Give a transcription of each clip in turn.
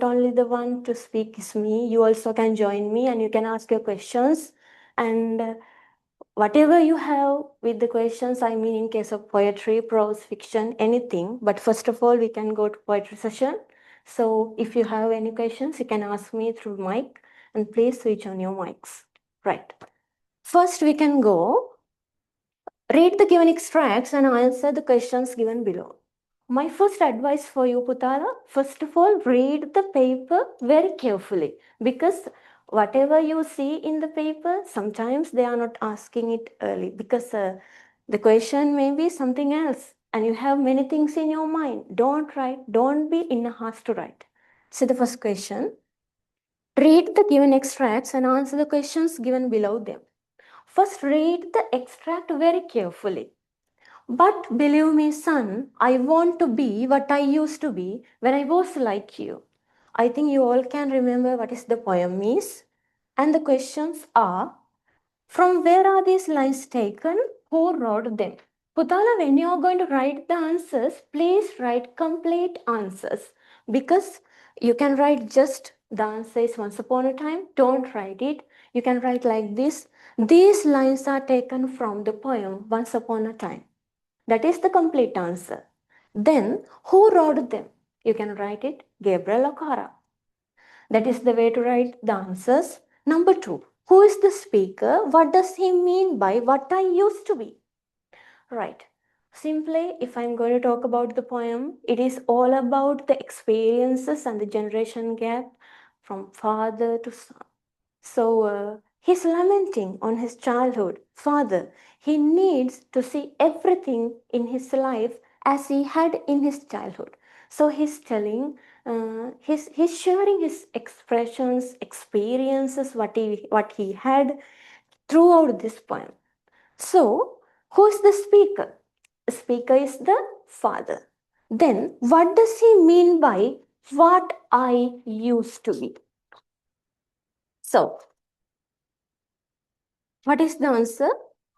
only the one to speak is me. You also can join me and you can ask your questions. And whatever you have with the questions, I mean, in case of poetry, prose, fiction, anything. But first of all, we can go to poetry session. So if you have any questions, you can ask me through mic and please switch on your mics. Right. First, we can go read the given extracts and answer the questions given below. My first advice for you, Putala, first of all, read the paper very carefully because whatever you see in the paper, sometimes they are not asking it early because the question may be something else and you have many things in your mind. Don't write, don't be in a hurry to write. So, the first question, read the given extracts and answer the questions given below them. First, read the extract very carefully. But believe me, son, I want to be what I used to be when I was like you. I think you all can remember what is the poem is. And the questions are, from where are these lines taken? Who wrote them? Putala, when you are going to write the answers, please write complete answers because you can write just the answer is once upon a time. Don't write it. You can write like this. These lines are taken from the poem Once Upon a Time. That is the complete answer. Then, who wrote them? You can write it Gabriel Okara. That is the way to write the answers. Number two, who is the speaker? What does he mean by what I used to be? Right. Simply, if I'm going to talk about the poem, it is all about the experiences and the generation gap from father to son. So he's lamenting on his childhood father. He needs to see everything in his life as he had in his childhood. So he's telling, he's sharing his expressions, experiences, what he had throughout this poem. So who is the speaker? The speaker is the father. Then what does he mean by what I used to be? So what is the answer?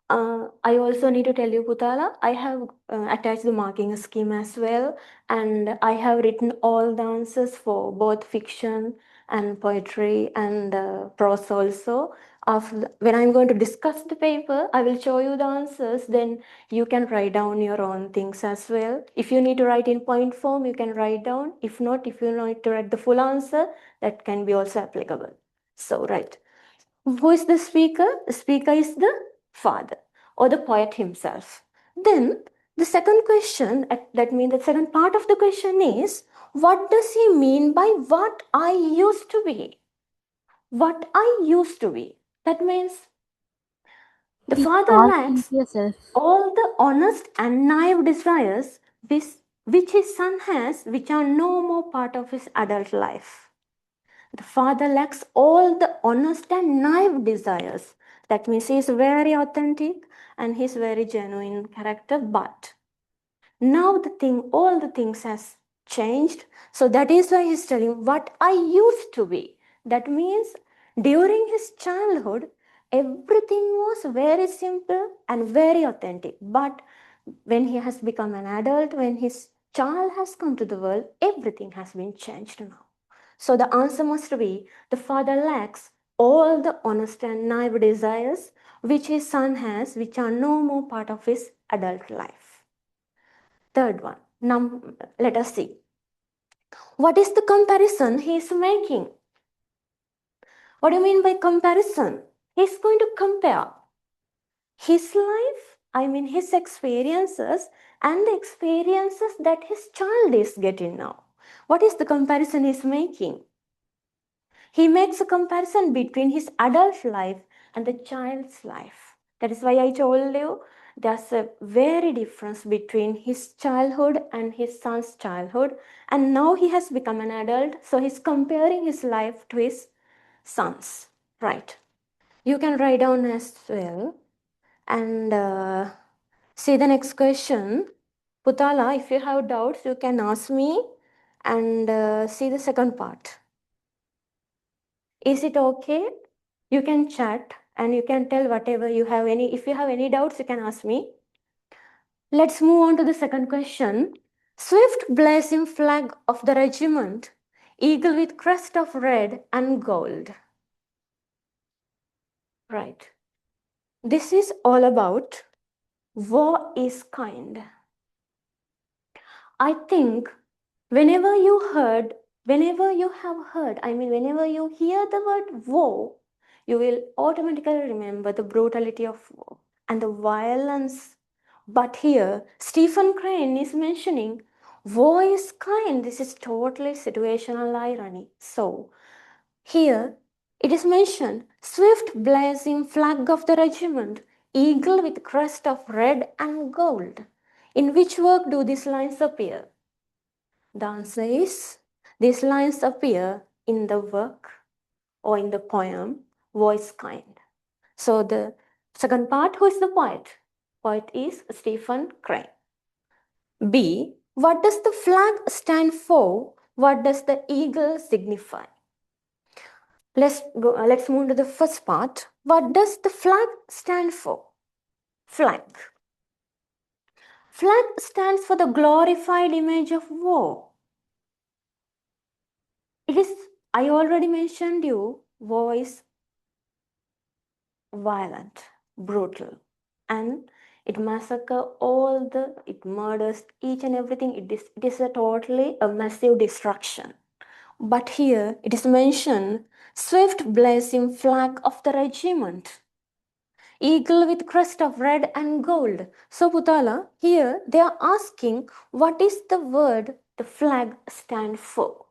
I also need to tell you, Putala, I have attached the marking scheme as well, and I have written all the answers for both fiction and poetry and prose also. When I'm going to discuss the paper, I will show you the answers, then you can write down your own things as well. If you need to write in point form, you can write down. If not, if you need to write the full answer, that can be also applicable. So, right. Who is the speaker? The speaker is the father or the poet himself. Then the second question, that means the second part of the question is, what does he mean by what I used to be? What I used to be. That means the Speak father fast into lacks yourself. all the honest and naive desires which his son has, which are no more part of his adult life. The father lacks all the honest and naive desires. That means he is very authentic and he's very genuine character. But now all the things has changed. So that is why he's telling what I used to be. That means during his childhood, everything was very simple and very authentic. But when he has become an adult, when his child has come to the world, everything has been changed now. So the answer must be the father lacks all the honest and naive desires which his son has, which are no more part of his adult life. Third one, let us see. What is the comparison he is making? What do you mean by comparison? He's going to compare his life, I mean his experiences, and the experiences that his child is getting now. What is the comparison he's making? He makes a comparison between his adult life and the child's life. That is why I told you there's a very difference between his childhood and his son's childhood. And now he has become an adult, so he's comparing his life to his son's. Right. You can write down as well. And see the next question. Putala, if you have doubts, you can ask me and see the second part. Is it okay? You can chat and you can tell whatever you have any. If you have any doubts, you can ask me. Let's move on to the second question. Swift blazing flag of the regiment Eagle with crest of red and gold. Right. This is all about war is kind. I think whenever you have heard, whenever you hear the word war, you will automatically remember the brutality of war and the violence. But here, Stephen Crane is mentioning war is kind. This is totally situational irony. So, here it is mentioned swift blazing flag of the regiment, eagle with crest of red and gold. In which work do these lines appear? The answer is these lines appear in the work or in the poem Voice Kind. So the second part, who is the poet? Poet is Stephen Crane. B. What does the flag stand for? What does the eagle signify? Let's move to the first part. What does the flag stand for? Flag. Flag stands for the glorified image of war. It is, I already mentioned you, war is violent, brutal, and it it murders each and everything. It is a massive destruction. But here it is mentioned, swift blazing flag of the regiment. Eagle with crest of red and gold. So Putala, here they are asking what is the word the flag stand for?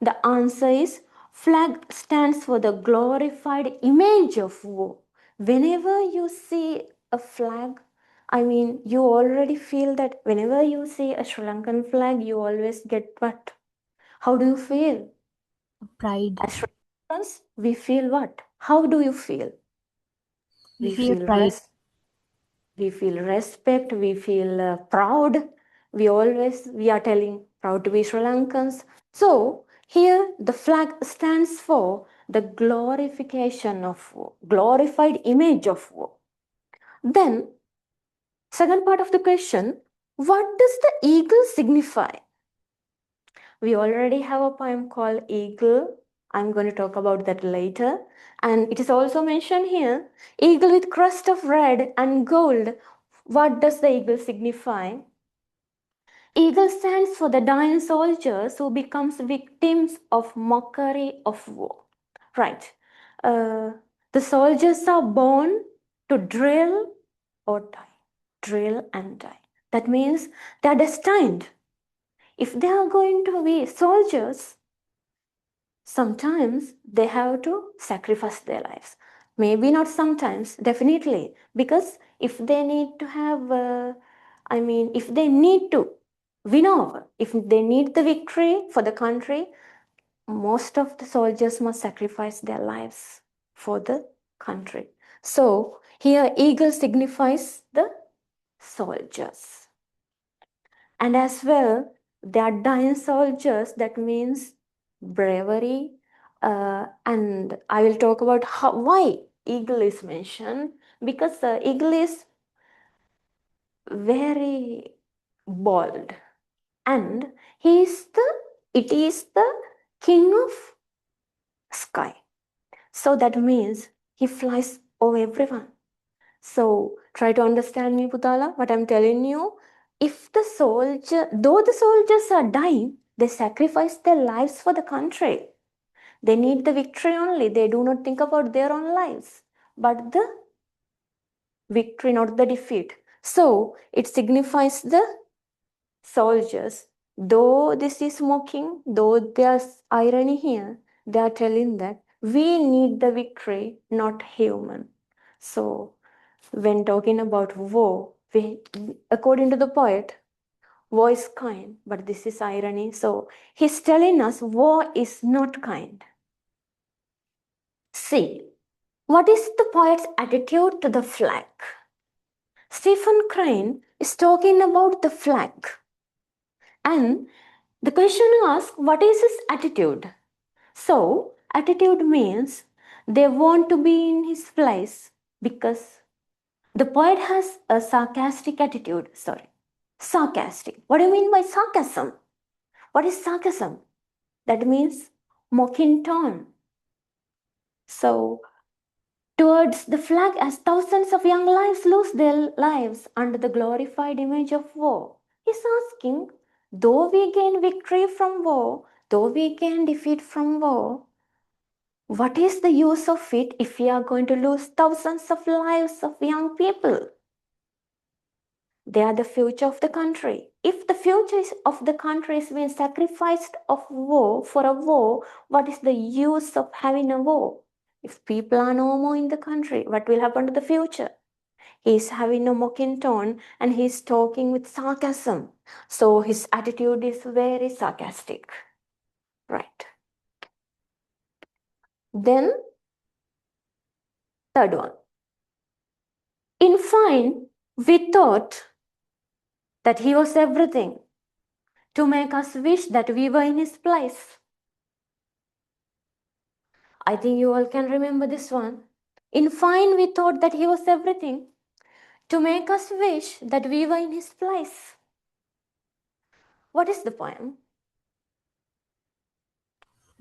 The answer is flag stands for the glorified image of war. Whenever you see a flag, you already feel that whenever you see a Sri Lankan flag, you always get what? How do you feel? Pride. As Sri Lankans, we feel what? How do you feel? We feel pride. We feel respect, we feel proud. We are telling proud to be Sri Lankans. So here the flag stands for the glorification of war, glorified image of war. Then, second part of the question, what does the eagle signify? We already have a poem called Eagle. I'm going to talk about that later. And it is also mentioned here, eagle with crest of red and gold. What does the eagle signify? Eagle stands for the dying soldiers who becomes victims of mockery of war. Right. The soldiers are born to drill or die. Drill and die. That means they are destined. If they are going to be soldiers, sometimes they have to sacrifice their lives. Maybe not sometimes, definitely. Because if they need to have, if they need to win over, if they need the victory for the country, most of the soldiers must sacrifice their lives for the country. So here, eagle signifies the soldiers. And as well, they are dying soldiers, that means bravery. And I will talk about why eagle is mentioned, because the eagle is very bold, and it is the king of sky. So that means he flies over everyone. So try to understand me, Putala, what I'm telling you. Though the soldiers are dying, they sacrifice their lives for the country. They need the victory only. They do not think about their own lives, but the victory, not the defeat. So it signifies the soldiers. Though this is mocking, though there's irony here, they are telling that we need the victory, not human. So when talking about war, according to the poet, war is kind, but this is irony. So he's telling us war is not kind. See, what is the poet's attitude to the flag? Stephen Crane is talking about the flag. And the question asks, what is his attitude? So, attitude means they want to be in his place because the poet has a sarcastic attitude. Sarcastic. What do you mean by sarcasm? What is sarcasm? That means mocking tone. So, towards the flag as thousands of young lives lose their lives under the glorified image of war. He's asking, though we gain victory from war, though we gain defeat from war, what is the use of it if we are going to lose thousands of lives of young people? They are the future of the country. If the future of the country is being sacrificed of war for a war, what is the use of having a war? If people are no more in the country, what will happen to the future? He's having a mocking tone and he's talking with sarcasm. So his attitude is very sarcastic. Right. Then, third one. In fine, we thought that he was everything to make us wish that we were in his place. I think you all can remember this one. In fine, we thought that he was everything to make us wish that we were in his place. What is the poem?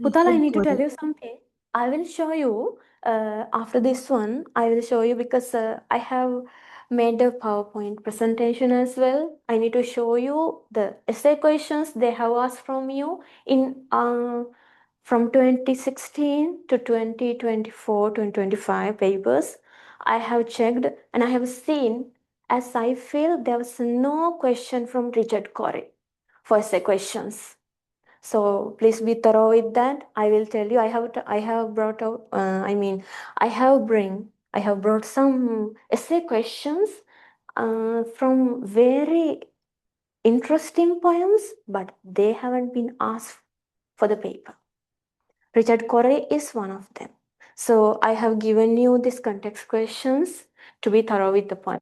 Putala, I Richard need to tell Cory. you something. I will show you after this one. I will show you because I have made a PowerPoint presentation as well. I need to show you the essay questions they have asked from you in from 2016 to 2024, 2025 papers. I have checked and I have seen, as I feel there was no question from Richard Cory for essay questions. So please be thorough with that. I will tell you. I have brought out. I have brought some essay questions from very interesting poems, but they haven't been asked for the paper. Richard Cory is one of them. So I have given you these context questions to be thorough with the poem.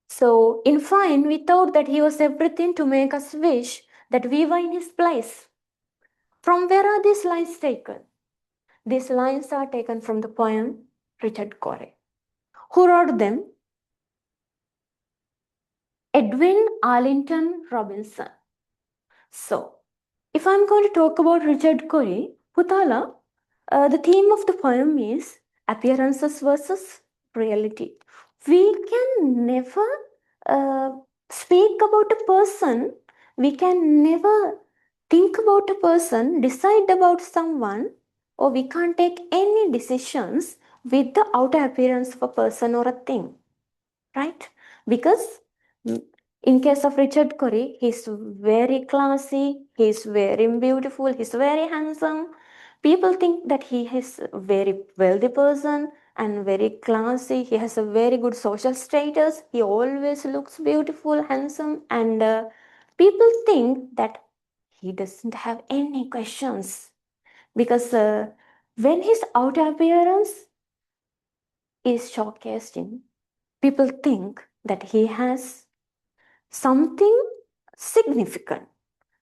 So in fine, we thought that he was everything to make us wish that we were in his place. From where are these lines taken? These lines are taken from the poem Richard Cory. Who wrote them? Edwin Arlington Robinson. So, if I'm going to talk about Richard Cory, Putala, the theme of the poem is appearances versus reality. We can never speak about a person, we can never think about a person, decide about someone, or we can't take any decisions with the outer appearance of a person or a thing, right? Because in case of Richard Cory, he's very classy, he's very beautiful, he's very handsome. People think that he is a very wealthy person and very classy. He has a very good social status. He always looks beautiful, handsome, and people think that he doesn't have any questions because when his outer appearance is showcased, people think that he has something significant,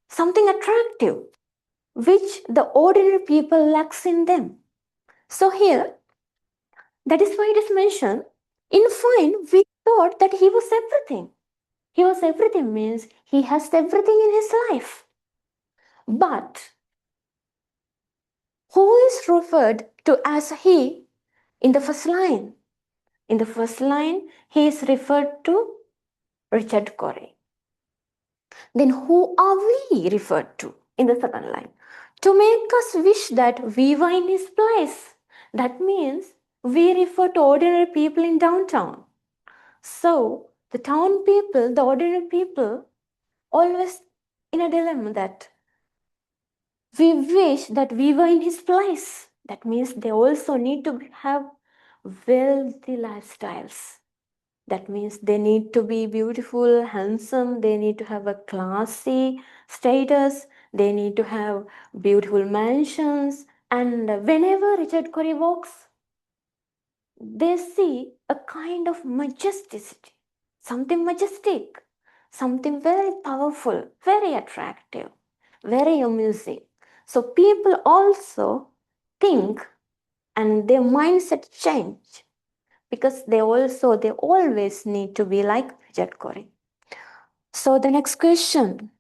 something attractive, which the ordinary people lacks in them. So here, that is why it is mentioned, in fine, we thought that he was everything. He was everything means he has everything in his life. But who is referred to as he in the first line? In the first line, he is referred to Richard Cory. Then who are we referred to in the second line? To make us wish that we were in his place. That means we refer to ordinary people in downtown. So the town people, the ordinary people, always in a dilemma that we wish that we were in his place. That means they also need to have wealthy lifestyles. That means they need to be beautiful, handsome, they need to have a classy status, they need to have beautiful mansions. And whenever Richard Cory walks, they see a kind of majesticity, something majestic, something very powerful, very attractive, very amusing. So people also think and their mindset change because they always need to be like Richard Cory. So the next question,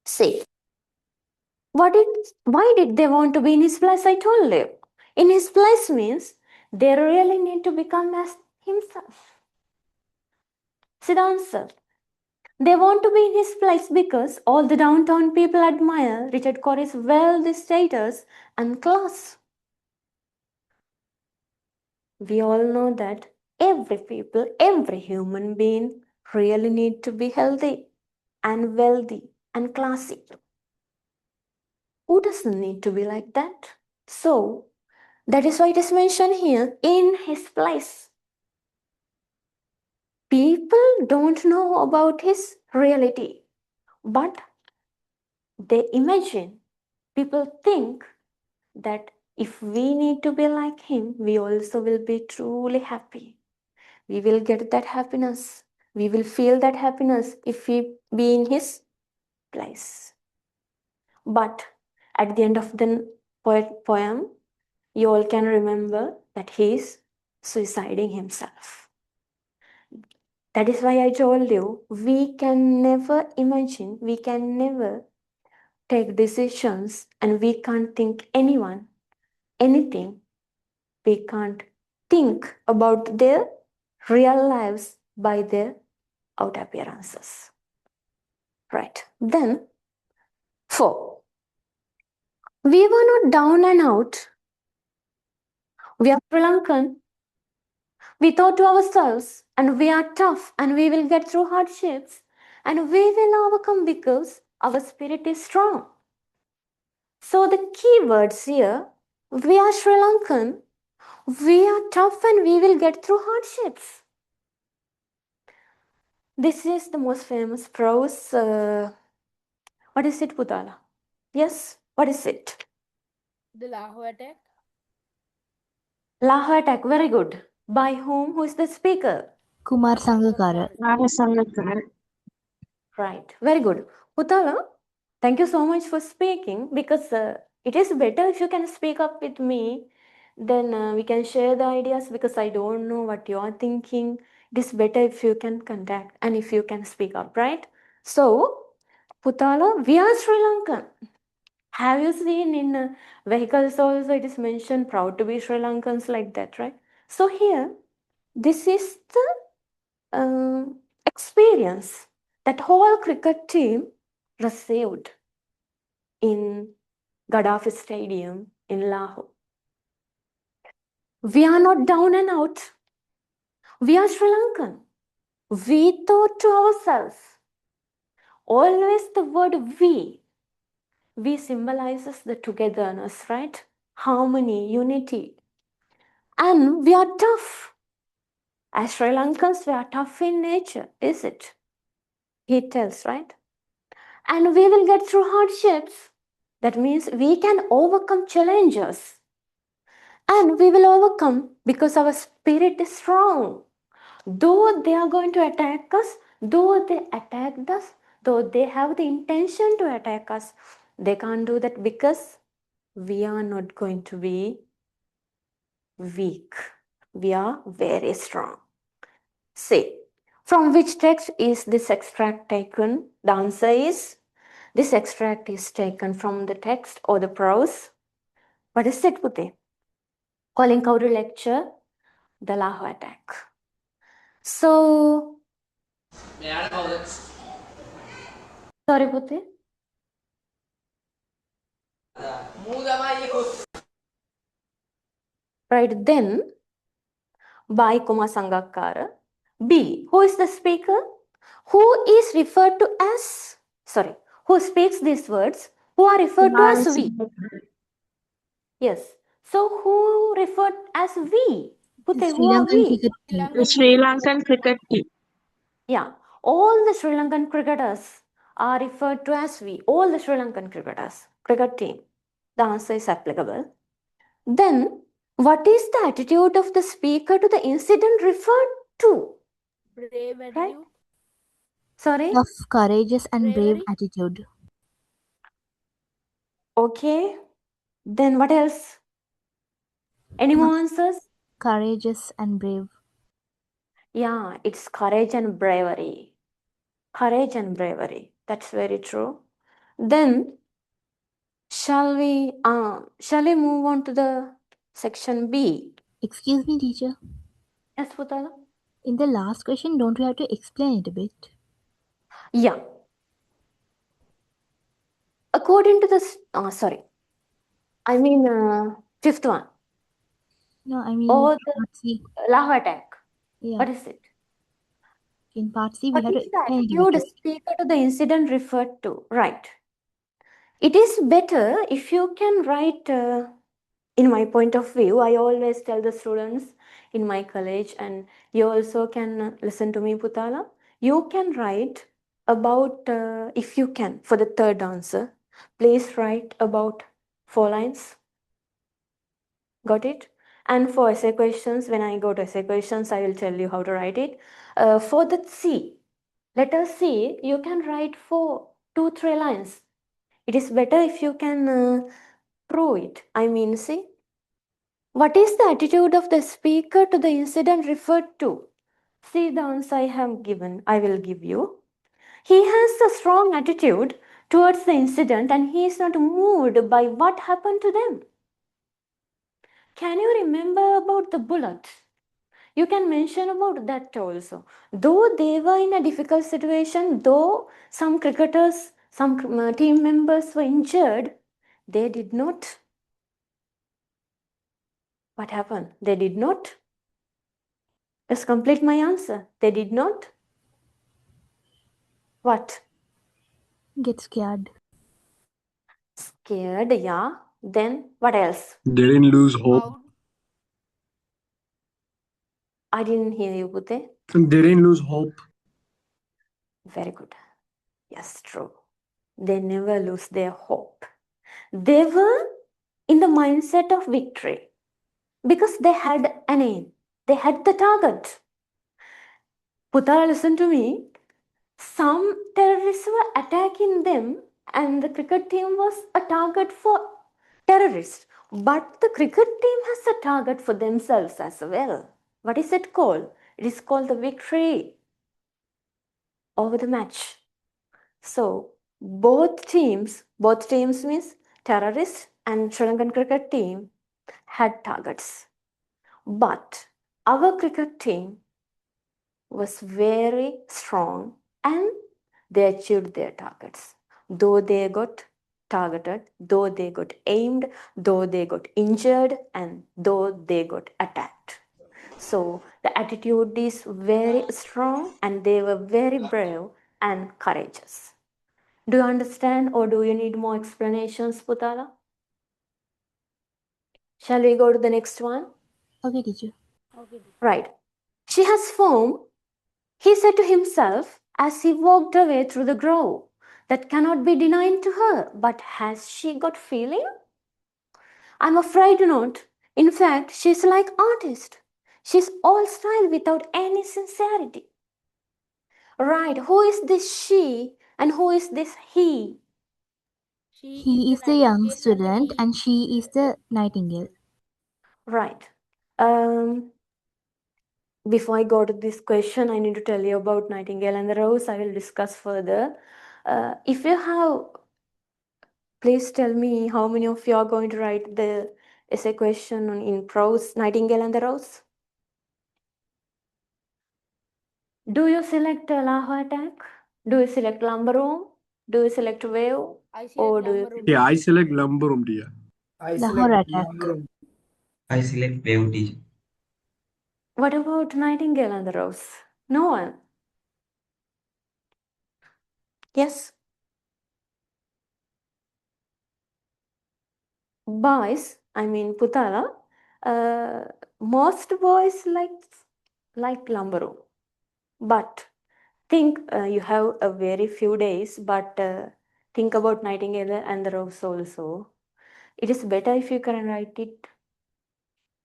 see, Why did they want to be in his place? I told you. In his place means they really need to become as himself. See the answer. They want to be in his place because all the downtown people admire Richard Cory's wealth, status, and class. We all know that every human being really need to be healthy and wealthy and classy. Who doesn't need to be like that? So, that is why it is mentioned here in his place. People don't know about his reality, but they imagine, people think that if we need to be like him, we also will be truly happy. We will get that happiness. We will feel that happiness if we be in his place. But at the end of the poem, you all can remember that he is suiciding himself. That is why I told you, we can never imagine, we can never take decisions, and we can't think anyone, anything. We can't think about their real lives by their out appearances. Right. Then, 4. We were not down and out. We are Sri Lankan. We thought to ourselves, and we are tough, and we will get through hardships, and we will overcome because our spirit is strong. So, the key words here, we are Sri Lankan, we are tough, and we will get through hardships. This is the most famous prose. What is it, Putala? Yes, what is it? The Lahore attack. Lahore attack, very good. By whom? Who is the speaker? Kumar Sangakkara. Right, very good. Putala, thank you so much for speaking, because it is better if you can speak up with me. Then we can share the ideas, because I don't know what you are thinking. It is better if you can contact and if you can speak up, right? So, Putala, we are Sri Lankan. Have you seen in vehicles also it is mentioned proud to be Sri Lankans, like that, right? So here, this is the experience that whole cricket team received in Gaddafi Stadium in Lahore. We are not down and out. We are Sri Lankan. We thought to ourselves. Always the word we symbolizes the togetherness, right? Harmony, unity. And we are tough. As Sri Lankans, we are tough in nature, is it? He tells, right? And we will get through hardships. That means we can overcome challenges. And we will overcome because our spirit is strong. Though they are going to attack us, though they attacked us, though they have the intention to attack us, they can't do that because we are not going to be weak. We are very strong. See, from which text is this extract taken? The answer is, this extract is taken from the text or the prose. What is it, Puti? Calling Cory lecture, the Lahore attack. So, sorry, Puti. Right, then, by Kumar Sangakkara. B, who is the speaker? Who is referred to as, sorry, who speaks these words? Who are referred to as we? Yes. So, who referred as we? Puti, Sri who are Lankan we? cricket team. The Sri Lankan cricket team. Yeah, all the Sri Lankan cricketers are referred to as we. All the Sri Lankan cricketers, cricket team. The answer is applicable. Then, what is the attitude of the speaker to the incident referred to? brave Right? attitude. Sorry? Tough, courageous, and brave Bravery. attitude. Okay. Then what else? Any more answers? Courageous and brave. Yeah, it's courage and bravery. Courage and bravery. That's very true. Then, Shall we move on to the section B? Excuse me, teacher. Yes, Putala? In the last question, don't we have to explain it a bit? Yeah. According to this, I mean, fifth one. No, I mean Or the part C. lava attack. Yeah. What is it? In part C, we What have to is the explain it a attitude bit. speaker to the incident referred to? Right. It is better if you can write, in my point of view, I always tell the students in my college, and you also can listen to me, Putala. You can write about, if you can, for the third answer, please write about 4 lines. Got it? And for essay questions, when I go to essay questions, I will tell you how to write it. For the C, letter C, you can write for 2-3 lines. It is better if you can prove it. I mean, see, what is the attitude of the speaker to the incident referred to? See the answer I have given, I will give you. He has a strong attitude towards the incident and he is not moved by what happened to them. Can you remember about the bullet? You can mention about that also. Though they were in a difficult situation, though some cricketers, some team members were injured, they did not. What happened? They did not. Let's complete my answer. They did not. What? Get scared. Scared, yeah. Then what else? They didn't lose hope. Out. I didn't hear you, Bute. They didn't lose hope. Very good. Yes, true. They never lose their hope. They were in the mindset of victory because they had an aim. They had the target. Putara, listen to me. Some terrorists were attacking them, and the cricket team was a target for terrorists. But the cricket team has a target for themselves as well. What is it called? It is called the victory over the match. So both teams means terrorists and Sri Lankan cricket team had targets. But our cricket team was very strong and they achieved their targets. Though they got targeted, though they got aimed, though they got injured, and though they got attacked. So the attitude is very strong and they were very brave and courageous. Do you understand or do you need more explanations, Putala? Shall we go to the next one? Okay, teacher. Okay. Right. She has form, he said to himself as he walked away through the grove. That cannot be denied to her. But has she got feeling? I'm afraid not. In fact, she's like artist. She's all style without any sincerity. Right, who is this she and who is this he? He is the young student and she is the nightingale. Right. Before I go to this question, I need to tell you about Nightingale and the Rose. I will discuss further. If you have, please tell me how many of you are going to write the essay question in prose, Nightingale and the Rose? Do you select Laho attack? Do you select lumber room? Do you select wave? I Or select do you lumber room. Yeah, I select lumber room, dear. Lahore attack. I select wave teacher. What about Nightingale and the Rose? No one. Yes. Boys, I mean Putala, most boys like lumber room. But think you have a very few days, but think about Nightingale and the Rose also. It is better if you can write it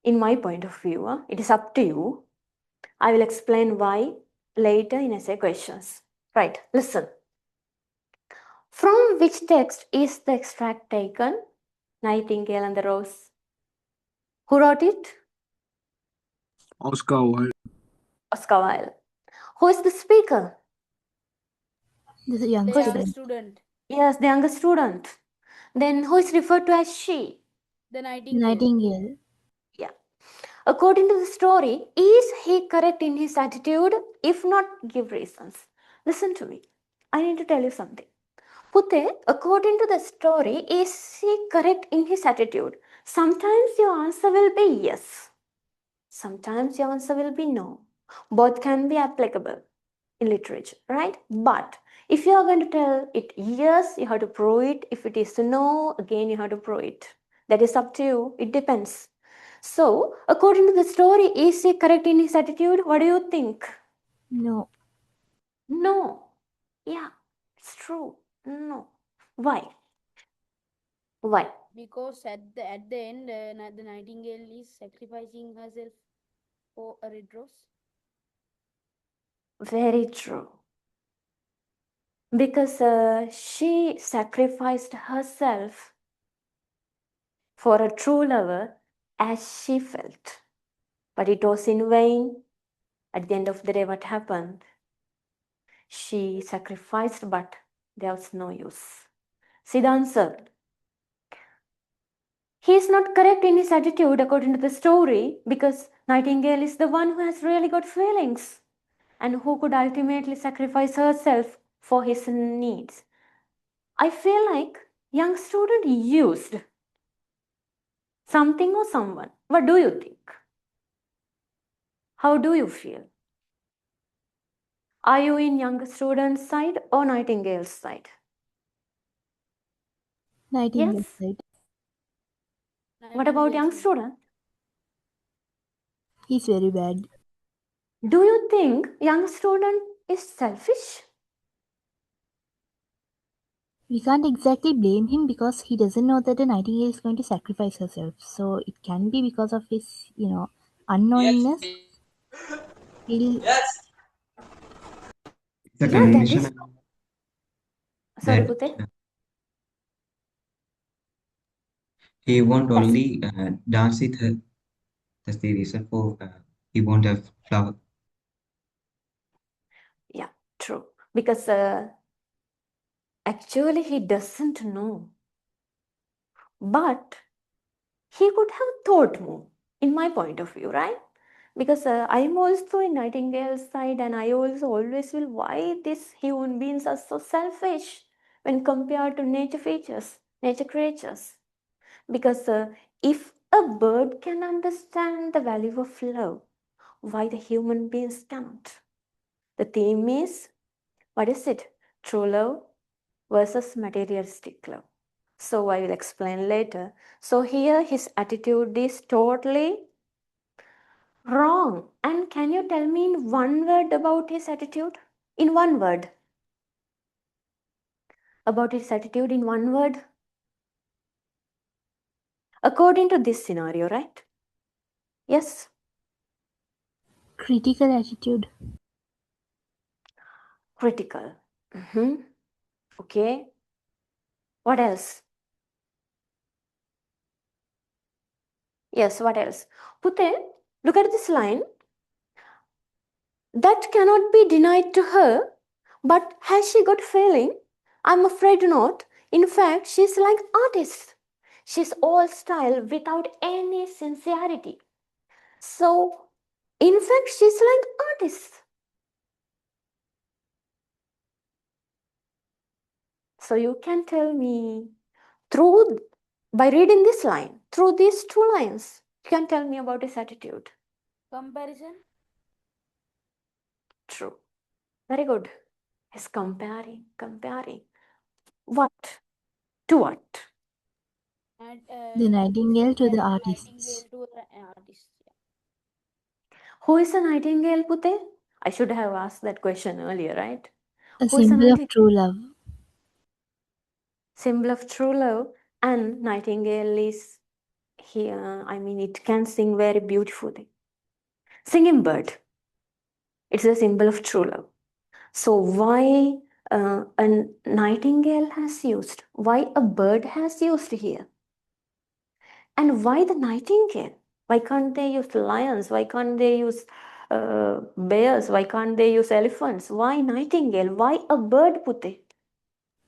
in my point of view. It is up to you. I will explain why later in essay questions. Right, listen. From which text is the extract taken? Nightingale and the Rose. Who wrote it? Oscar Wilde. Oscar Wilde. Who is the speaker? The young The student. young student. Yes, the younger student. Then who is referred to as she? The nightingale. Nightingale. Yeah. According to the story, is he correct in his attitude? If not, give reasons. Listen to me. I need to tell you something. Pute, according to the story, is he correct in his attitude? Sometimes your answer will be yes. Sometimes your answer will be no. Both can be applicable in literature, right? But if you are going to tell it yes, you have to prove it. If it is no, again you have to prove it. That is up to you. It depends. So, according to the story, is he correct in his attitude? What do you think? No. No. Yeah, it's true. No. Why? Why? Because at the end, the nightingale is sacrificing herself for a red rose. Very true. Because she sacrificed herself for a true lover as she felt. But it was in vain. At the end of the day, what happened? She sacrificed, but there was no use. See the answer. He is not correct in his attitude according to the story because Nightingale is the one who has really got feelings and who could ultimately sacrifice herself for his needs. I feel like young student used something or someone. What do you think? How do you feel? Are you in young student's side or Nightingale's side? Nightingale Yes. side. What about young Nightingale. student? He's very bad. Do you think young student is selfish? We can't exactly blame him because he doesn't know that the nightingale is going to sacrifice herself. So it can be because of his, unknowingness. He'll It's a Yeah, that condition is. Sorry, that Pute. he won't That's only dance with her. That's the reason for he won't have flower. yeah, true. Because actually he doesn't know. But he could have thought more, in my point of view, right? Because I'm also in Nightingale's side, and I also always feel why these human beings are so selfish when compared to nature features, nature creatures. Because if a bird can understand the value of love, why the human beings cannot? The theme is, what is it? True love versus materialistic love. So I will explain later. So here his attitude is totally wrong. And can you tell me in one word about his attitude? In one word. About his attitude in one word? According to this scenario, right? Yes? critical attitude. Critical. Okay. What else? Yes, what else? Pute, look at this line. That cannot be denied to her. But has she got feeling? I'm afraid not. In fact, she's like artist. She's all style without any sincerity. So, in fact, she's like artist. So you can tell me through by reading this line, through these two lines, you can tell me about his attitude. Comparison. True. Very good. He's comparing. What? To what? And The nightingale to the nightingale artists. to an artist. Yeah. Who is a nightingale, Pute? I should have asked that question earlier, right? A Who is a symbol of nightingale? true love. Symbol of true love. And nightingale is here. I mean, it can sing very beautifully. Singing bird. It's a symbol of true love. So why a nightingale has used? Why a bird has used here? And why the nightingale? Why can't they use lions? Why can't they use bears? Why can't they use elephants? Why nightingale? Why a bird, Pute?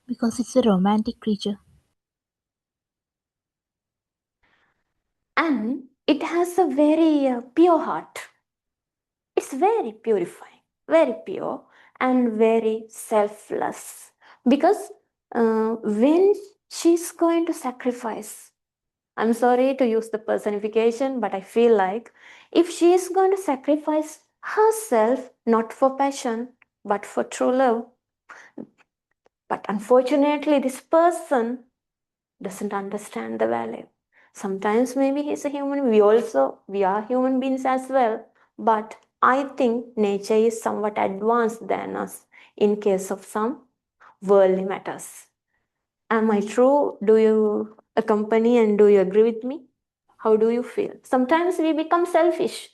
Because it's a romantic creature. and it has a very pure heart. It's very purifying, very pure, and very selfless. Because when she's going to sacrifice, I'm sorry to use the personification, but I feel like if she is going to sacrifice herself, not for passion, but for true love, but unfortunately, this person doesn't understand the value. Sometimes maybe he's a human. We are human beings as well. But I think nature is somewhat advanced than us in case of some worldly matters. Am I true? Do you accompany and do you agree with me? How do you feel? Sometimes we become selfish.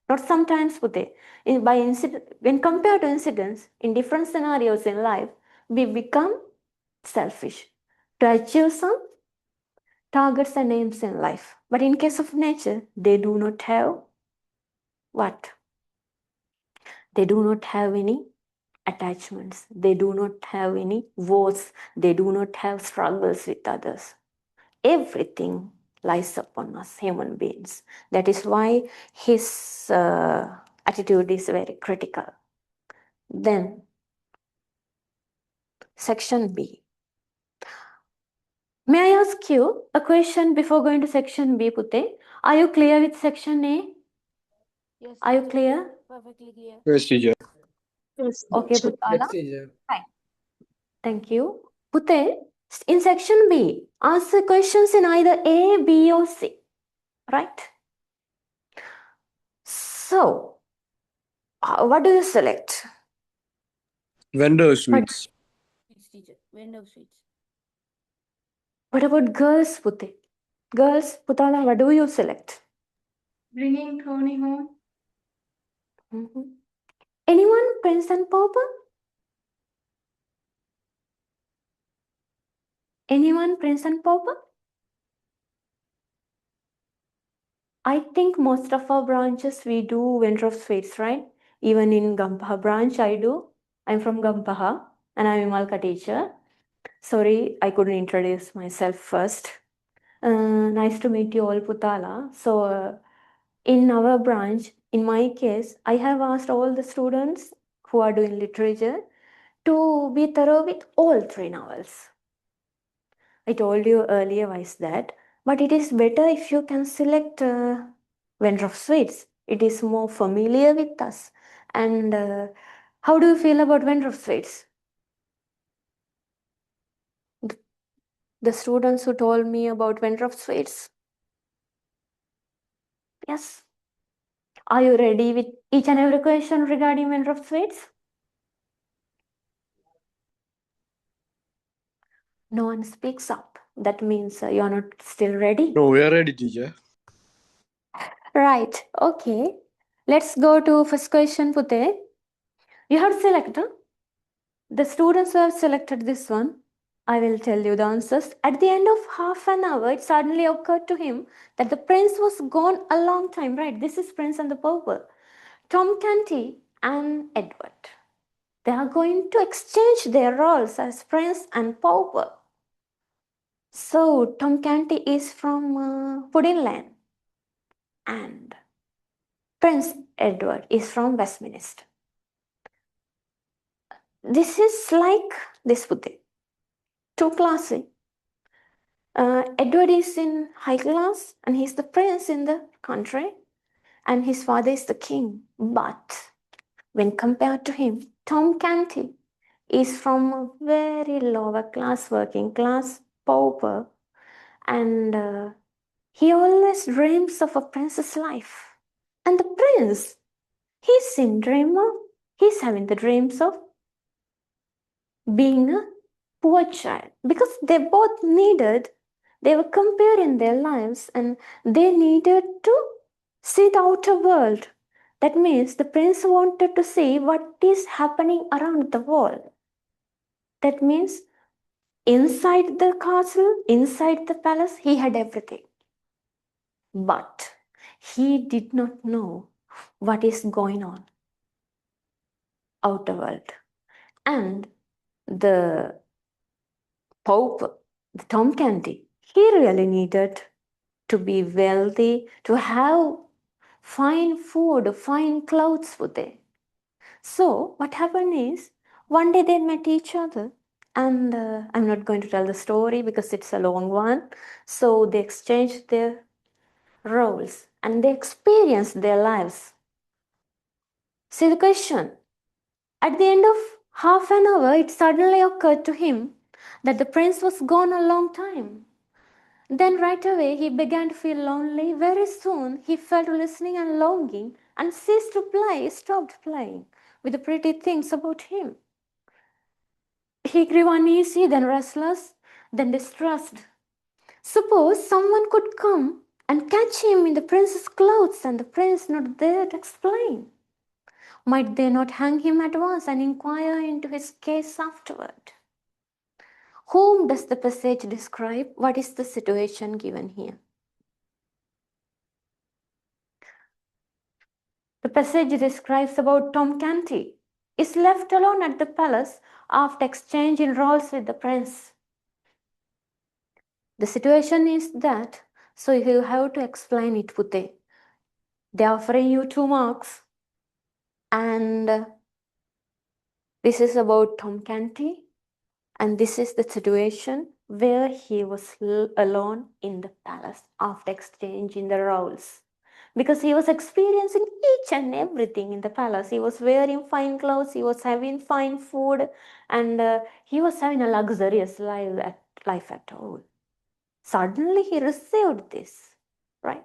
Not sometimes, Pute. When compared to incidents in different scenarios in life, we become selfish to achieve some targets and aims in life. But in case of nature, they do not have what? They do not have any attachments. They do not have any wars. They do not have struggles with others. Everything lies upon us, human beings. That is why his attitude is very critical. Then, section B. May I ask you a question before going to section B, Pute? Are you clear with section A? Yes, Are you teacher. clear? Perfectly clear. Yes, teacher. Okay, Putala. Yes, teacher. Fine. Thank you. Pute, in section B, answer questions in either A, B, or C. Right? So, what do you select? Vendor sweets. Sweets, teacher. Vendor sweets. What about girls, Pute? Girls, Putala, what do you select? Bringing Tony home. Mhm. Anyone, Prince and Pauper? Anyone, Prince and Pauper? I think most of our branches we do vendor of sweets, right? Even in Gampaha branch, I do. I'm from Gampaha and I'm a Malka teacher. Sorry, I couldn't introduce myself first. Nice to meet you all, Putala. So, in our branch, in my case, I have asked all the students who are doing literature to be thorough with all three novels. I told you earlier wise that, but it is better if you can select Vendor of Sweets. It is more familiar with us. And how do you feel about Vendor of Sweets? The students who told me about Vendor of Sweets. Yes. Are you ready with each and every question regarding Vendor of Sweets? No one speaks up. That means you are not still ready. No, we are ready, teacher. Right. Okay. Let's go to first question, Pute. You have selected the students who have selected this one. I will tell you the answers. At the end of half an hour, it suddenly occurred to him that the prince was gone a long time. Right. This is Prince and the Pauper. Tom Canty and Edward. They are going to exchange their roles as Prince and Pauper. So Tom Canty is from Puddinland and Prince Edward is from Westminster. This is like this Buddha. Too classy. Edward is in high class and he's the prince in the country and his father is the king. But when compared to him, Tom Canty is from a very lower class, working class, pauper, and he always dreams of a prince's life. And the prince, he's in dreamer. He's having the dreams of being a poor child because they both needed, they were comparing their lives and they needed to see the outer world. That means the prince wanted to see what is happening around the world. That means inside the castle, inside the palace, he had everything. But he did not know what is going on outer world. And the Pope, the Tom Canty, he really needed to be wealthy, to have fine food, fine clothes for them. So what happened is, one day they met each other, and I'm not going to tell the story because it's a long one. So they exchanged their roles and they experienced their lives. See the question. At the end of half an hour, it suddenly occurred to him that the prince was gone a long time. Then right away he began to feel lonely. Very soon he felt listening and longing and ceased to play, stopped playing with the pretty things about him. He grew uneasy, then restless, then distressed. Suppose someone could come and catch him in the prince's clothes and the prince not there to explain. Might they not hang him at once and inquire into his case afterward? Whom does the passage describe? What is the situation given here? The passage describes about Tom Canty is left alone at the palace after exchanging roles with the prince. The situation is that, so you have to explain it, Pute. They're offering you 2 marks, and this is about Tom Canty, and this is the situation where he was alone in the palace after exchanging the roles. Because he was experiencing each and everything in the palace. He was wearing fine clothes, he was having fine food, and he was having a luxurious life at all. Suddenly he received this, right?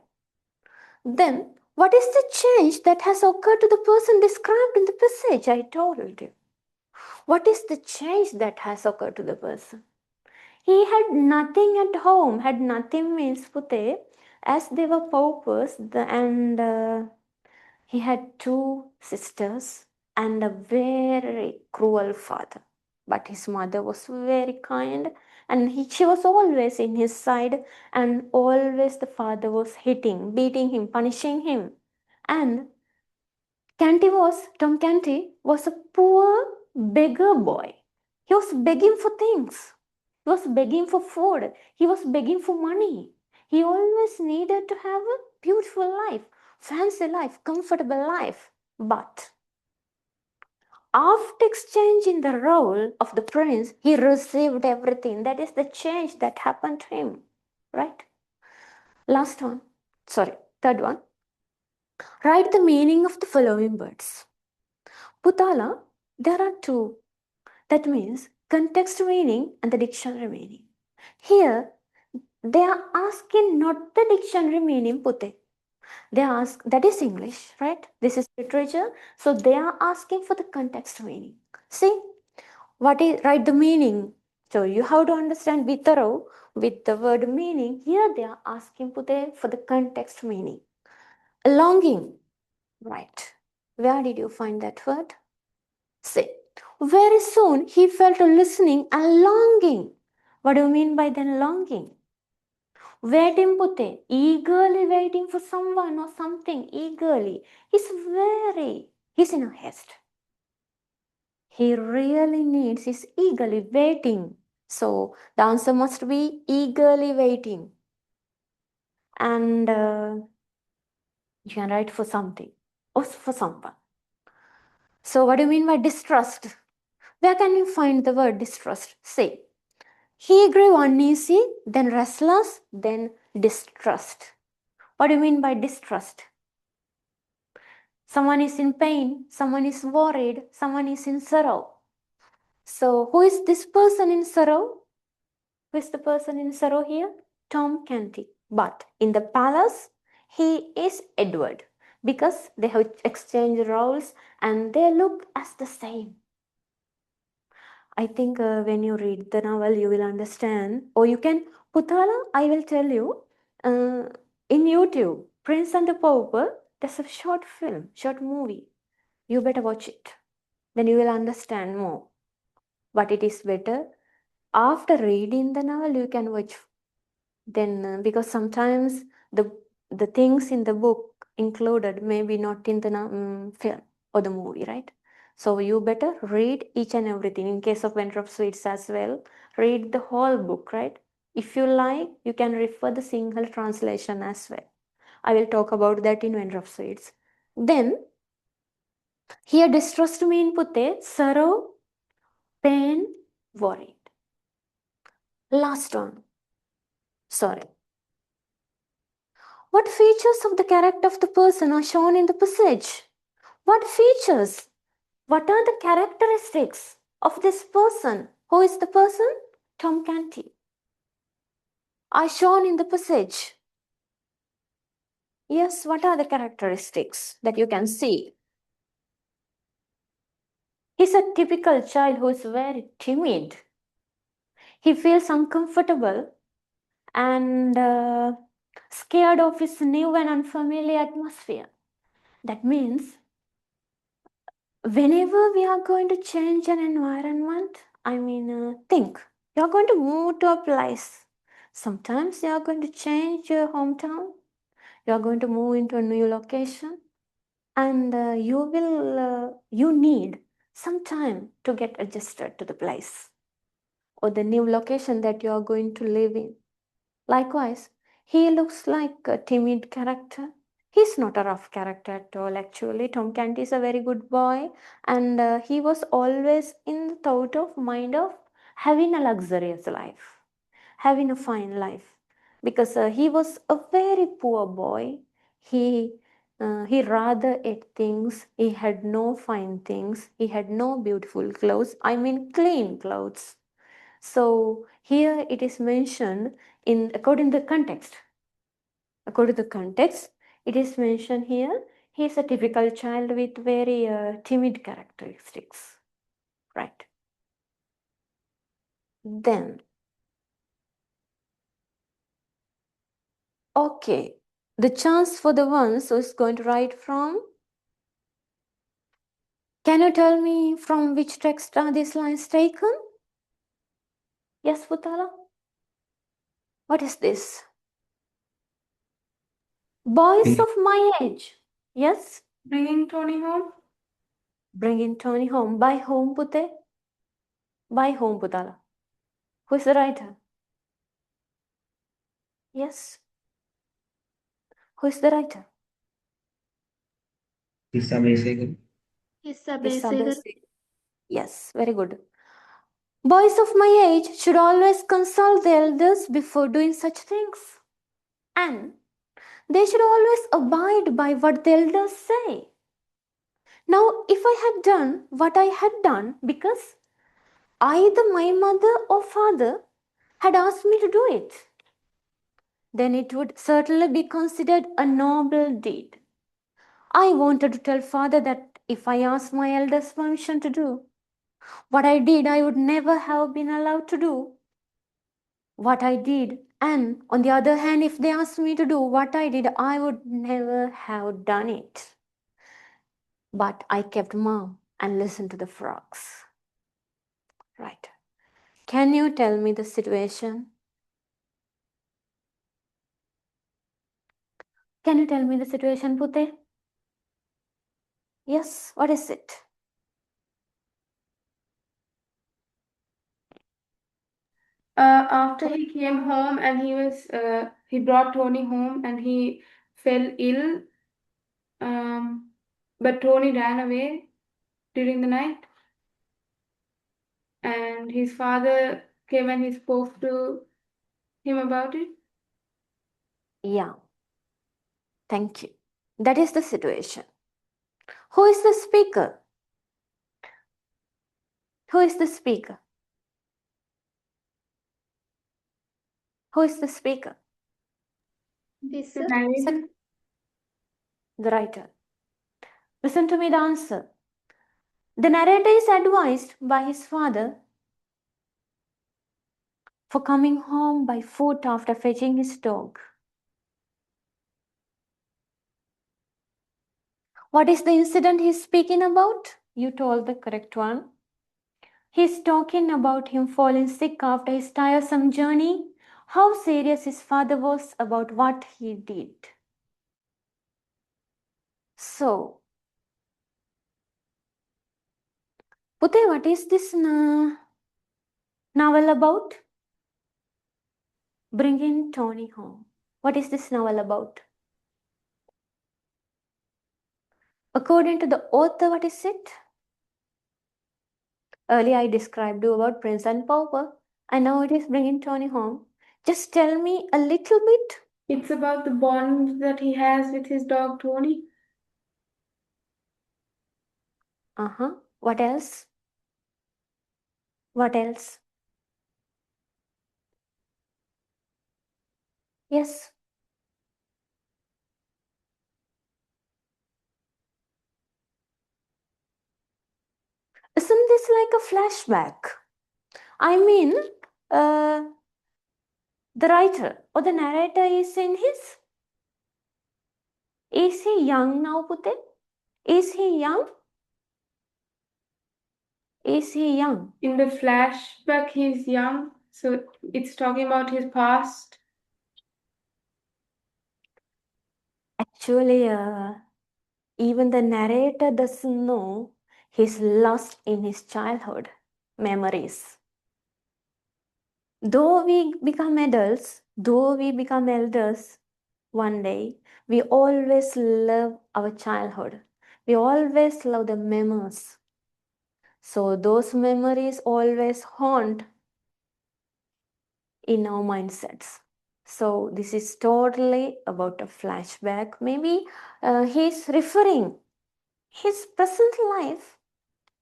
Then, what is the change that has occurred to the person described in the passage I told you? What is the change that has occurred to the person? He had nothing at home. Had nothing means, Pute, as they were paupers, and he had 2 sisters and a very cruel father. But his mother was very kind, and she was always in his side, and always the father was beating him, punishing him. And Tom Canty was a poor beggar boy. He was begging for things. He was begging for food. He was begging for money. He always needed to have a beautiful life, fancy life, comfortable life. But after exchanging the role of the prince, he received everything. That is the change that happened to him. Right? Third one. Write the meaning of the following words. Putala, there are 2. That means context meaning and the dictionary meaning. Here, they are asking not the dictionary meaning, Pute. They ask, that is English, right? This is literature. So they are asking for the context meaning. See, write the meaning. So you have to understand, be thorough with the word meaning. Here they are asking Pute for the context meaning. Longing, right? Where did you find that word? See, very soon he felt a listening and longing. What do you mean by then longing? Waiting, Pute, eagerly waiting for someone or something, eagerly. He's in a haste. He really needs, he's eagerly waiting. So the answer must be eagerly waiting. And you can write for something or for someone. So what do you mean by distrust? Where can you find the word distrust? Say, he grew uneasy, then restless, then distrust. What do you mean by distrust? Someone is in pain, someone is worried, someone is in sorrow. So, who is this person in sorrow? Who is the person in sorrow here? Tom Canty. But in the palace, he is Edward because they have exchanged roles and they look as the same. I think when you read the novel, you will understand. Or you can, Putala, I will tell you, in YouTube, Prince and the Pauper, there's a short film, short movie. You better watch it. Then you will understand more. But it is better. After reading the novel, you can watch. Then, because sometimes the things in the book included maybe not in the film or the movie, right? So you better read each and everything. In case of Winter of Sweets as well, read the whole book, right? If you like, you can refer the single translation as well. I will talk about that in Vendor of Sweets. Then, here distrust me in Pute, sorrow, pain, worried. Last one. Sorry. What features of the character of the person are shown in the passage? What features? What are the characteristics of this person? Who is the person? Tom Canty. Are shown in the passage. Yes, what are the characteristics that you can see? He's a typical child who is very timid. He feels uncomfortable and scared of his new and unfamiliar atmosphere. That means whenever we are going to change an environment, think you're going to move to a place. Sometimes you are going to change your hometown. You are going to move into a new location, and you need some time to get adjusted to the place or the new location that you are going to live in. Likewise, he looks like a timid character. He's not a rough character at all, actually. Tom Canty is a very good boy, and he was always in the thought of mind of having a luxurious life, having a fine life, because he was a very poor boy. He rather ate things. He had no fine things. He had no beautiful clothes. Clean clothes. So here it is mentioned in according to the context. According to the context, it is mentioned here he is a typical child with very timid characteristics. Right. Then, okay, the chance for the ones who is going to write from. Can you tell me from which text are these lines taken? Yes, Putala? What is this? Boys of my age. Yes? Bringing Tony home. Bringing Tony home. By whom, Pute? By whom, Putala? Who is the writer? Yes? Who is the writer? Issa Besegal. Isabel. Yes, very good. Boys of my age should always consult the elders before doing such things. And they should always abide by what the elders say. Now, if I had done what I had done because either my mother or father had asked me to do it, then it would certainly be considered a noble deed. I wanted to tell father that if I asked my elders permission to do what I did, I would never have been allowed to do what I did. And on the other hand, if they asked me to do what I did, I would never have done it. But I kept mum and listened to the frogs. Right. Can you tell me the situation? Can you tell me the situation, Pute? Yes, what is it? After he came home and he brought Tony home and he fell ill. But Tony ran away during the night. And his father came and he spoke to him about it. Yeah. Thank you. That is the situation. Who is the speaker? Who is the speaker? Who is the speaker? The narrator. The writer. Listen to me the answer. The narrator is advised by his father for coming home by foot after fetching his dog. What is the incident he's speaking about? You told the correct one. He's talking about him falling sick after his tiresome journey, how serious his father was about what he did. So, Pute, what is this novel about? Bringing Tony Home. What is this novel about? According to the author, what is it? Earlier I described you about Prince and Pauper, and now it is Bringing Tony Home. Just tell me a little bit. It's about the bond that he has with his dog Tony. What else? What else? Yes. Isn't this like a flashback? I mean, the writer or the narrator is in his. Is he young now, Pute? Is he young? Is he young? In the flashback, he's young, so it's talking about his past. Actually, even the narrator doesn't know he's lost in his childhood memories. Though we become adults, though we become elders one day, we always love our childhood. We always love the memories. So those memories always haunt in our mindsets. So this is totally about a flashback. Maybe he's referring his present life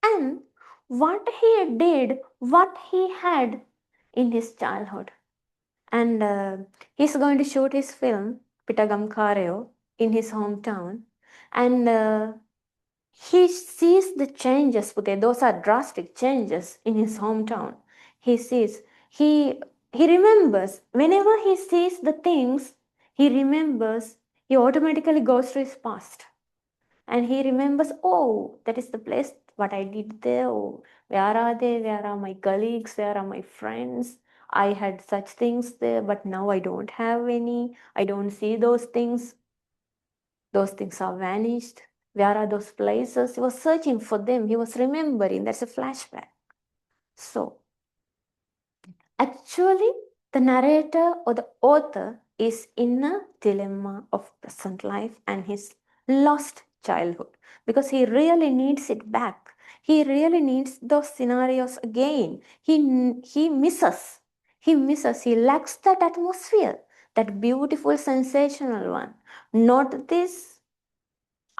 and what he did, what he had in his childhood. And he's going to shoot his film, Pitagam Kareo, in his hometown. And he sees the changes, Pute. Those are drastic changes in his hometown. He sees, he remembers, whenever he sees the things, he remembers, he automatically goes to his past. And he remembers, oh, that is the place, what I did there. Oh, where are they? Where are my colleagues? Where are my friends? I had such things there, but now I don't have any. I don't see those things. Those things are vanished. Where are those places? He was searching for them. He was remembering. That's a flashback. So, actually, the narrator or the author is in a dilemma of present life and his lost childhood because he really needs it back. He really needs those scenarios again. He misses. He misses. He lacks that atmosphere, that beautiful, sensational one. Not this.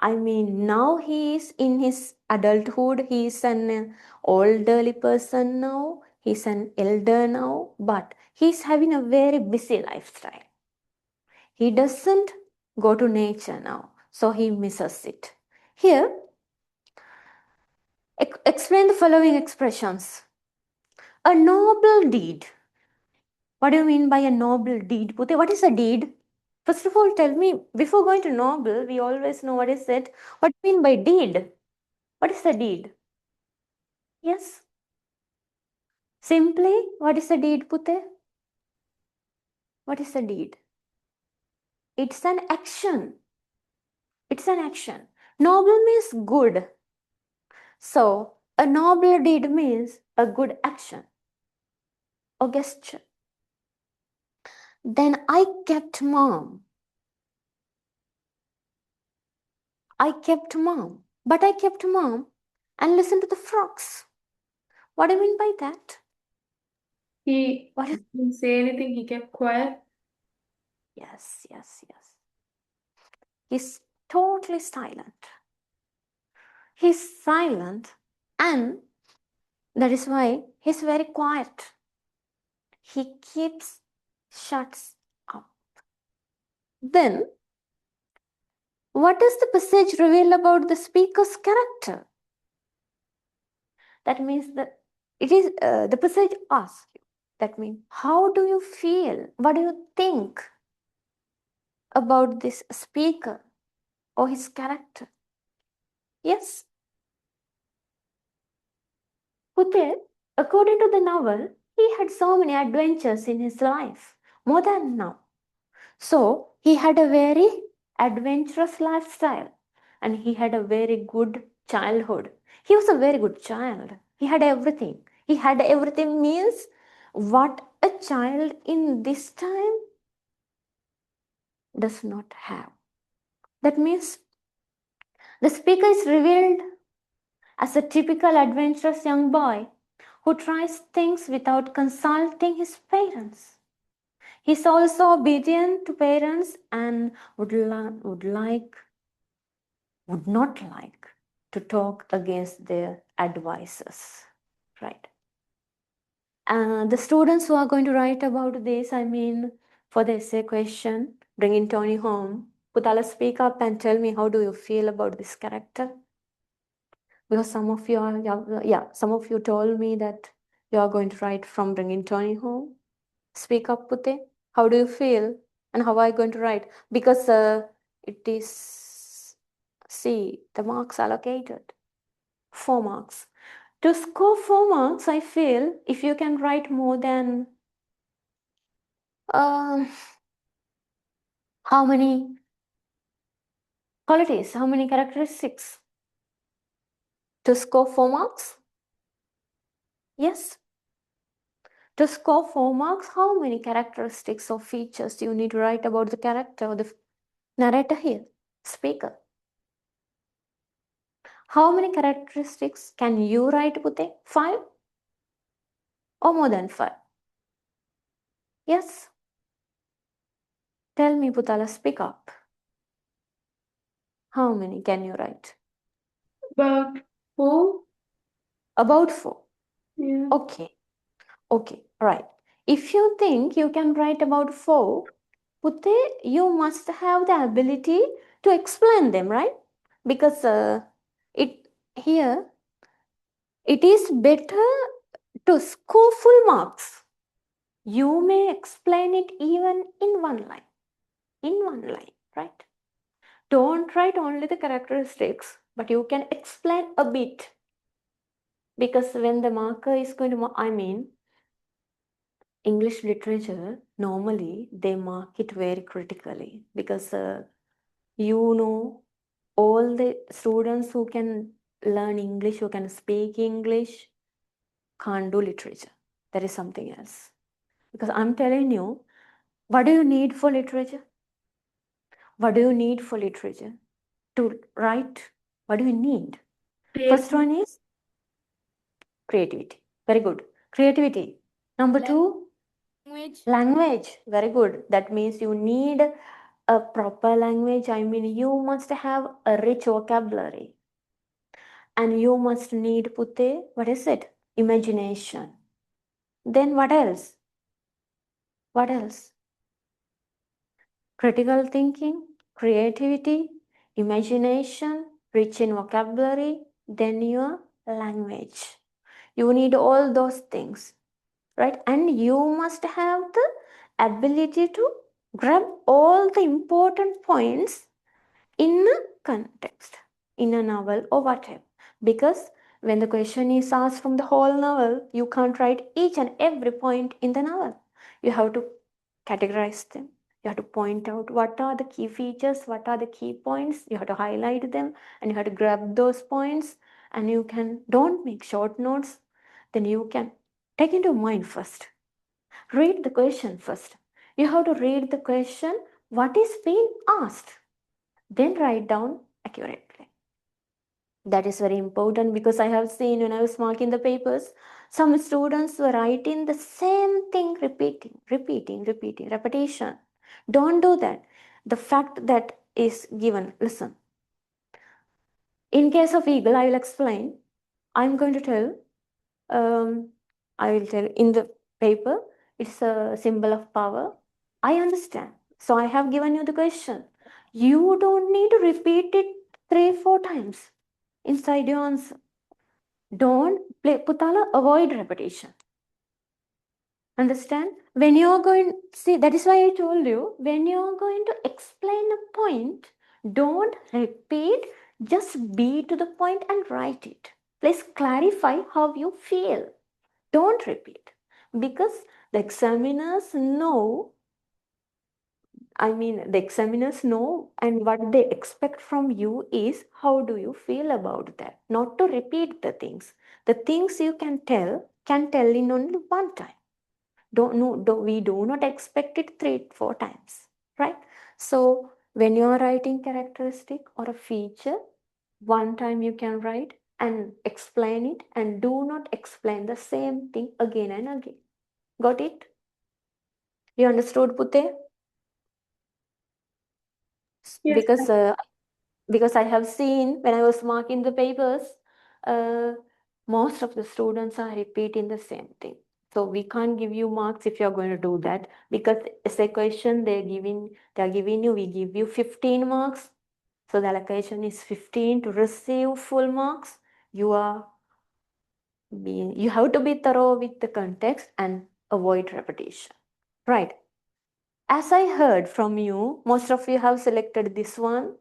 I mean, now he is in his adulthood. He is an elderly person now. He's an elder now, but he's having a very busy lifestyle. He doesn't go to nature now, so he misses it. Here, explain the following expressions. A noble deed. What do you mean by a noble deed, Pute? What is a deed? First of all, tell me, before going to noble, we always know what is it. What do you mean by deed? What is a deed? Yes? Simply, what is a deed, Pute? What is a deed? It's an action. It's an action. Noble means good. So, a noble deed means a good action or gesture. Then I kept mum. I kept mum. But I kept mum and listened to the frogs. What do you mean by that? He What is... didn't say anything, he kept quiet. Yes. He's totally silent. He's silent and that is why he's very quiet. He keeps shuts up. Then, what does the passage reveal about the speaker's character? That means that it is the passage asks you. That means, how do you feel? What do you think about this speaker or his character? Yes. Pute, according to the novel, he had so many adventures in his life, more than now. So he had a very adventurous lifestyle and he had a very good childhood. He was a very good child. He had everything. He had everything means what a child in this time does not have. That means the speaker is revealed as a typical adventurous young boy who tries things without consulting his parents. He's also obedient to parents and would not like to talk against their advices. Right. The students who are going to write about this, for the essay question, bringing Tony home, Putala, speak up and tell me, how do you feel about this character? Because some of you told me that you are going to write from bringing Tony home. Speak up, Pute. How do you feel? And how are you going to write? Because it is, see, the marks allocated. 4 marks. To score 4 marks, I feel if you can write more than how many qualities, how many characteristics? To score 4 marks? Yes. To score 4 marks, how many characteristics or features do you need to write about the character or the narrator here, speaker? How many characteristics can you write, Pute? 5? Or more than 5? Yes. Tell me, Putala, speak up. How many can you write? About 4. About 4. Yeah. Okay, right. If you think you can write about 4, Pute, you must have the ability to explain them, right? Because it is better to score full marks. You may explain it even in one line, right? Don't write only the characteristics, but you can explain a bit. Because when the marker is going to, English literature, normally they mark it very critically because all the students who can learn English, who can speak English, can't do literature. That is something else. Because I'm telling you, what do you need for literature? What do you need for literature? To write, what do you need? First one is creativity. Very good. Creativity. Number 2, language. Very good. That means you need a proper language. You must have a rich vocabulary. And you must need, Pute, what is it? Imagination. Then what else? What else? Critical thinking, creativity, imagination, rich in vocabulary, then your language. You need all those things, right? And you must have the ability to grab all the important points in a context, in a novel or whatever. Because when the question is asked from the whole novel, you can't write each and every point in the novel. You have to categorize them. You have to point out what are the key features, what are the key points. You have to highlight them and you have to grab those points. And don't make short notes. Then you can take into mind first. Read the question first. You have to read the question, what is being asked. Then write down accurately. That is very important because I have seen when I was marking the papers, some students were writing the same thing, repetition. Don't do that. The fact that is given, listen. In case of eagle, I will explain. I'm going to tell, I will tell in the paper, it's a symbol of power. I understand. So I have given you the question. You don't need to repeat it 3-4 times inside your answer. Don't play Putala, avoid repetition. Understand? When you're going, see, that is why I told you, when you're going to explain a point, don't repeat, just be to the point and write it. Please clarify how you feel. Don't repeat. Because the examiners know, the examiners know, and what they expect from you is how do you feel about that? Not to repeat the things. The things you can tell in only one time. we do not expect it 3-4 times, right? So when you are writing characteristic or a feature, one time you can write and explain it, and do not explain the same thing again and again. Got it? You understood, Pute? Yes, Because I have seen when I was marking the papers, most of the students are repeating the same thing. So we can't give you marks if you're going to do that, because it's a question they're giving you, we give you 15 marks. So the allocation is 15 to receive full marks. You have to be thorough with the context and avoid repetition. Right. As I heard from you, most of you have selected this one.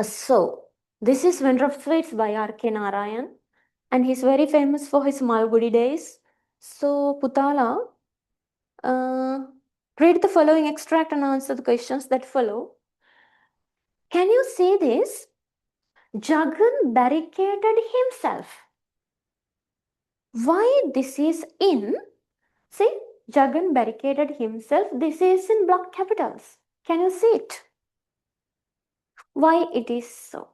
So, this is Winter of Sweets by R.K. Narayan, and he's very famous for his Malgudi days. So, Putala, read the following extract and answer the questions that follow. Can you see this? Jagan barricaded himself. Why this is in? See, Jagan barricaded himself. This is in block capitals. Can you see it? Why it is so?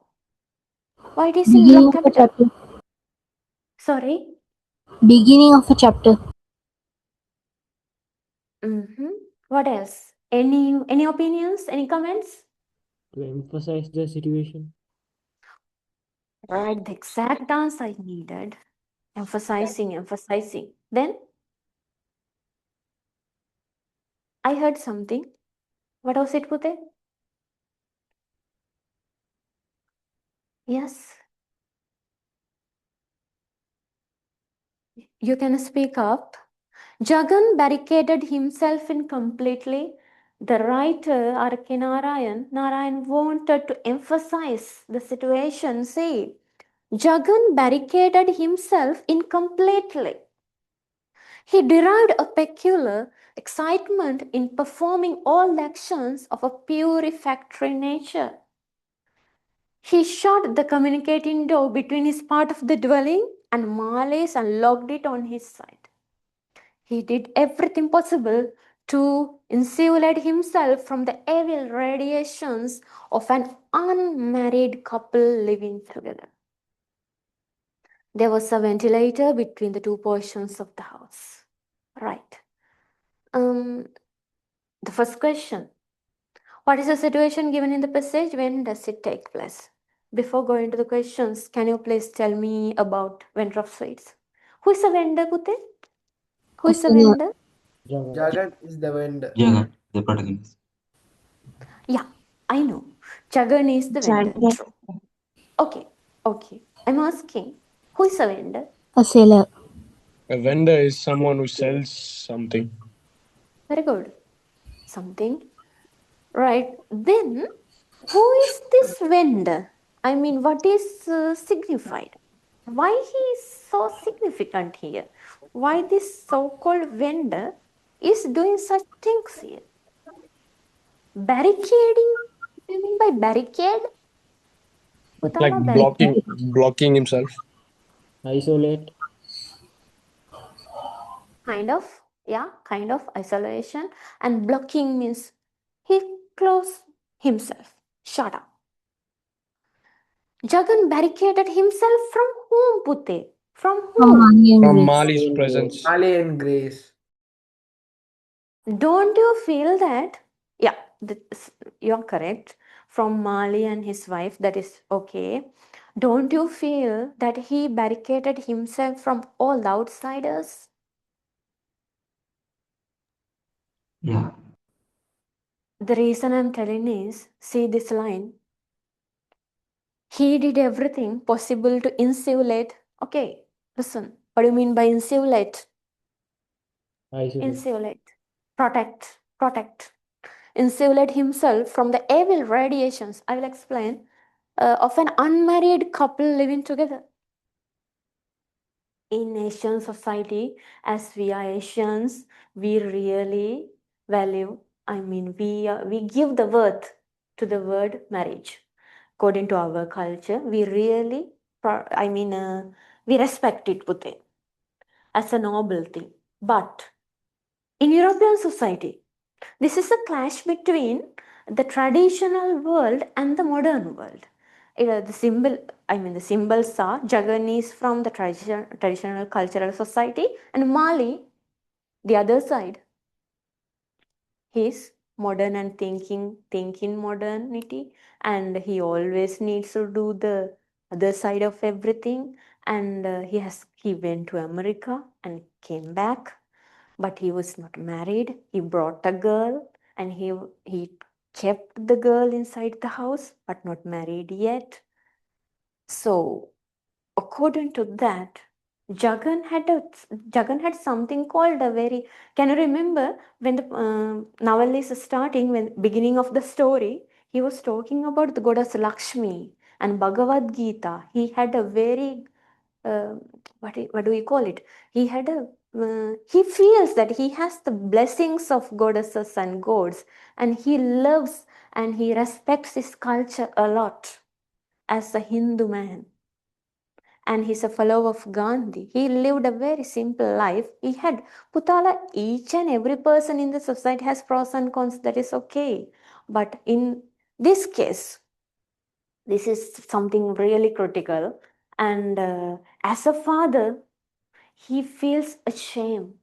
Why it is in Beginning block of a capital? chapter. Sorry. Beginning of a chapter. What else? Any opinions? Any comments? To emphasize the situation. Right, the exact answer I needed. Emphasizing. Then I heard something. What was it, Pute? Yes. You can speak up. Jagan barricaded himself in completely. The writer R.K. Narayan wanted to emphasize the situation. See, Jagan barricaded himself in completely. He derived a peculiar excitement in performing all the actions of a purifactory nature. He shut the communicating door between his part of the dwelling and Malice and locked it on his side. He did everything possible to insulate himself from the evil radiations of an unmarried couple living together. There was a ventilator between the two portions of the house. Right. The first question. What is the situation given in the passage? When does it take place? Before going to the questions, can you please tell me about vendor of sweets? Who is the vendor, Pute? Who is the Okay. vendor? Jagan is the vendor. Jagat, the protagonist. Yeah, I know. Jagan is the vendor. Jagan. True. Okay. I'm asking, who is the vendor? A sailor. A vendor is someone who sells something. Very good. Something. Right. Then, who is this vendor? I mean, what is signified? Why he is so significant here? Why this so-called vendor is doing such things here? Barricading? What do you mean by barricade? Like Utala, barricade. blocking himself. Isolate. Kind of isolation. And blocking means he closed himself, shut up. Jagan barricaded himself from whom, Putte? From From whom? Mali and From Grace. Mali's presence. Mali and Grace. Don't you feel that? Yeah, you're correct. From Mali and his wife, that is okay. Don't you feel that he barricaded himself from all the outsiders? Yeah. The reason I'm telling is, see this line. He did everything possible to insulate. Okay, listen. What do you mean by insulate? Isolate. Insulate. Protect. Insulate himself from the evil radiations. I will explain. Of an unmarried couple living together. In Asian society, as we are Asians, we really value, we give the worth to the word marriage. According to our culture, we really, we respect it, Pute, as a noble thing. But in European society, this is a clash between the traditional world and the modern world. The symbols are Jagan is from the traditional cultural society, and Mali, the other side, he's modern and thinking modernity, and he always needs to do the other side of everything. And he went to America and came back, but he was not married. He brought a girl, and he kept the girl inside the house, but not married yet. So according to that, Jagan had something called a very. Can you remember when the novel is starting? When beginning of the story, he was talking about the goddess Lakshmi and Bhagavad Gita. He had a very uh, what do we call it? He had a he feels that he has the blessings of goddesses and gods, and he loves and he respects his culture a lot as a Hindu man, and he's a follower of Gandhi. He lived a very simple life. He had Putala, each and every person in the society has pros and cons, that is okay. But in this case, this is something really critical. And as a father, he feels ashamed.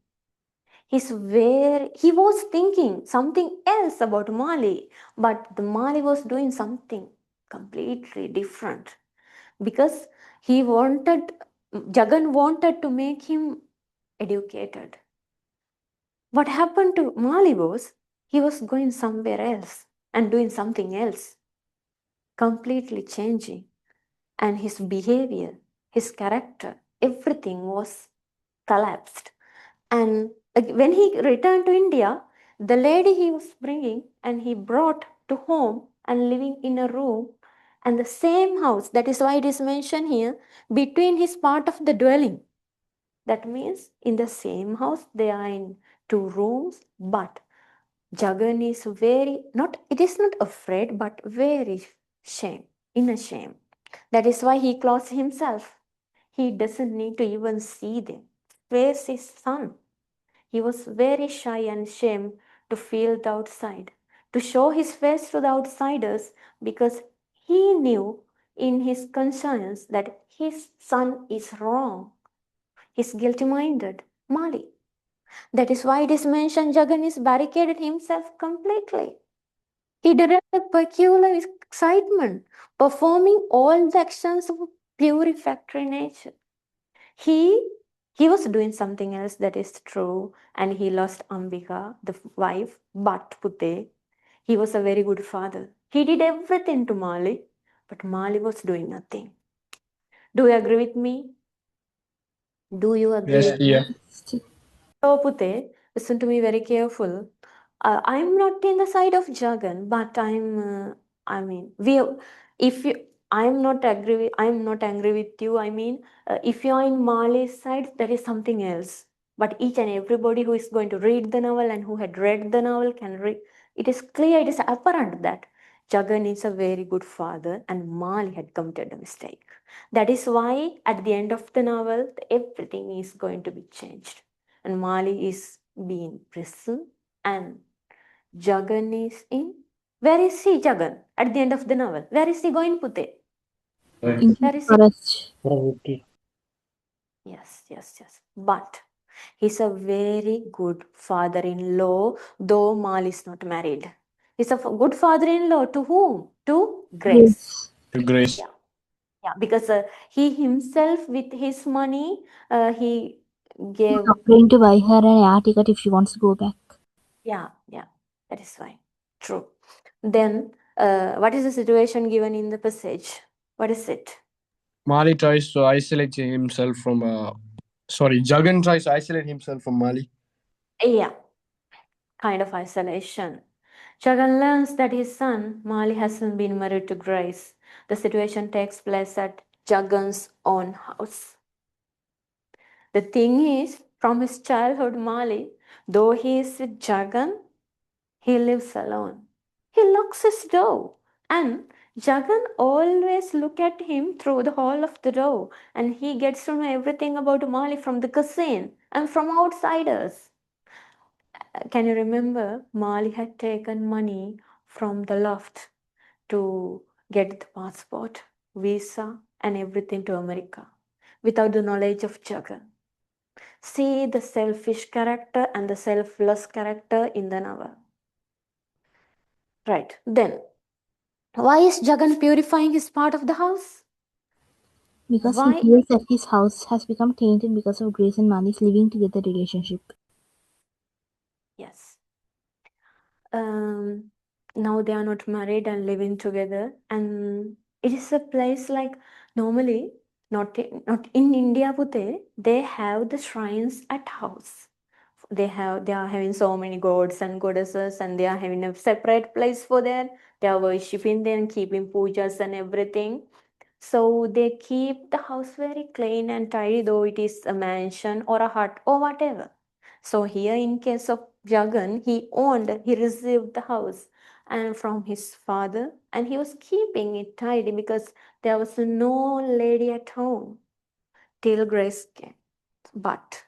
He was thinking something else about Mali, but the Mali was doing something completely different, because Jagan wanted to make him educated. What happened to Mali was he was going somewhere else and doing something else, completely changing, and his behavior, his character, everything was collapsed. And when he returned to India, the lady he was bringing and he brought to home and living in a room and the same house, that is why it is mentioned here, between his part of the dwelling. That means in the same house they are in two rooms, but Jagan is it is not afraid, but very shame, in a shame. That is why he clothes himself. He doesn't need to even see them. Where's his son? He was very shy and ashamed to feel the outside, to show his face to the outsiders, because he knew in his conscience that his son is wrong. He's guilty minded. Mali. That is why it is mentioned Jagan is barricaded himself completely. He developed a peculiar excitement, performing all the actions of purifactory nature. He he was doing something else, that is true, and he lost Ambika, the wife, but Pute, he was a very good father. He did everything to Mali, but Mali was doing nothing. Do you agree with me? Do you agree Yes, with Yeah. me? dear. So, Pute, listen to me very careful. I'm not in the side of Jagan, but I mean, if you, I'm not angry with you. I mean, if you're in Mali's side, that is something else. But each and everybody who is going to read the novel and who had read the novel can read. It is clear, it is apparent that Jagan is a very good father and Mali had committed a mistake. That is why at the end of the novel, everything is going to be changed. And Mali is being prison, and Jagan is in. Where is he, Jagan? At the end of the novel, where is he going, Pute? Into Where the is he? forest. Probably. Yes. But he's a very good father-in-law, though Mal is not married. He's a good father-in-law to whom? To Grace. Yes. To Grace. Yeah, because he himself, with his money, he He's gave. offering to buy her an air ticket if she wants to go back. Yeah, that is fine. True. Then, what is the situation given in the passage? What is it? Mali tries to isolate himself from. Sorry, Jagan tries to isolate himself from Mali. Yeah, kind of isolation. Jagan learns that his son, Mali, hasn't been married to Grace. The situation takes place at Jagan's own house. The thing is, from his childhood, Mali, though he is with Jagan, he lives alone. He locks his door and Jagan always look at him through the hole of the door, and he gets to know everything about Mali from the cuisine and from outsiders. Can you remember? Mali had taken money from the loft to get the passport, visa, and everything to America without the knowledge of Jagan. See the selfish character and the selfless character in the novel. Right. Then, why is Jagan purifying his part of the house? Because he Why? feels that his house has become tainted because of Grace and Mali's living together relationship. Yes. Now they are not married and living together, and it is a place like normally not in India, Pute, they have the shrines at house. They are having so many gods and goddesses, and they are having a separate place for that. They are worshiping them, keeping pujas and everything. So they keep the house very clean and tidy, though it is a mansion or a hut or whatever. So here, in case of Jagan, he received the house and from his father, and he was keeping it tidy because there was no lady at home till Grace came. But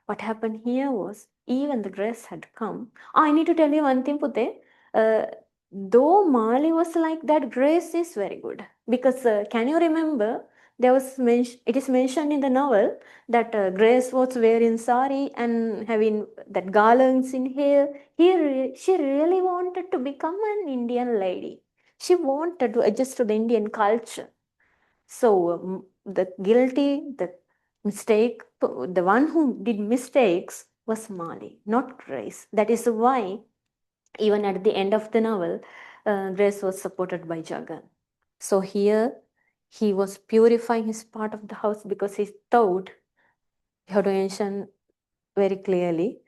what happened here was even the Grace had come. I need to tell you one thing, Pute. Uh, though Mali was like that, Grace is very good because can you remember? It is mentioned in the novel that Grace was wearing sari and having that garlands in hair. She really wanted to become an Indian lady. She wanted to adjust to the Indian culture. So the mistake, the one who did mistakes was Mali, not Grace. That is why even at the end of the novel, Grace was supported by Jagan. So here he was purifying his part of the house because he thought, you have to mention very clearly,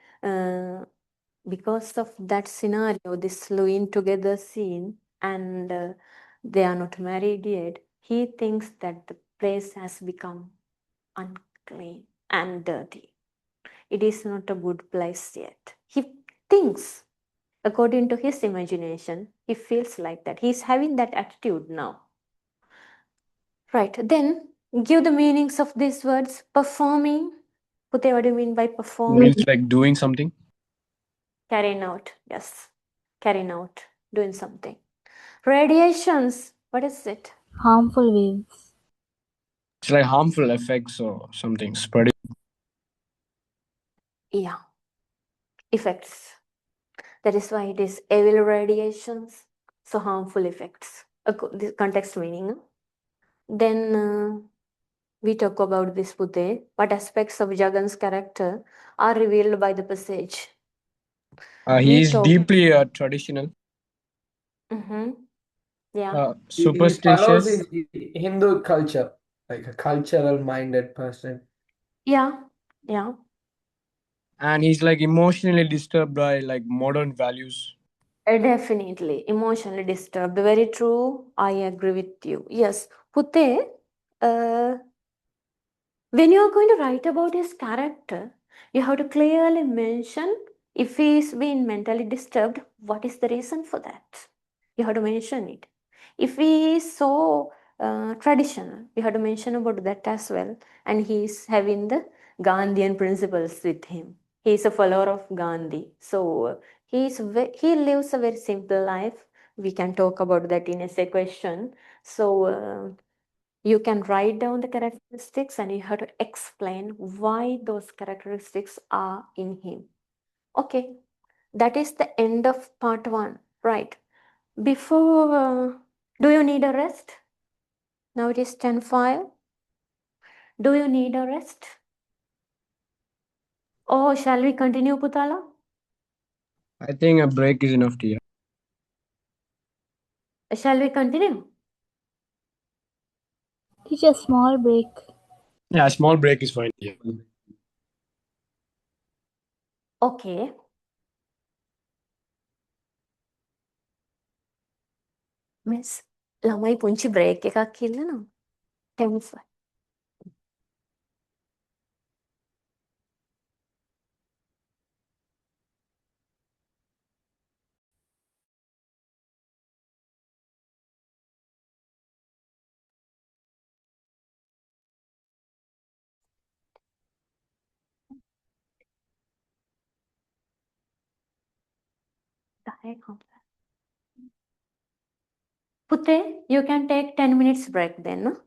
because of that scenario, this living together scene, and they are not married yet, he thinks that the place has become unclean and dirty. It is not a good place yet. He thinks, according to his imagination, he feels like that. He's having that attitude now. Right, then give the meanings of these words. Performing. Pute, what do you mean by performing? Means like doing something. Carrying out, yes. Carrying out, doing something. Radiations, what is it? Harmful waves. It's like harmful effects or something spreading. Yeah, effects. That is why it is evil radiations, so harmful effects. The context meaning. Then we talk about this Pute. What aspects of Jagan's character are revealed by the passage? He We is talk. deeply traditional, Mm-hmm. Yeah. He follows superstitious, his Hindu culture, like a cultural minded person. Yeah. Yeah. and he's like emotionally disturbed by like modern values. Definitely. Emotionally disturbed. Very true. I agree with you. Yes. Pute, uh, when you are going to write about his character, you have to clearly mention if he is being mentally disturbed, what is the reason for that? You have to mention it. If he is so traditional, you have to mention about that as well. And he is having the Gandhian principles with him. He is a follower of Gandhi. So he lives a very simple life. We can talk about that in essay question. So you can write down the characteristics and you have to explain why those characteristics are in him. Okay, that is the end of part one, right? Before, do you need a rest? Now it is 10:05. Do you need a rest? Oh, shall we continue, Putala? I think a break is enough to you. Shall we continue? Teach a small break. Yeah, a small break is fine. Yeah. Okay. Miss, lamay punchi break එකක් ඉල්ලනවා. 10:05. Putte, you can take 10 minutes break then. No?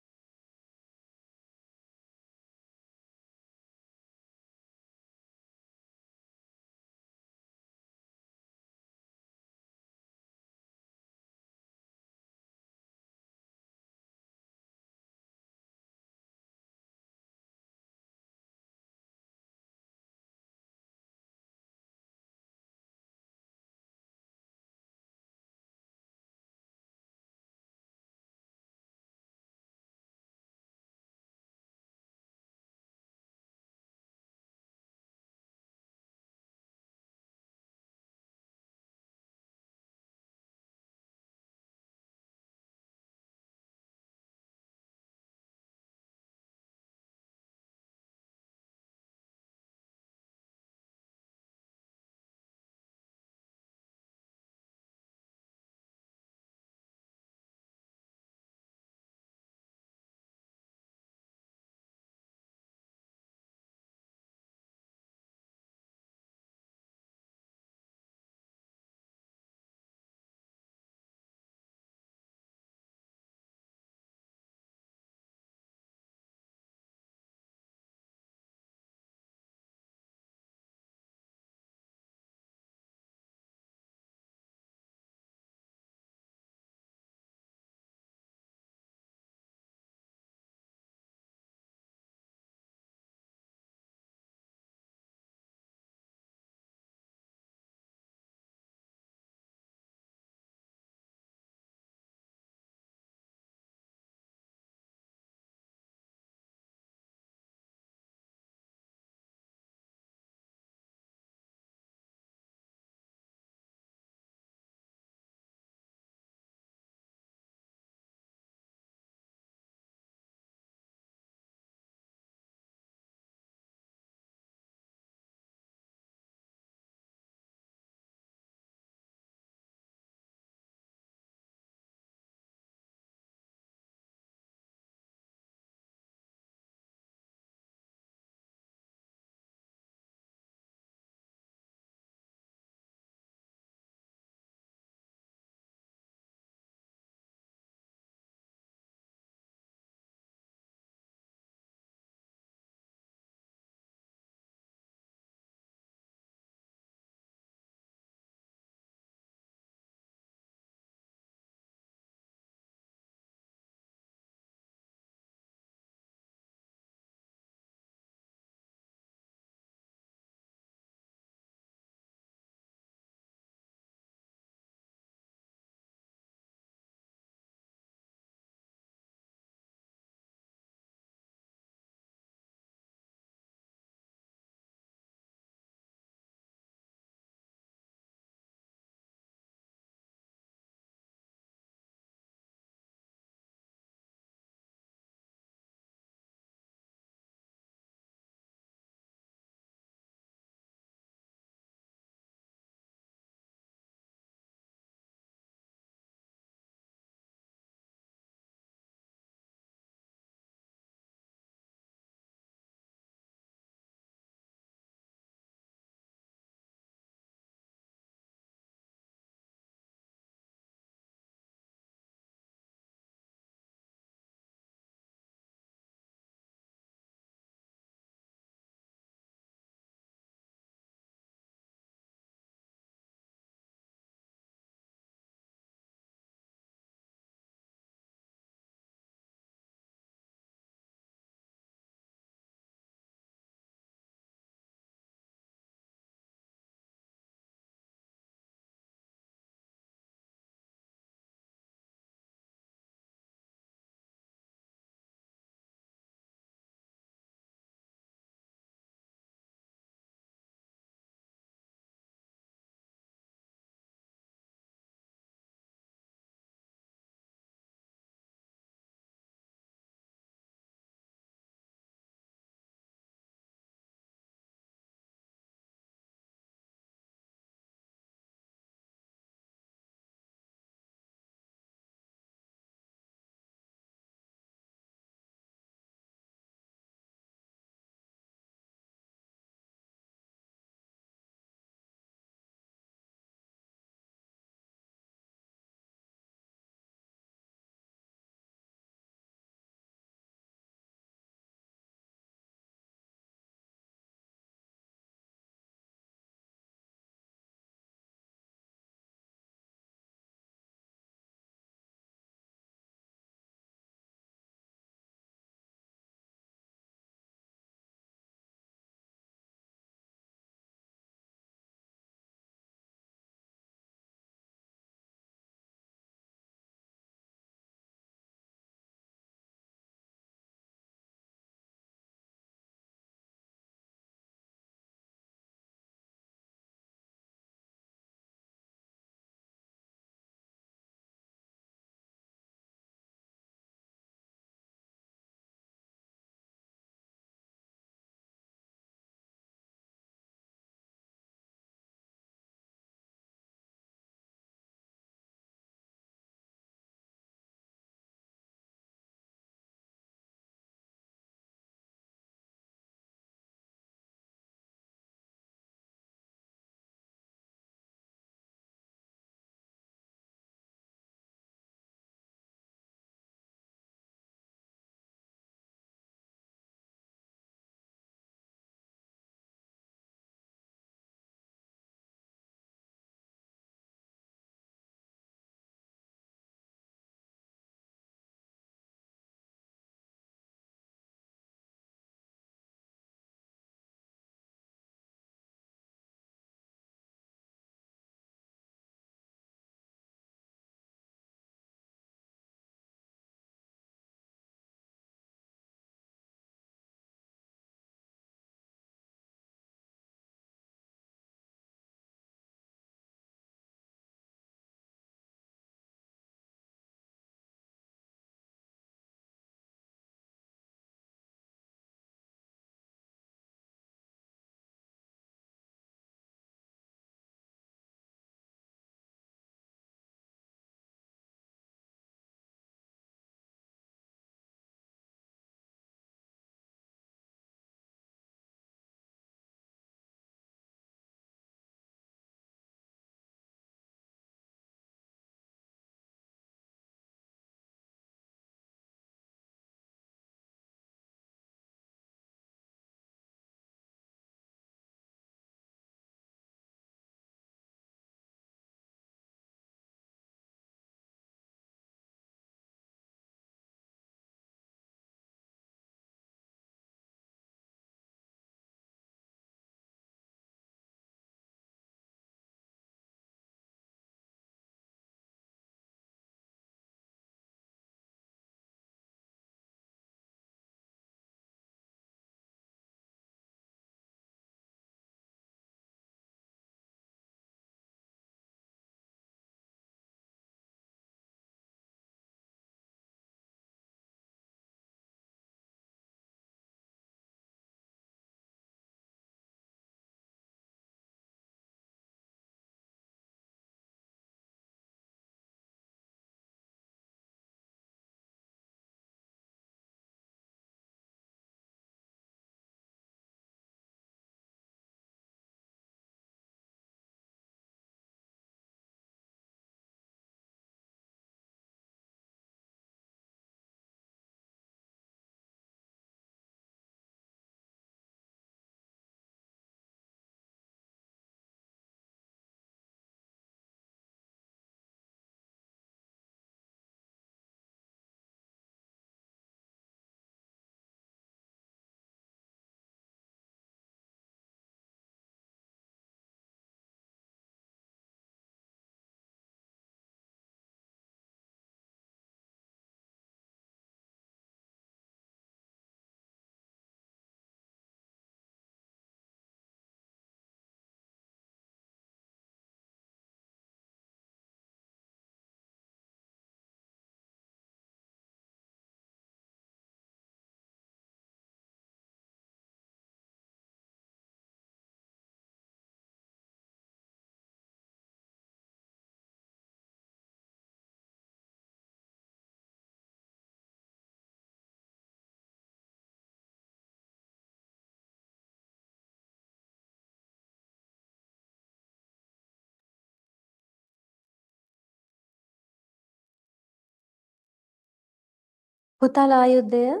Putala, are you there?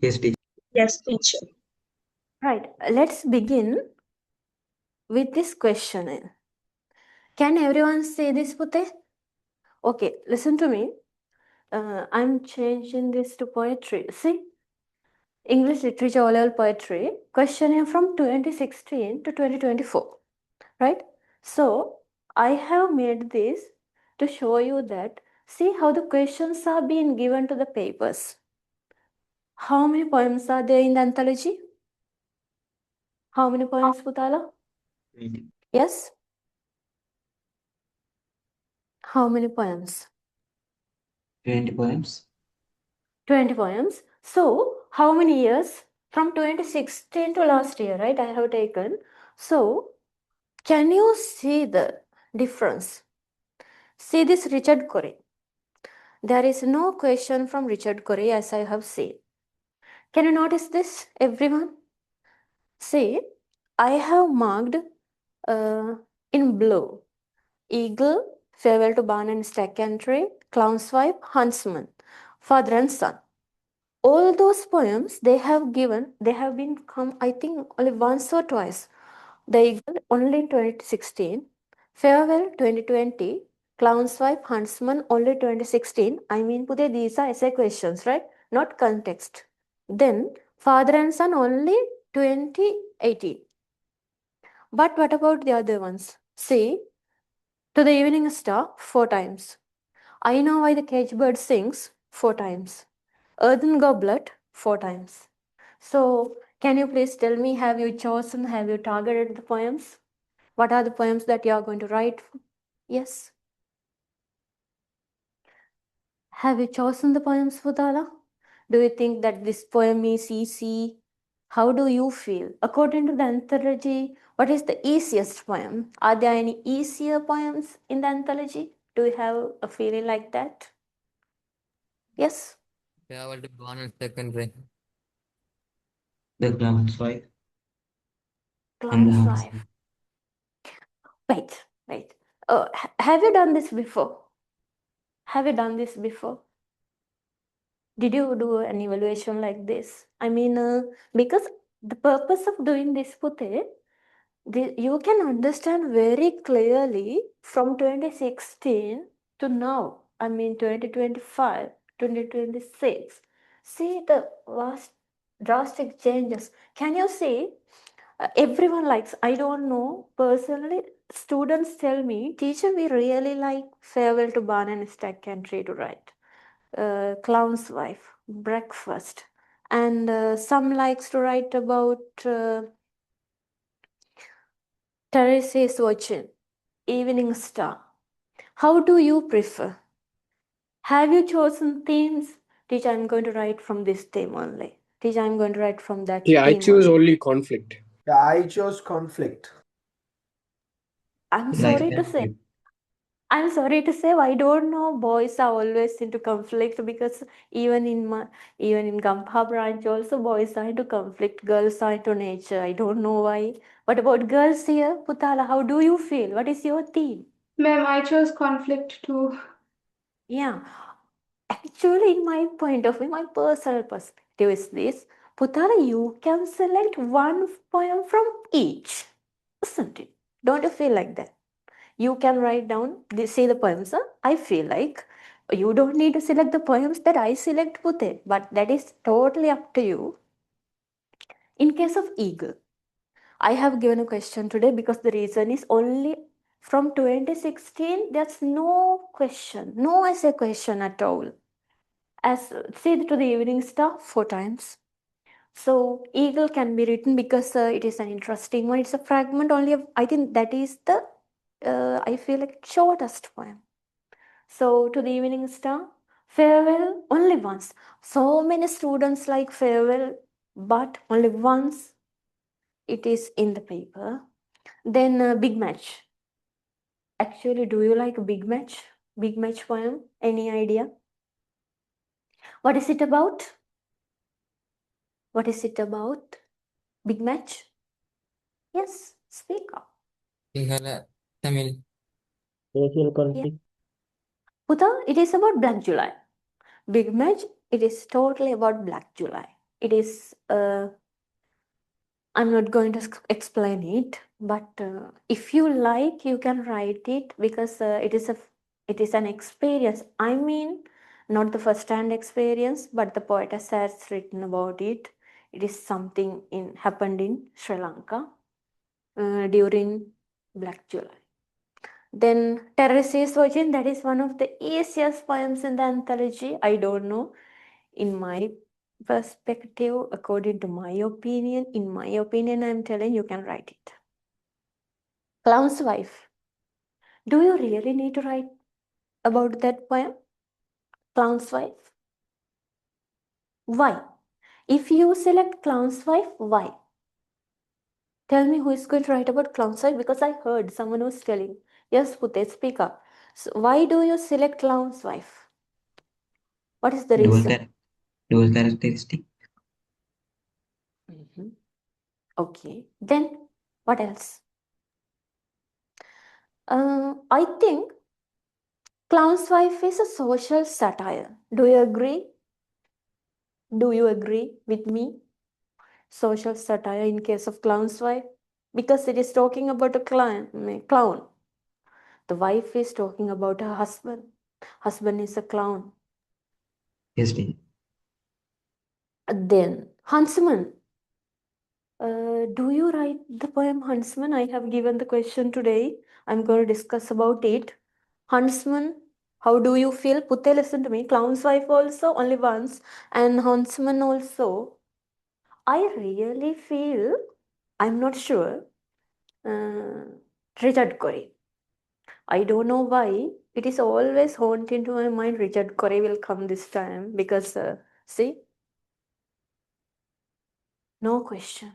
Yes, teacher. Yes, teacher. Right. Let's begin with this question. Can everyone say this, Pute? Okay, listen to me. I'm changing this to poetry. See? English Literature O-Level Poetry. Questionnaire from 2016 to 2024. Right? So, I have made this to show you that, see how the questions are being given to the papers. How many poems are there in the anthology? How many poems, Putala? 20. Yes? How many poems? 20 poems. 20 poems. So, how many years? From 2016 to last year, right? I have taken. So, can you see the difference? See this Richard Cory. There is no question from Richard Cory as I have seen. Can you notice this, everyone? See, I have marked in blue Eagle, Farewell to Barn and Stack Country, Clown's Wife, Huntsman, Father and Son. All those poems they have been come, I think, only once or twice. The Eagle only 2016, Farewell 2020, Clown's Wife, Huntsman only 2016. I mean, Pute, these are essay questions, right? Not context. Then Father and Son only 2018. But what about the other ones? See, To the Evening Star 4 times. I Know Why the Cage Bird Sings 4 times. Earthen Goblet 4 times. So, can you please tell me, have you targeted the poems? What are the poems that you are going to write? Yes. Have you chosen the poems, Putala? Do you think that this poem is easy? How do you feel? According to the anthology, what is the easiest poem? Are there any easier poems in the anthology? Do you have a feeling like that? Yes? Farewell to Barn and Secondary. The Clown's Wife and the Clown's Huntsman. Wife. Wait. Have you done this before? Have you done this before? Did you do an evaluation like this? I mean, because the purpose of doing this, Pute, you can understand very clearly from 2016 to now. I mean, 2025, 2026. See the vast, drastic changes. Can you see? Everyone likes, I don't know, personally, students tell me, teacher, we really like Farewell to Barn and Stack Country to write. Clown's Wife, Breakfast. And some likes to write about Teresa's Watching, Evening Star. How do you prefer? Have you chosen themes? Teacher, I'm going to write from this theme only. Teacher, I'm going to write from that Yeah, I theme choose only. only conflict. Yeah, I chose conflict. I'm Yeah, I sorry to say. I don't know. Boys are always into conflict because even in Gampha branch also boys are into conflict. Girls are into nature. I don't know why. What about girls here, Putala? How do you feel? What is your theme? Ma'am, I chose conflict too. Yeah, actually, in my point of view, my personal perspective is this: Putala, you can select one poem from each, isn't it? Don't you feel like that? You can write down, say the poems. I feel like you don't need to select the poems that I select, Pute, but that is totally up to you. In case of Eagle, I have given a question today because the reason is only from 2016, there's no question, no essay question at all. As say to the Evening Star 4 times. So Eagle can be written because it is an interesting one. It's a fragment only of, I think that is the, I feel like shortest poem. So to the Evening Star, Farewell only once. So many students like Farewell, but only once it is in the paper. Then Big Match. Actually, do you like Big Match? Big Match poem? Any idea? What is it about? What is it about? Big Match? Yes, speak up. Sinhala, Tamil. Social Yeah. conflict. Puta, it is about Black July. Big Match, it is totally about Black July. It is, I'm not going to explain it, but if you like, you can write it because it is an experience. I mean, not the first-hand experience, but the poetess has written about it. It is something happened in Sri Lanka during Black July. Then Terrace is Virgin, that is one of the easiest poems in the anthology. I don't know. In my perspective, according to my opinion, I'm telling you can write it. Clown's Wife. Do you really need to write about that poem? Clown's Wife? Why? If you select Clown's Wife, why? Tell me who is going to write about Clown's Wife, because I heard someone was telling. Yes, Pute, speak up. So why do you select Clown's Wife? What is the reason? Dual characteristic. Okay. Then what else? I think Clown's Wife is a social satire. Do you agree? Do you agree with me? Social satire in case of Clown's Wife? Because it is talking about a clown. The wife is talking about her husband. Husband is a clown. Yes, teacher. Then Huntsman. Do you write the poem Huntsman? I have given the question today. I'm going to discuss about it. Huntsman, how do you feel? Putte, listen to me. Clown's Wife also, only once. And Huntsman also. I really feel, I'm not sure, Richard Cory. I don't know why. It is always haunting to my mind Richard Cory will come this time because, see, no question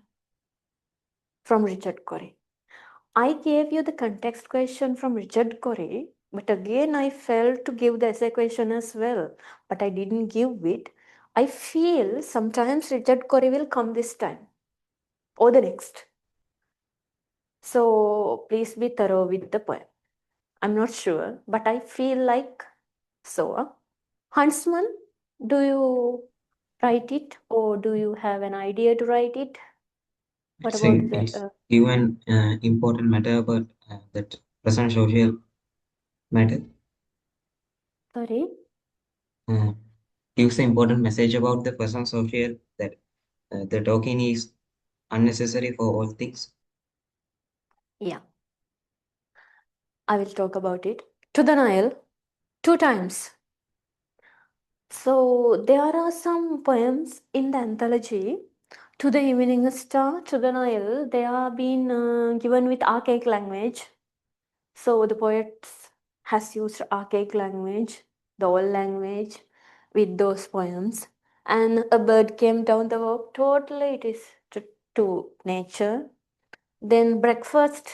from Richard Cory. I gave you the context question from Richard Cory, but again I failed to give the essay question as well, but I didn't give it. I feel sometimes Richard Cory will come this time or the next. So please be thorough with the poem. I'm not sure, but I feel like so. Huntsman, do you write it or do you have an idea to write it? What about It's the given important matter about that present social matter. sorry? Gives an important message about the present social that the token is unnecessary for all things. Yeah, I will talk about it. To the Nile, 2 times. So there are some poems in the anthology. To the Evening Star, to the Nile, they are being given with archaic language. So the poet has used archaic language, the old language, with those poems. And a bird came down the walk. Totally, it is to nature. Then breakfast.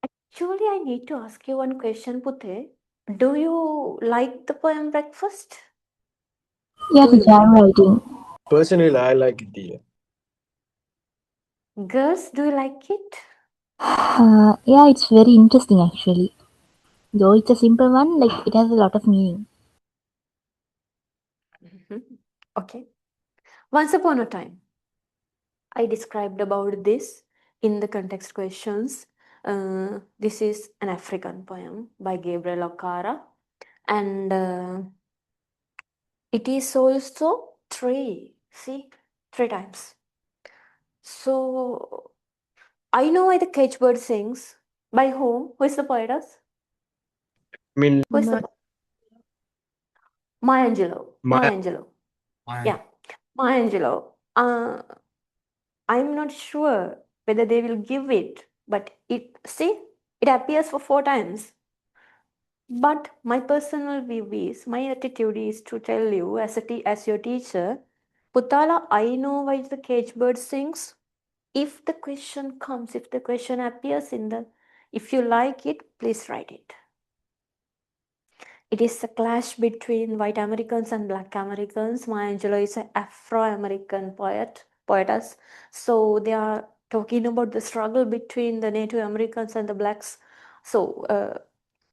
Actually, I need to ask you one question, Pute. Do you like the poem Breakfast? Yeah, Do you teacher, like? I'm writing. Personally, I like it. Yeah. Girls, do you like it? Yeah, it's very interesting actually. Though it's a simple one, like it has a lot of meaning. Okay. Once upon a time, I described about this in the context questions. This is an African poem by Gabriel Okara, and it is also three. See, 3 times. So I know why the cage bird sings. By whom? Who is the poetess? I mean, Who is the Maya Angelou? Maya. Maya Angelou. Yeah, Maya Angelou. I'm not sure whether they will give it, but it appears for 4 times. But my personal view is, my attitude is to tell you as your teacher, Putala, I know why the cage bird sings. If the question comes, if the question appears if you like it, please write it. It is a clash between white Americans and black Americans. Maya Angelou is an Afro-American poetess. So they are talking about the struggle between the Native Americans and the blacks. So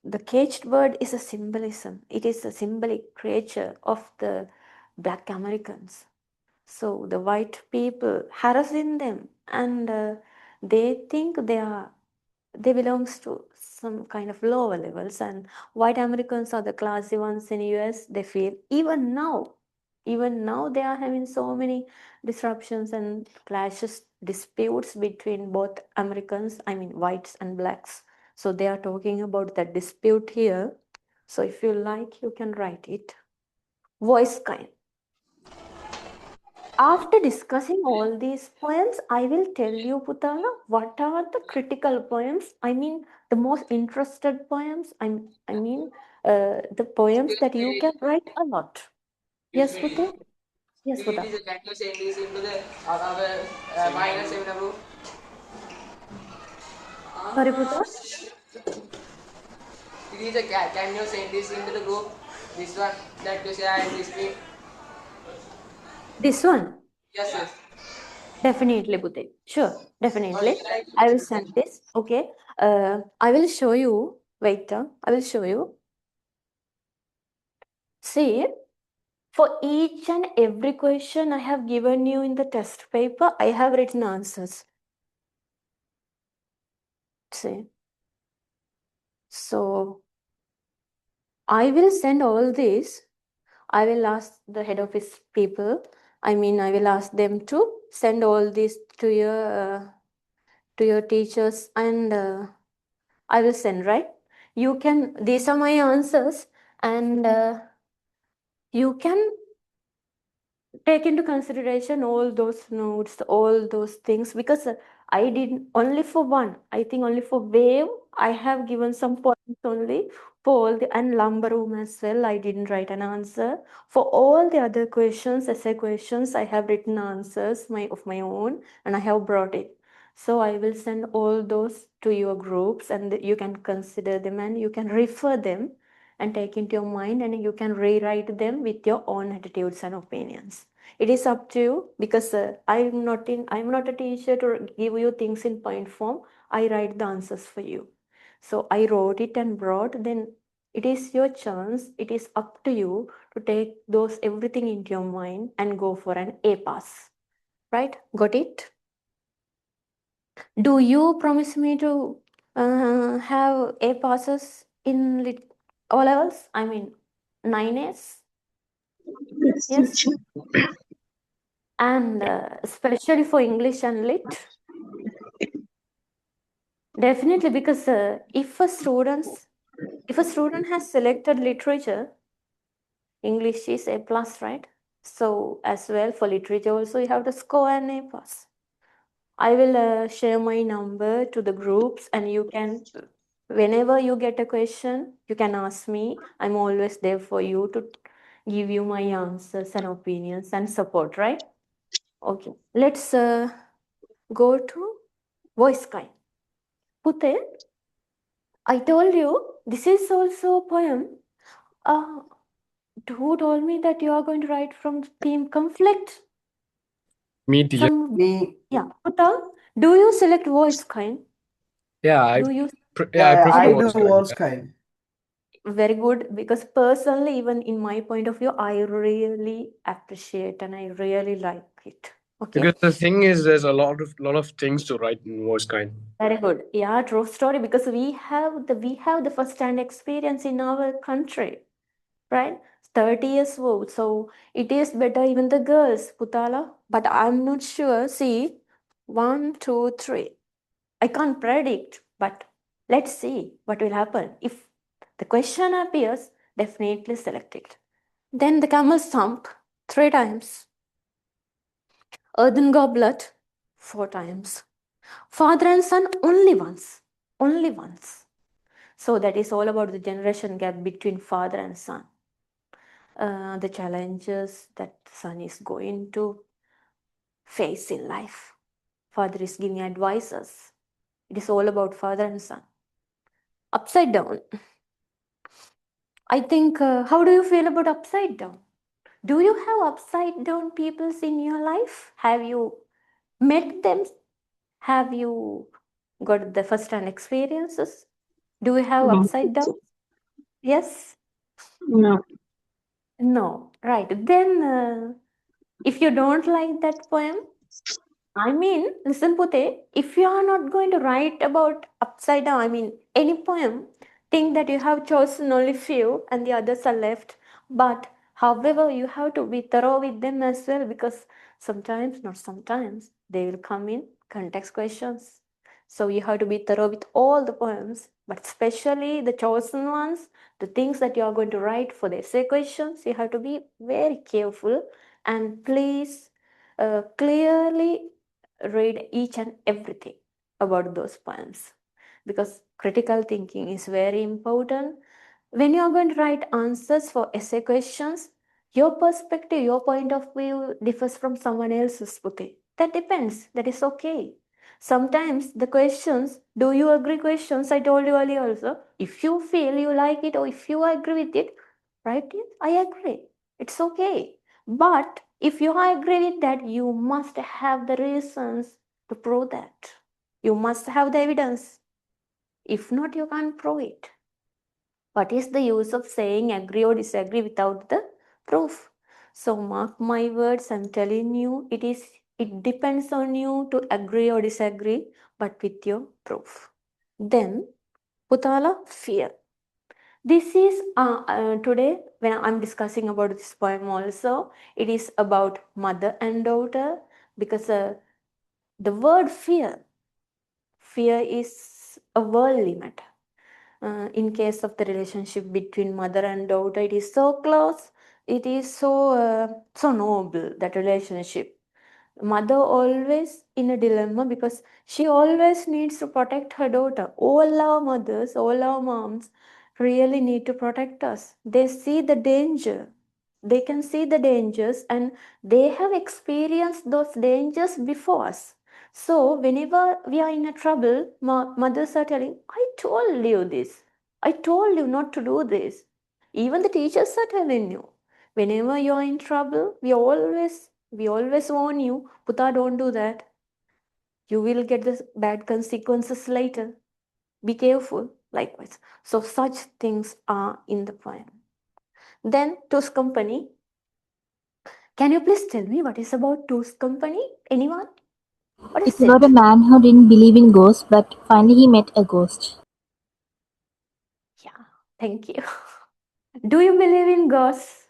the caged bird is a symbolism. It is a symbolic creature of the Black Americans. So the white people harassing them, and they think they belongs to some kind of lower levels, and white Americans are the classy ones in US. They feel even now they are having so many disruptions and clashes, disputes between both Americans, I mean whites and blacks. So they are talking about that dispute here. So if you like, you can write it. Voice kind. After discussing all these poems, I will tell you, Putana, what are the critical poems. I mean, the most interested poems. I mean, the poems that you can write a lot. Yes, Puta? Yes, Puta. Can you send this into the our minor seminar group? Sorry, Puta? Teacher, can you send this into the group? This one that you share in this screen. This one? Yes, yes. Definitely, Puta. Sure, definitely. Okay. I will send this. Okay. I will show you. Wait, I will show you. See, for each and every question I have given you in the test paper, I have written answers. See. So I will send all this. I will ask the head office people. I mean, I will ask them to send all this to your teachers, and I will send, right? You can. These are my answers, and you can take into consideration all those notes, all those things, because I did only for one. I think only for wave, I have given some points only. For all the and lumber room as well, I didn't write an answer. For all the other questions, essay questions, I have written answers of my own, and I have brought it. So I will send all those to your groups, and you can consider them, and you can refer them and take into your mind, and you can rewrite them with your own attitudes and opinions. It is up to you, because I'm not a teacher to give you things in point form. I write the answers for you. So I wrote it and brought. Then it is your chance. It is up to you to take those everything into your mind and go for an A pass. Right? Got it? Do you promise me to have A passes in O levels? I mean, 9As? Yes. And especially for English and Lit? Definitely, because if a student has selected literature, English is A plus, right? So as well for literature also, you have to score an A plus. I will share my number to the groups, and you can, whenever you get a question, you can ask me. I'm always there for you to give you my answers and opinions and support, right? Okay, let's go to voice kind. Pute, I told you this is also a poem. Uh, who told me that you are going to write from theme conflict? Me, teacher. Some, Me, yeah. Putta, do you select voice kind? Yeah, I Do you? I yeah, prefer I Very do voice kind. was kind. Very good, because personally, even in my point of view, I really appreciate and I really like it. Okay. Because the thing is, there's a lot of things to write in voice kind. Very good. Yeah, true story, because we have the first-hand experience in our country, right? 30 years old. So it is better, even the girls, Putala. But I'm not sure. See, 1, 2, 3. I can't predict, but let's see what will happen. If the question appears, definitely select it. Then the camel stump 3 times. Earthen goblet 4 times. Father and son only once. Only once. So that is all about the generation gap between father and son. The challenges that son is going to face in life. Father is giving advices. It is all about father and son. Upside down. I think, how do you feel about upside down? Do you have upside down peoples in your life? Have you met them? Have you got the first hand experiences? Do you have upside down? Yes? No. No. Right. Then, if you don't like that poem, I mean, listen, Pute, if you are not going to write about upside down, I mean, any poem, think that you have chosen only few and the others are left. But however, you have to be thorough with them as well because sometimes, not sometimes, they will come in context questions. So you have to be thorough with all the poems, but especially the chosen ones, the things that you are going to write for the essay questions, you have to be very careful and please clearly read each and everything about those poems because critical thinking is very important. When you are going to write answers for essay questions, your perspective, your point of view differs from someone else's. Puti. That depends. That is okay. Sometimes the questions, do you agree questions? I told you earlier also. If you feel you like it or if you agree with it, write it. I agree. It's okay. But if you agree with that, you must have the reasons to prove that. You must have the evidence. If not, you can't prove it. What is the use of saying agree or disagree without the proof? So mark my words, I'm telling you, it depends on you to agree or disagree, but with your proof. Then, Putala, fear. This is today when I'm discussing about this poem also, it is about mother and daughter because the word fear is a worldly matter. In case of the relationship between mother and daughter, it is so close, it is so noble, that relationship. Mother always in a dilemma because she always needs to protect her daughter. All our mothers, all our moms really need to protect us. They see the danger. They can see the dangers and they have experienced those dangers before us. So whenever we are in a trouble, mothers are telling, I told you this. I told you not to do this. Even the teachers are telling you. Whenever you are in trouble, we always warn you, Puta, don't do that. You will get the bad consequences later. Be careful. Likewise. So such things are in the poem. Then Two's Company. Can you please tell me what is about Two's Company? Anyone? What It's is about a it? man who didn't believe in ghosts, but finally he met a ghost. Yeah, thank you. Do you believe in ghosts?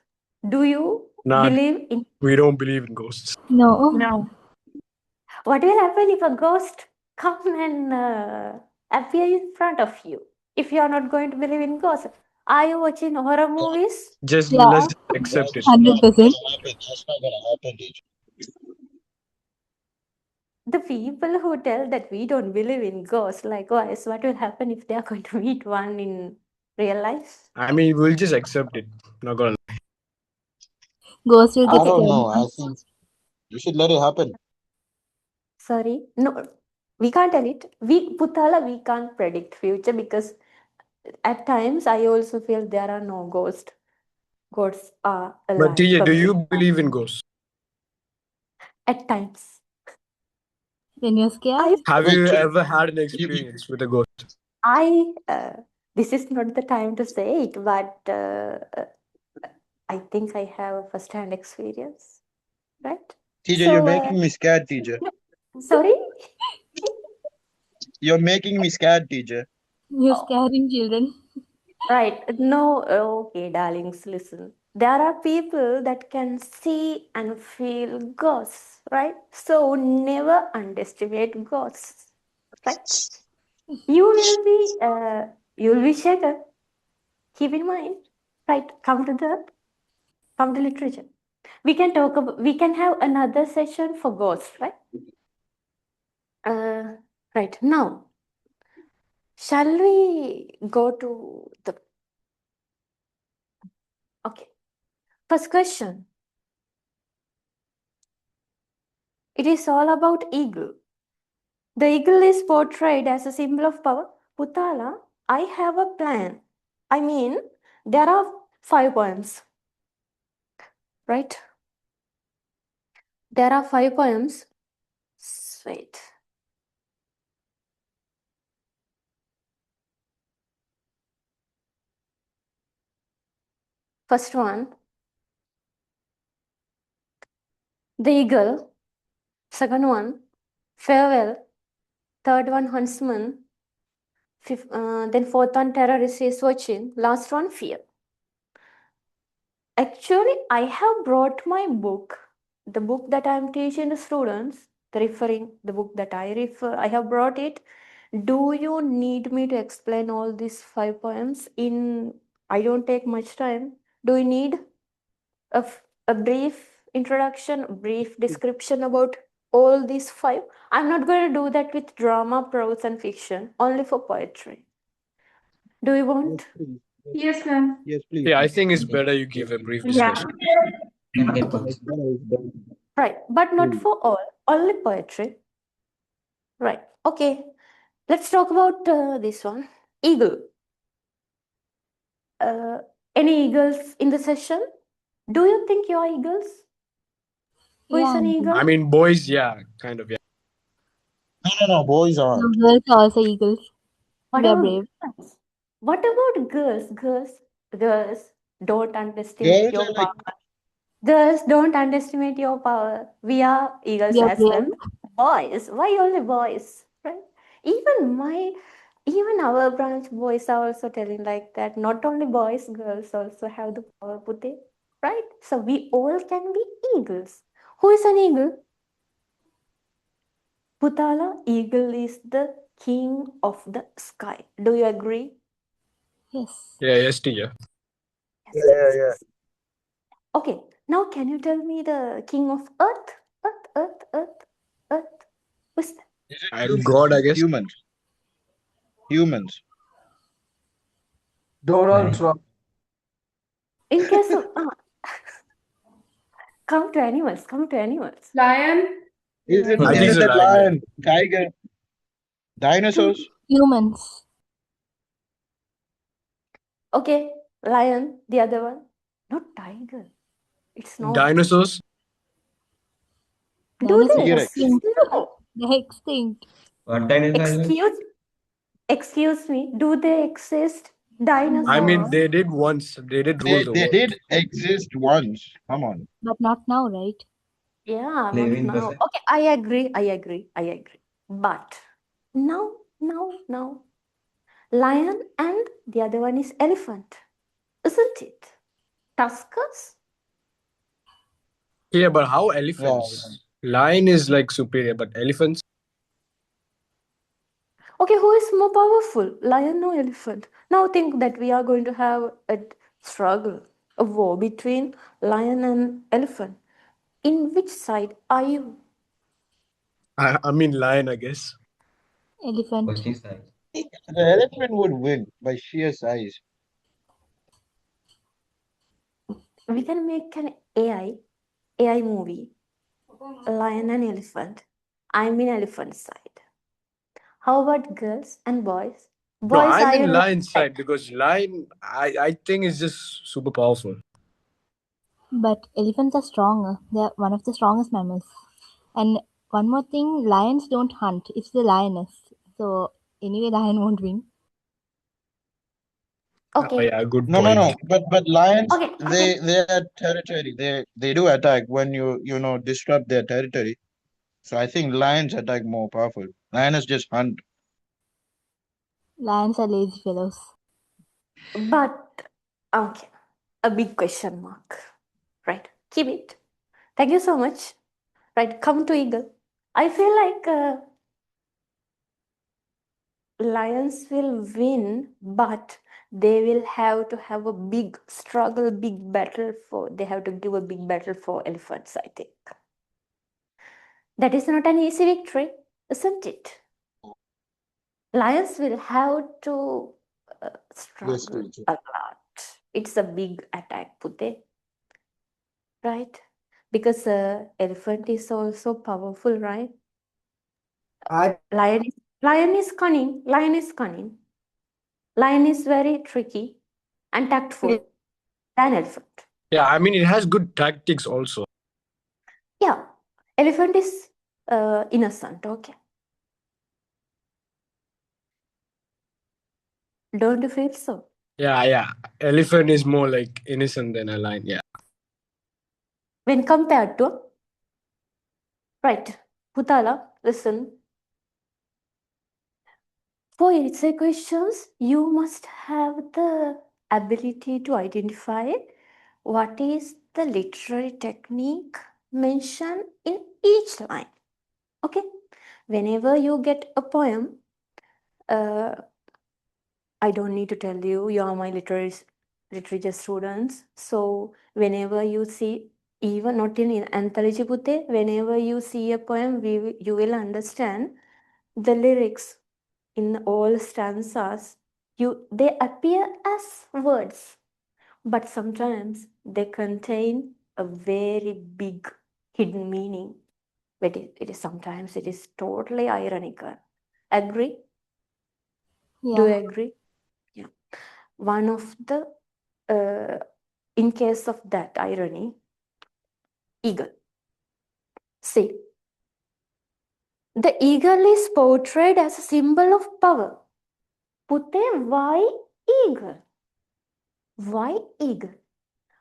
Do you Nah, believe in we don't believe in ghosts. No. No. what will happen if a ghost come and appear in front of you? If you are not going to believe in ghosts, are you watching horror movies? Just Yeah, let's accept it. 100%. The people who tell that we don't believe in ghosts, likewise, what will happen if they are going to meet one in real life? I mean, we'll just accept it. Not gonna lie. Ghosts will get I don't scared. know. I think you should let it happen. Sorry, no, we can't tell it. We can't predict future because at times I also feel there are no ghosts. Ghosts are But alive, TJ, do you completely. believe in ghosts? At times. When you're scared? Have Wait, you so ever had an experience with a ghost? This is not the time to say it, but I think I have a first-hand experience, right? TJ, you're So, making me scared, TJ. sorry. You're making me scared, TJ. You're Oh, scaring children. right. No, okay, darlings, listen. There are people that can see and feel ghosts, right? So never underestimate ghosts, right? You will be shaken. Keep in mind, right? Come to literature. We can have another session for ghosts, right? Right now, shall we go to the okay first question? It is all about eagle. The eagle is portrayed as a symbol of power. Putala, I have a plan. I mean, there are 5 poems, right? There are 5 poems. Wait. First one, the eagle. Second one, farewell. Third one, huntsman. Then fourth one, terrorist is watching. Last one, fear. Actually, I have brought my book, the book that I am teaching the students, the book that I refer. I have brought it. Do you need me to explain all these 5 poems in? I don't take much time. Do you need a brief introduction, a brief description about all these 5? I'm not going to do that with drama, prose, and fiction. Only for poetry. Do you Yes, want? please. Yes, ma'am. Yes, please. Yeah, I think it's Can get, better you give a brief Yeah. discussion. can get Yeah, pause. it's better, it's better. Right, but not Please. for all. Only poetry. Right. Okay. Let's talk about this one. Eagle. Any eagles in the session? Do you think you are eagles? Who is Yeah, an eagle? I mean, boys, yeah, kind of, yeah. No, boys aren't. no, girls are also eagles. What They're about brave. girls? What about girls? Girls, don't underestimate Girls your are power. like, Girls, don't underestimate your power. We are eagles We are as well. brave. Boys, why only boys? Right? Even our branch boys are also telling like that. Not only boys, girls also have the power, Pute. Right? So we all can be eagles. Who is an eagle? Putala, eagle is the king of the sky. Do you agree? Yes. Yeah, yes, yeah. Yes, yeah, yeah. Okay, now can you tell me the king of earth? Earth. Who's that? Is it And God, I guess. Humans. Donald Lion. Trump. In case of come to animals. Lion. Is it I is think it it's a that lion, lion, tiger, dinosaurs? Humans. Okay, lion. The other one, not tiger. It's yeah. not. Dinosaurs? Do Dinosaurs they are T-Rex. extinct. exist? They're extinct. What dinosaur is it? Excuse me. Do they exist? I mean, Dinosaurs. they did once. They did rule the They world. did exist once. Come on. But not now, right? Yeah, Live not in now. present. Okay, I agree. But now, lion and the other one is elephant, isn't it? Tuskers? Yeah, but how Yeah. elephants? Lion is like superior, but elephants? Okay, who is more powerful, lion or elephant? Now think that we are going to have a struggle, a war between lion and elephant. In which side are you? I mean, lion, I guess. Elephant. Question size. The elephant would win by sheer size. We can make an AI movie, lion and elephant. I'm in elephant side. How about girls and boys? No, Boys, I'm are you in in lion's which side? side because lion, I think is just super powerful. But elephants are stronger. They're one of the strongest mammals. And one more thing, lions don't hunt. It's the lioness. So anyway, lion won't win. Oh, Okay. yeah, good No. point. But lions, Okay. they are territory. They do attack when you disrupt their territory. So I think lions attack more powerful. Lions just hunt. Lions are lazy fellows. But okay, a big question mark. Right. Keep it. Thank you so much. Right. Come to eagle. I feel like lions will win, but they will have to have a big struggle, big battle for. They have to give a big battle for elephants. I think that is not an easy victory, isn't it? Lions will have to Yes, struggle teacher. a lot. It's a big attack, Pute, right? Because elephant is also powerful, right? I Lion is cunning. Lion is very tricky and tactful than elephant. Yeah, I mean, it has good tactics also. Yeah, elephant is innocent. Okay, don't you feel so? Yeah. Elephant is more like innocent than a lion. Yeah. When compared to, right, Putala, listen. For essay questions, you must have the ability to identify what is the literary technique mentioned in each line. Okay? Whenever you get a poem, I don't need to tell you, you are my literature students. So whenever you see, even not in anthology Putte, whenever you see a poem, you will understand the lyrics in all stanzas. They appear as words, but sometimes they contain a very big hidden meaning. But it is sometimes it is totally ironical. Agree? Do you Yeah. agree? Yeah. One of the in case of that irony, eagle. See, the eagle is portrayed as a symbol of power. Putte, why eagle? Why eagle?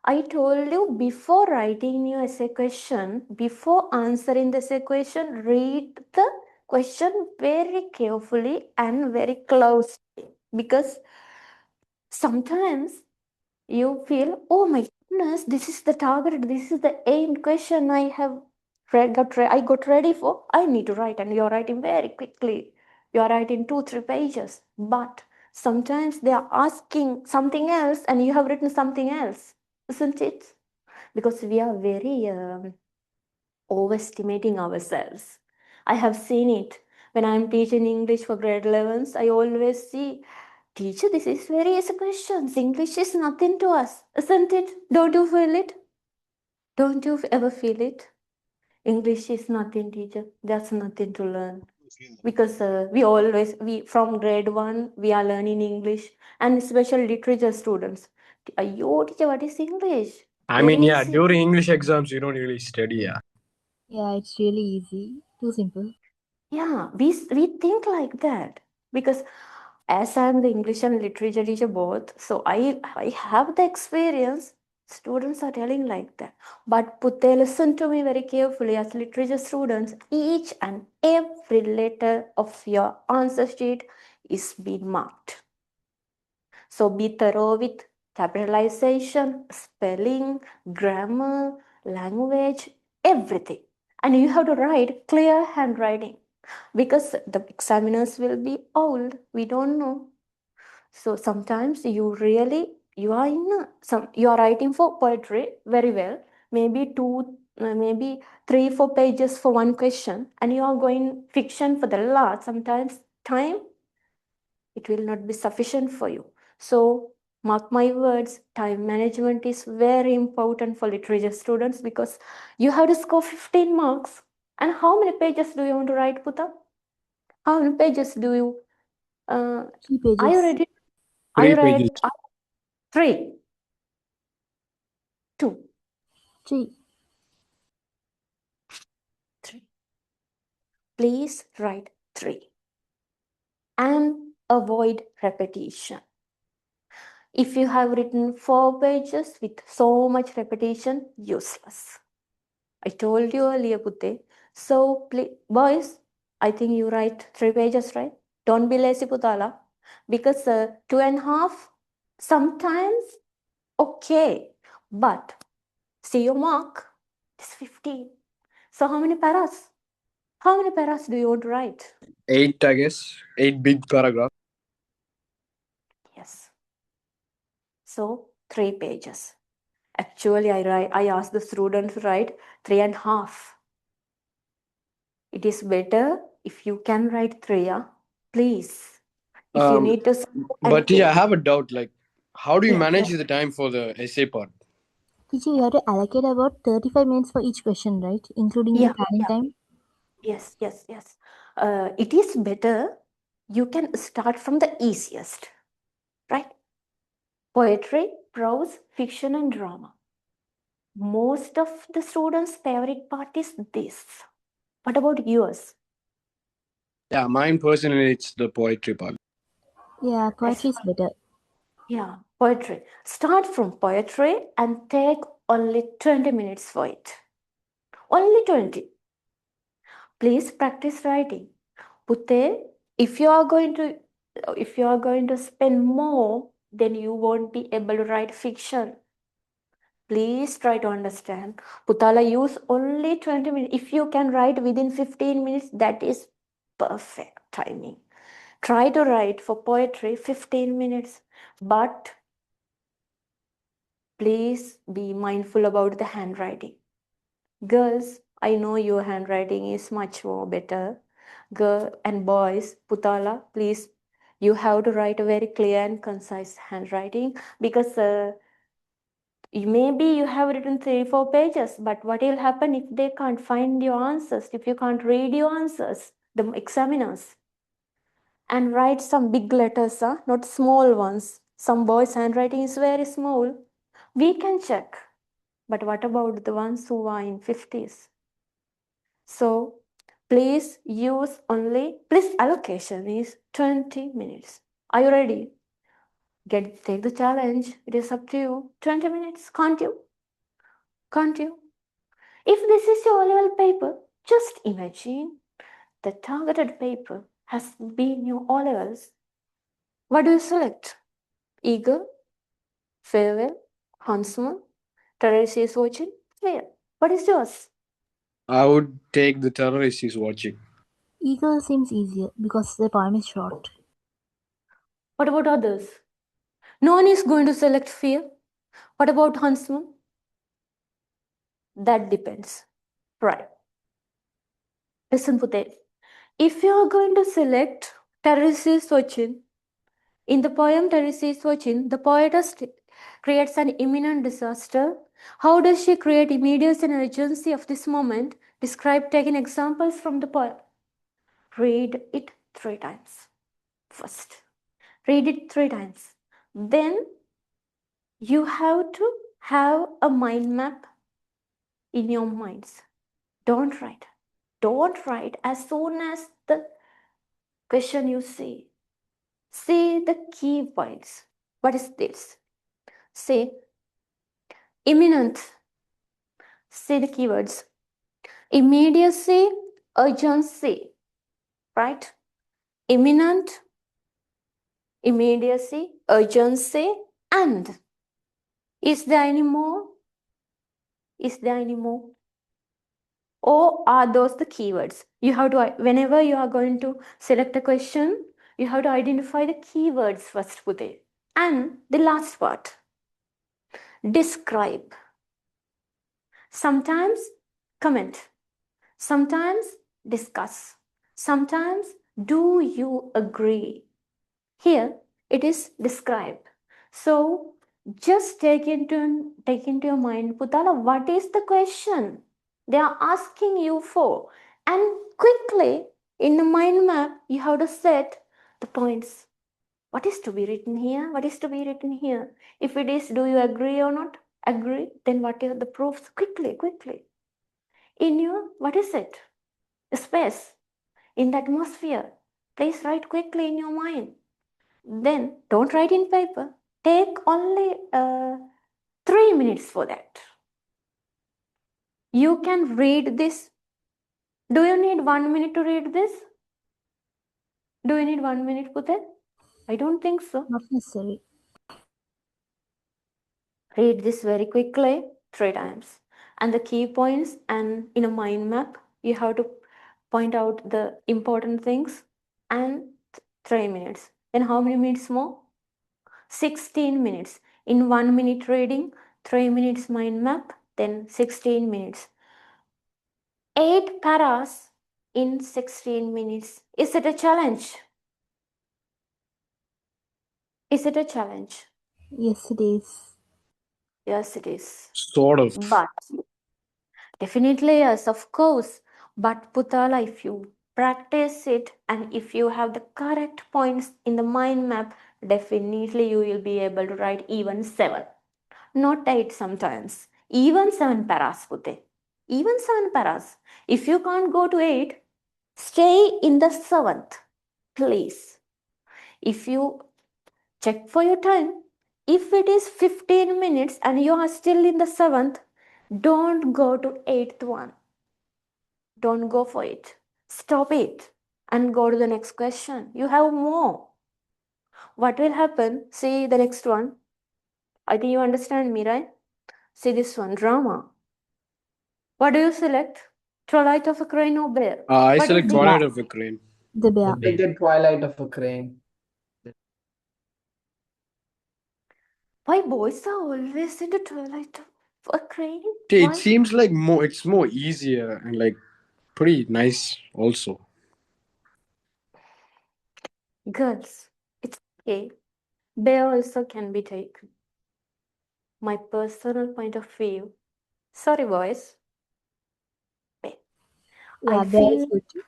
I told you before writing your essay question, before answering the essay question, read the question very carefully and very closely, because sometimes you feel, oh my goodness, this is the target, this is the aimed question I have I got ready for. I need to write, and you're writing very quickly. You're writing 2-3 pages, but sometimes they are asking something else, and you have written something else, isn't it? Because we are very overestimating ourselves. I have seen it when I'm teaching English for grade 11s. I always see, teacher, this is very easy questions. English is nothing to us, isn't it? Don't you feel it? Don't you ever feel it? English is nothing, teacher. There's nothing to learn. Because we from grade 1 we are learning English, and especially literature students. Yo, teacher, what is English? I Very mean, yeah, easy. during English exams, you don't really study. Yeah. Yeah, it's really easy. Too simple. Yeah, we think like that, because as I'm the English and literature teacher both, so I have the experience. Students are telling like that. But Putte, listen to me very carefully. As literature students, each and every letter of your answer sheet is being marked. So be thorough with capitalization, spelling, grammar, language, everything. And you have to write clear handwriting, because the examiners will be old. We don't know. So sometimes you are writing for poetry very well, maybe maybe 3-4 pages for one question, and you are going fiction for the last. Sometimes time, it will not be sufficient for you. So mark my words, time management is very important for literature students, because you have to score 15 marks. And how many pages do you want to write, Puta? How many pages do you 3 are you pages. ready? Are 3 you pages. right? 3, 2, 3. 3. Please write 3 and avoid repetition. If you have written 4 pages with so much repetition, useless. I told you earlier, Putte. So, please, boys, I think you write 3 pages, right? Don't be lazy, Putala. Because 2.5, sometimes, okay. But see your mark, it's 15. So how many paras? How many paras do you want to write? 8, I guess. 8 big paragraphs. Yes. So 3 pages. Actually, I asked the student to write 3.5. It is better if you can write 3, yeah? Please. If you Um, need to but yeah, I anything. have a doubt. Like, how do you Yeah, manage yeah. the time for the essay part? Teacher, you have to allocate about 35 minutes for each question, right? Including the Yeah, planning yeah. time. Yes. It is better you can start from the easiest, right? Poetry, prose, fiction, and drama. Most of the students' favorite part is this. What about yours? Yeah, mine personally, it's the poetry part. Yeah, That's poetry is better. yeah. Poetry. Start from poetry and take only 20 minutes for it. Only 20. Please practice writing. Putte, if you are going to spend more, then you won't be able to write fiction. Please try to understand. Putala, use only 20 minutes. If you can write within 15 minutes, that is perfect timing. Try to write for poetry 15 minutes, but please be mindful about the handwriting. Girls, I know your handwriting is much more better. Girl and boys, Putala, please, you have to write a very clear and concise handwriting, because maybe you have written 3-4 pages, but what will happen if they can't find your answers, if you can't read your answers, the examiners? And write some big letters, not small ones. Some boys' handwriting is very small. We can check. But what about the ones who are in 50s? So please allocation is 20 minutes. Are you ready? Take the challenge. It is up to you. 20 minutes. Can't you? Can't you? If this is your O-level paper, just imagine the targeted paper has been your O-levels. What do you select? Eagle, Farewell, Huntsman, Terrorist is watching? Clear. What is yours? I would take The Terrorist is Watching. Eagle seems easier because the poem is short. What about others? No one is going to select Fear. What about Huntsman? That depends. Right. Listen, Pute. If you are going to select Terrorist is watching, in the poem Terrorist is watching, the poetess creates an imminent disaster. How does she create immediacy and urgency of this moment? Describe taking examples from the poem. Read it 3 times. First, read it 3 times. Then you have to have a mind map in your minds. Don't write. Don't write as soon as the question you see. See the key points. What is this? Say imminent. Say the keywords. Immediacy, urgency. Right? Imminent, immediacy, urgency, and is there any more? Is there any more? Or are those the keywords? You have to, whenever you are going to select a question, you have to identify the keywords first, Pute. And the last part, describe. Sometimes comment. Sometimes discuss. Sometimes do you agree? Here it is describe. So just take into your mind, Putala, what is the question they are asking you for? And quickly in the mind map, you have to set the points. What is to be written here? What is to be written here? If it is, do you agree or not? Agree, then what are the proofs? Quickly. In your, what is it? Space, in the atmosphere. Please write quickly in your mind. Then don't write in paper. Take only 3 minutes for that. You can read this. Do you need 1 minute to read this? Do you need 1 minute, Pute? I don't think so. Not necessary. Read this very quickly 3 times. And the key points, and in a mind map, you have to point out the important things, and 3 minutes. Then how many minutes more? 16 minutes. In 1 minute reading, 3 minutes mind map, then 16 minutes. 8 paras in 16 minutes. Is it a challenge? Is it a challenge? Yes, it is. Yes, it is. Sort of. But definitely, yes, of course. But Putala, if you practice it and if you have the correct points in the mind map, definitely you will be able to write even 7. Not 8 sometimes. Even 7 paras, Pute. Even 7 paras. If you can't go to 8, stay in the 7th, please. If you check for your time, If it is 15 minutes and you are still in the 7th, don't go to 8th one. Don't go for it. Stop it and go to the next question. You have more. What will happen? See the next one. I think you understand me, right? See this one, drama. What do you select? Twilight of a Crane or Bear? I What select is Twilight it? of a Crane. The bear. Like the Twilight of a Crane. Why boys are always into Twilight of a Crane? It Why? seems like it's more easier and like pretty nice also. Girls, it's okay. Bear also can be taken. My personal point of view. Sorry, boys. Bear. Yeah, I bear is feel. good too.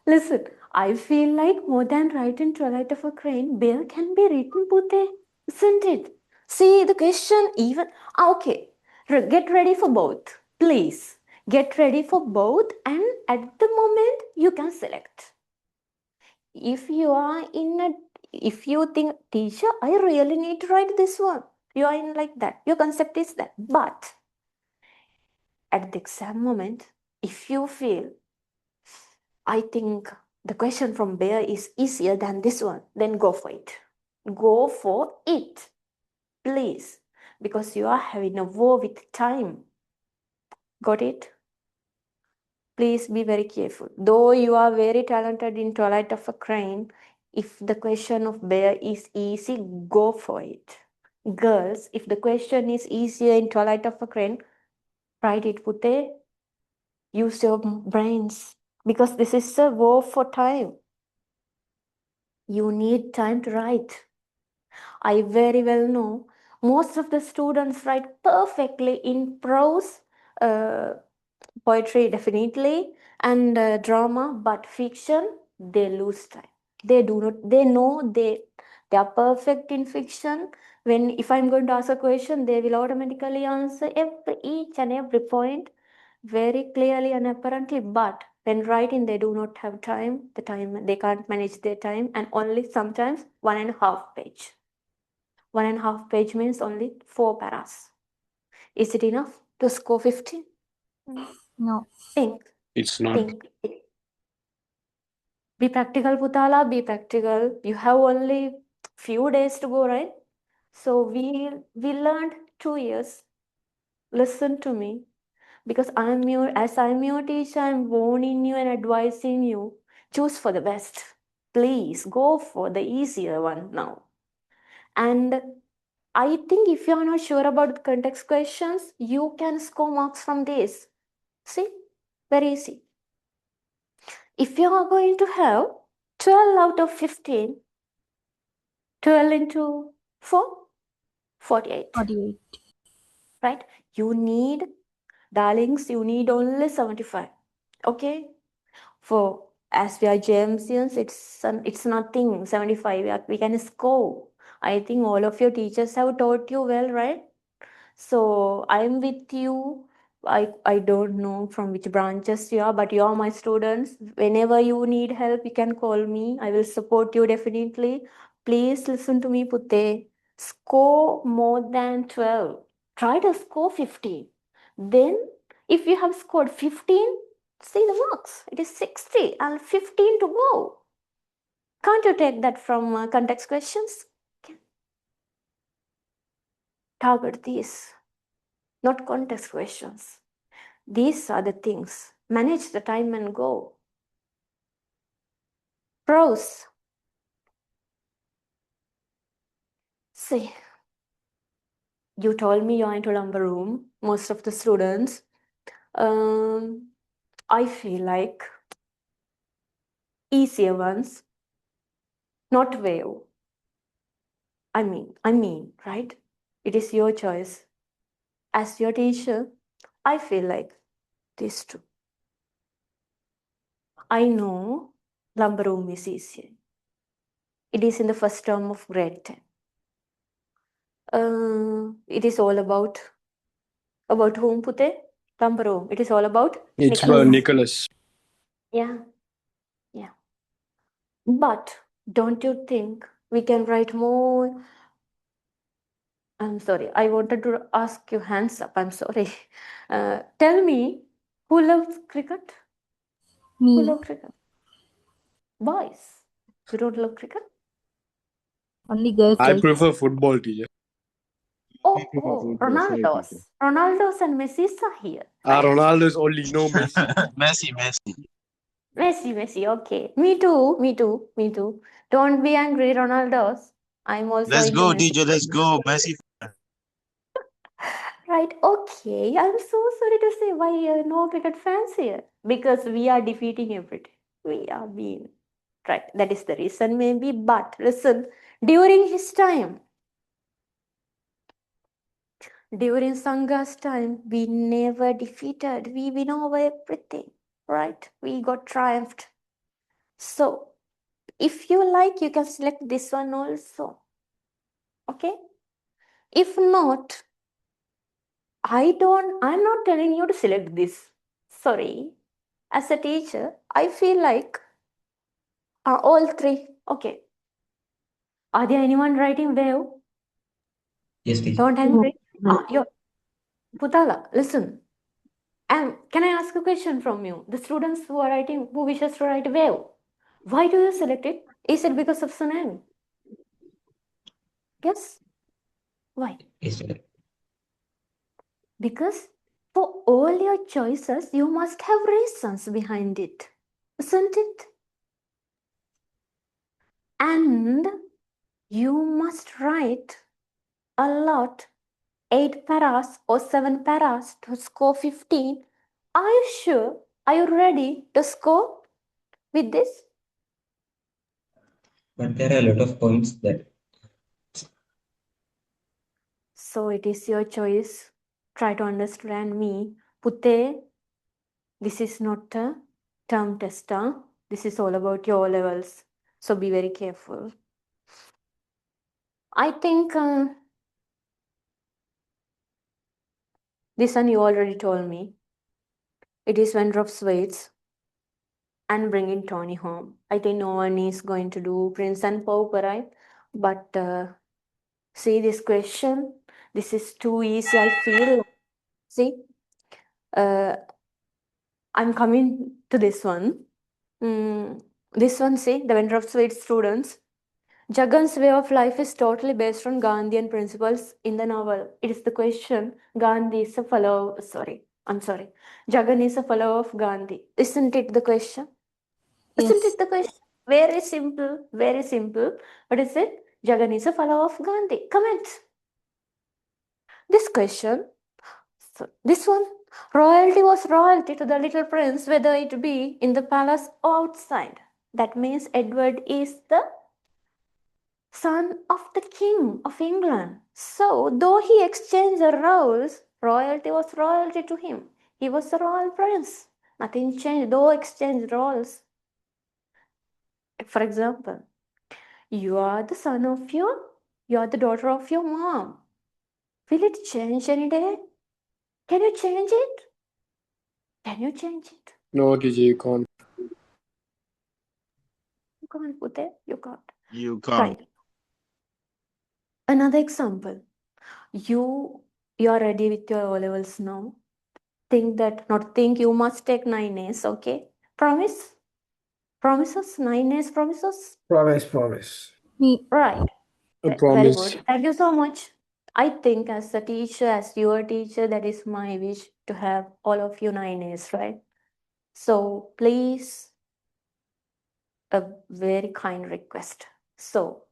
Listen, I feel like more than writing Twilight of a Crane, Bear can be written Pute, isn't it? See the question even. Okay, get ready for both. Please get ready for both, and at the moment you can select. If you are in a, if you think, teacher, I really need to write this one, you are in like that, your concept is that. But at the exam moment, if you feel, I think the question from Bear is easier than this one, then go for it. Go for it, please, because you are having a war with time. Got it? Please be very careful. Though you are very talented in Twilight of a Crane, if the question of Bear is easy, go for it. Girls, if the question is easier in Twilight of a Crane, write it, Pute. Use your brains, because this is a war for time. You need time to write. I very well know most of the students write perfectly in prose, poetry definitely, and drama, but fiction, they lose time. They do not, they know they are perfect in fiction. When if I'm going to ask a question, they will automatically answer each and every point very clearly and apparently, but when writing they do not have time, they can't manage their time, and only sometimes 1.5 page. 1.5 page means only 4 paras. Is it enough to score 15? No. Think. It's not. Think. Be practical, Putala, be practical. You have only few days to go, right? So we learned 2 years. Listen to me. Because I'm your teacher, I'm warning you and advising you. Choose for the best. Please go for the easier one now. And I think if you are not sure about the context questions, you can score marks from this. See? Very easy. If you are going to have 12 out of 15, 12 into 4, 48. 48. Right? You need, darlings, you need only 75. Okay? For as we are JMCs, it's nothing. 75, we can score. I think all of your teachers have taught you well, right? So I'm with you. I don't know from which branches you are, but you are my students. Whenever you need help, you can call me. I will support you definitely. Please listen to me, Putte. Score more than 12. Try to score 15. Then, if you have scored 15, see the marks. It is 60 and 15 to go. Can't you take that from context questions? Okay. Target these, not context questions. These are the things. Manage the time and go. Prose. See, you told me you're into lumber room, most of the students. I feel like easier ones, not wave. I mean, right? It is your choice. As your teacher, I feel like these two. I know lumber room is easier. It is in the first term of grade 10. It is all about whom, Pute? Lumber room. It is all about It's Nicholas. Nicholas. Yeah. But don't you think we can write more I'm sorry. I wanted to ask you hands up. I'm sorry. Tell me, who loves cricket? Who Me. loves cricket? Boys. You don't love cricket? Only girls I like. prefer football, teacher. Oh, Ronaldo's. Ronaldo's and Messi's are here, right? Ronaldo's only no Messi. Messi. Messi. Okay. Me too. Don't be angry, Ronaldo's. I'm also Let's into go, Messi. DJ. Let's go, Messi. Right, okay. I'm so sorry to say why no cricket fans here. Because we are defeating everything. We are being. Right, that is the reason maybe. But listen, during his time, during Sanga's time, we never defeated. We win over everything. Right? We got triumphed. So, if you like, you can select this one also. Okay? If not, I'm not telling you to select this. Sorry. As a teacher, I feel like all three. Okay. Are there anyone writing wave? Yes, teacher. Don't angry. Yo, Putala, listen. Can I ask a question from you? The students who are writing, who wishes to write wave, why do you select it? Is it because of tsunami? Yes. Why? Yes, teacher. Because for all your choices, you must have reasons behind it, isn't it? And you must write a lot, 8 paras or 7 paras to score 15. Are you sure? Are you ready to score with this? But there are a lot of points that So it is your choice. Try to understand me. Putte, this is not a term tester. This is all about your levels. So be very careful. I think this one you already told me. It is when drops weights and bringing Tony home. I think no one is going to do Prince and Pauper, right? But see this question. This is too easy. I feel. See, uh, I'm coming to this one. This one, see, the Vendor of Sweet students. Jagan's way of life is totally based on Gandhian principles in the novel. It is the question. Gandhi is a follower. Sorry, I'm sorry. Jagan is a follower of Gandhi. Isn't it the question? Isn't Yes. it the question? Very simple, very simple. What is it? Jagan is a follower of Gandhi. Comment. This question, so this one, royalty was royalty to the little prince, whether it be in the palace or outside. That means Edward is the son of the king of England. So, though he exchanged the roles, royalty was royalty to him. He was a royal prince. Nothing changed, though exchanged roles. For example, you are the son of you are the daughter of your mom. Will it change any day? Can you change it? Can you change it? No, teacher, you can't. You can't put it. You can't. You can't. Right. Another example. You are ready with your O levels now. Not think you must take 9 A's, okay? Promise? Promises? 9 A's promises? Promise. Me. Right. I Very promise. good. Thank you so much. I think as a teacher, as your teacher, that is my wish to have all of you 9 A's, right? So please, a very kind request. So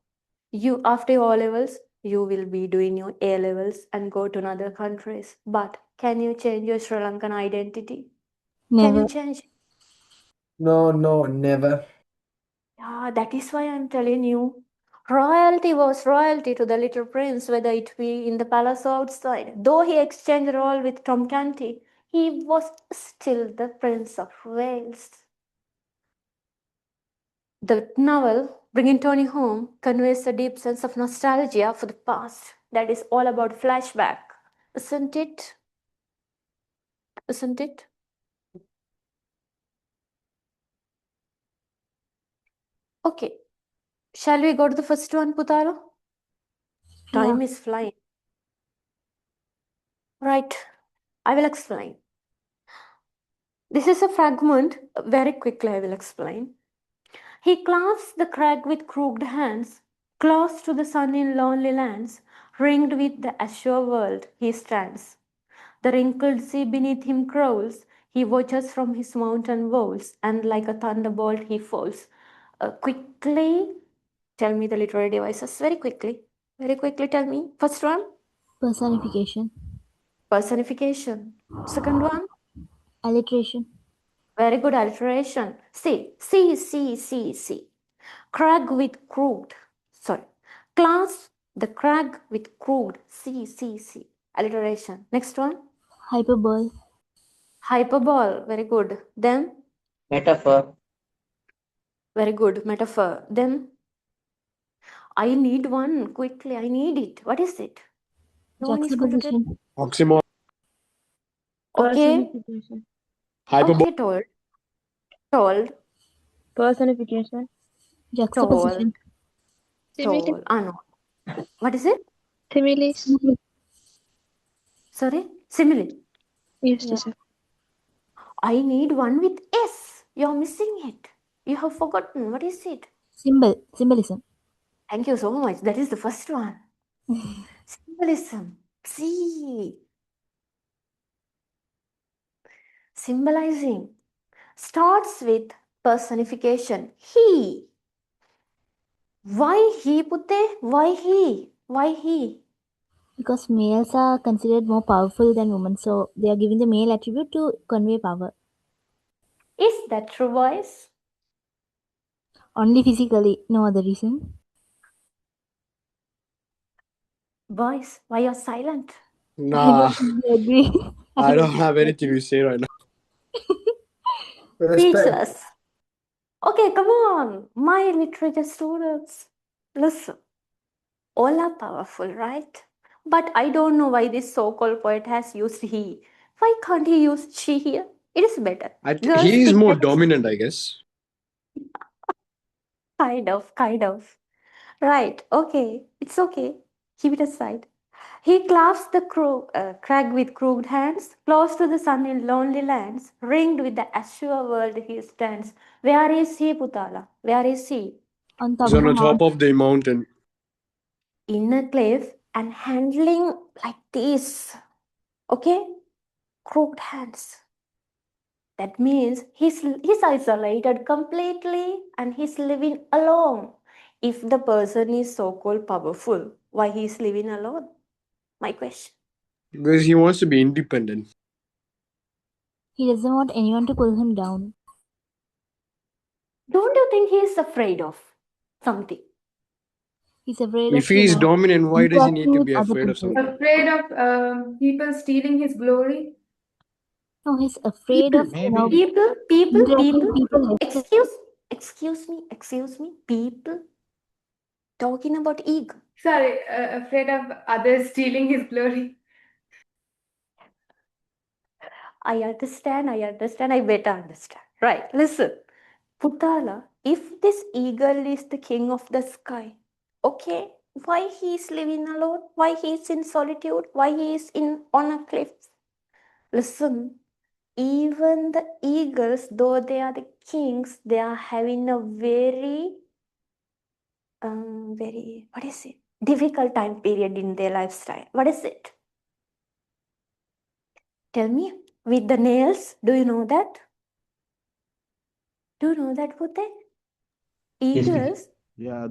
you after your O levels, you will be doing your A levels and go to another countries. But can you change your Sri Lankan identity? Can you Never. change? No, never. Yeah, that is why I'm telling you. Royalty was royalty to the little prince, whether it be in the palace or outside. Though he exchanged role with Tom Canty, he was still the Prince of Wales. The novel, Bringing Tony Home, conveys a deep sense of nostalgia for the past that is all about flashback. Isn't it? Isn't it? Okay. Shall we go to the first one, Putara? Yeah. Time is flying. Right, I will explain. This is a fragment. Very quickly, I will explain. He clasps the crag with crooked hands, close to the sun in lonely lands, ringed with the azure world he stands. The wrinkled sea beneath him crawls, he watches from his mountain walls, and like a thunderbolt he falls. Quickly, tell me the literary devices. Very quickly. Very quickly, tell me. First one, Personification. personification. Second one, Alliteration. very good alliteration. See. Crag with crude. Sorry. Class the crag with crude. See. Alliteration. Next one. Hyperbole. Hyperbole. Very good. Then, Metaphor. very good. Metaphor. Then, I need one quickly. I need it. What is it? No one is going to tell. Juxtaposition. Oxymoron. Okay. Personification. Hyperbole. Okay, told, Personification. told, Juxtaposition. Simile. Ah, no. What is it? Similes. Sorry? Simile. Yes, Yeah. teacher. I need one with S. You're missing it. You have forgotten. What is it? Symbol. Symbolism. Thank you so much. That is the first one. Symbolism. See. Symbolizing. Starts with personification. He. Why he, Putte? Why he? Why he? Because males are considered more powerful than women, so they are giving the male attribute to convey power. Is that true, boys? Only physically, no other reason. Boys, why you're silent? I Nah, don't agree. I don't have anything to say right now. Respect. Speechless. Okay, come on, my literature students. Listen, all are powerful, right? But I don't know why this so called poet has used he. Why can't he use she here? It is better. Girls He is pick more the dominant, I guess. kind of. Right, okay, it's okay. Keep it aside. He clasps the crag with crooked hands, close to the sun in lonely lands, ringed with the azure world he stands. Where is he, Putala? Where is he? On He's top of on a the top mountain. of the mountain. In a cliff and handling like this. Okay? Crooked hands. That means he's isolated completely and he's living alone. If the person is so called powerful, why he's living alone? My question. Because he wants to be independent. He doesn't want anyone to pull him down. Don't you think he is afraid of something? He's afraid If of, he is dominant, why does he need interacting to with be other afraid of people. something? Afraid of people stealing his glory. No, he's afraid of, Maybe. interacting with people. Excuse me. People talking about ego. Sorry, afraid of others stealing his glory. I understand. I better understand. Right, listen. Putala, if this eagle is the king of the sky, okay, why he is living alone? Why he is in solitude? Why he is on a cliff? Listen, even the eagles, though they are the kings, they are having a very what is it? Difficult time period in their lifestyle. What is it? Tell me. With the nails, do you know that? Do you know that, Pute? Yes, teacher. Yeah,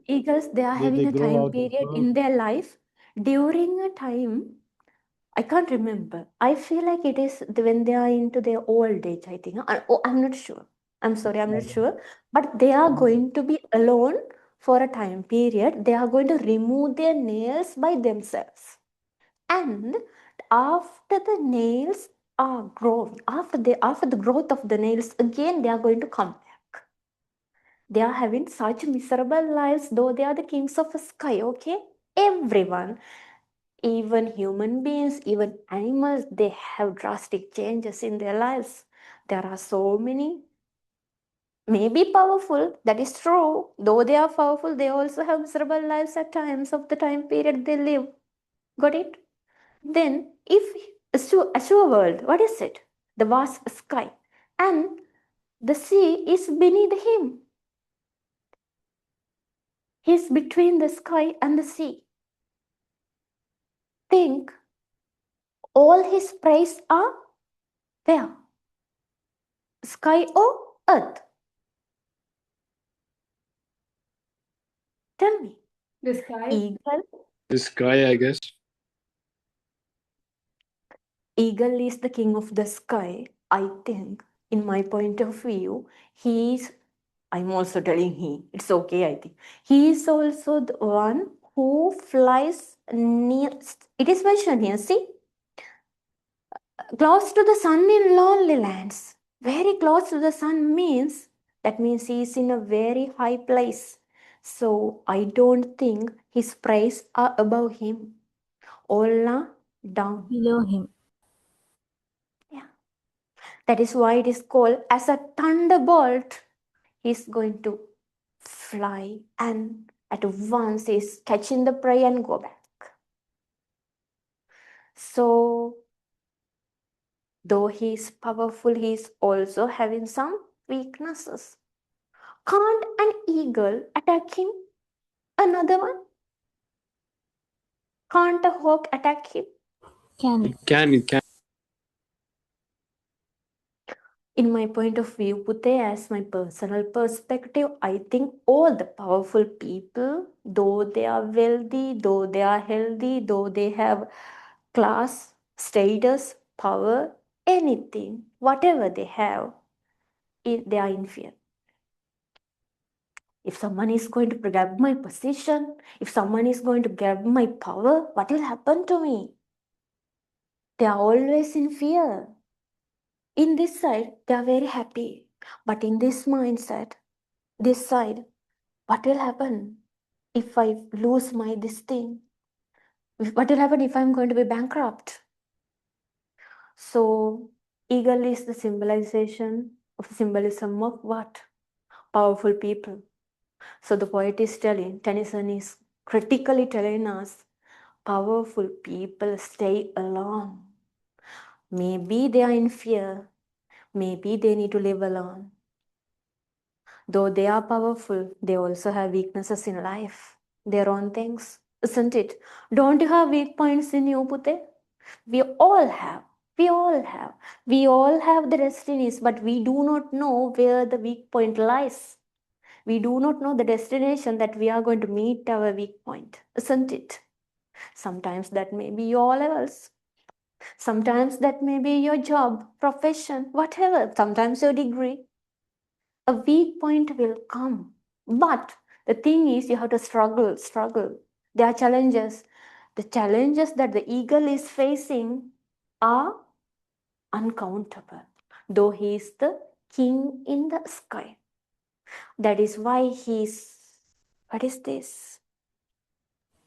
Eagles, they are they having a grow time out of period birth. in their life during a time. I can't remember. I feel like it is when they are into their old age, I think. I'm not sure. I'm sorry, I'm not sure. But they are going to be alone for a time period. They are going to remove their nails by themselves. And after the nails are grown, after the growth of the nails, again they are going to come back. They are having such miserable lives, though they are the kings of the sky, okay? Everyone, even human beings, even animals, they have drastic changes in their lives. There are so many, maybe powerful, that is true. Though they are powerful, they also have miserable lives at times of the time period they live. Got it? Then, if a world, what is it? The vast sky, and the sea is beneath him. He's between the sky and the sea. Think all his praise are where? Sky or earth? Tell me. The sky. Eagle. The sky, I guess. Eagle is the king of the sky. I think, in my point of view, I'm also telling it's okay, I think. He is also the one who flies near, it is mentioned here, see? Close to the sun in lonely lands. Very close to the sun that means he is in a very high place. So I don't think his praise are above him. All are down. Below him. Yeah. That is why it is called as a thunderbolt. He's going to fly and at once he's catching the prey and go back. So though he is powerful, he is also having some weaknesses. Can't an eagle attack him? Another one? Can't a hawk attack him? Can. It can. In my point of view, Pute, as my personal perspective, I think all the powerful people, though they are wealthy, though they are healthy, though they have class, status, power, anything, whatever they have, they are in fear. If someone is going to grab my position, if someone is going to grab my power, what will happen to me? They are always in fear. In this side, they are very happy. But in this mindset, this side, what will happen if I lose this thing? What will happen if I'm going to be bankrupt? So, eagle is the symbolism of what? Powerful people. So the poet is telling, Tennyson is critically telling us, powerful people stay alone. Maybe they are in fear. Maybe they need to live alone. Though they are powerful, they also have weaknesses in life, their own things, isn't it? Don't you have weak points in you, Pute? We all have. We all have. We all have the destinies, but we do not know where the weak point lies. We do not know the destination that we are going to meet our weak point, isn't it? Sometimes that may be your levels. Sometimes that may be your job, profession, whatever. Sometimes your degree. A weak point will come. But the thing is, you have to struggle. There are challenges. The challenges that the eagle is facing are uncountable, though he is the king in the sky. That is why he's, what is this?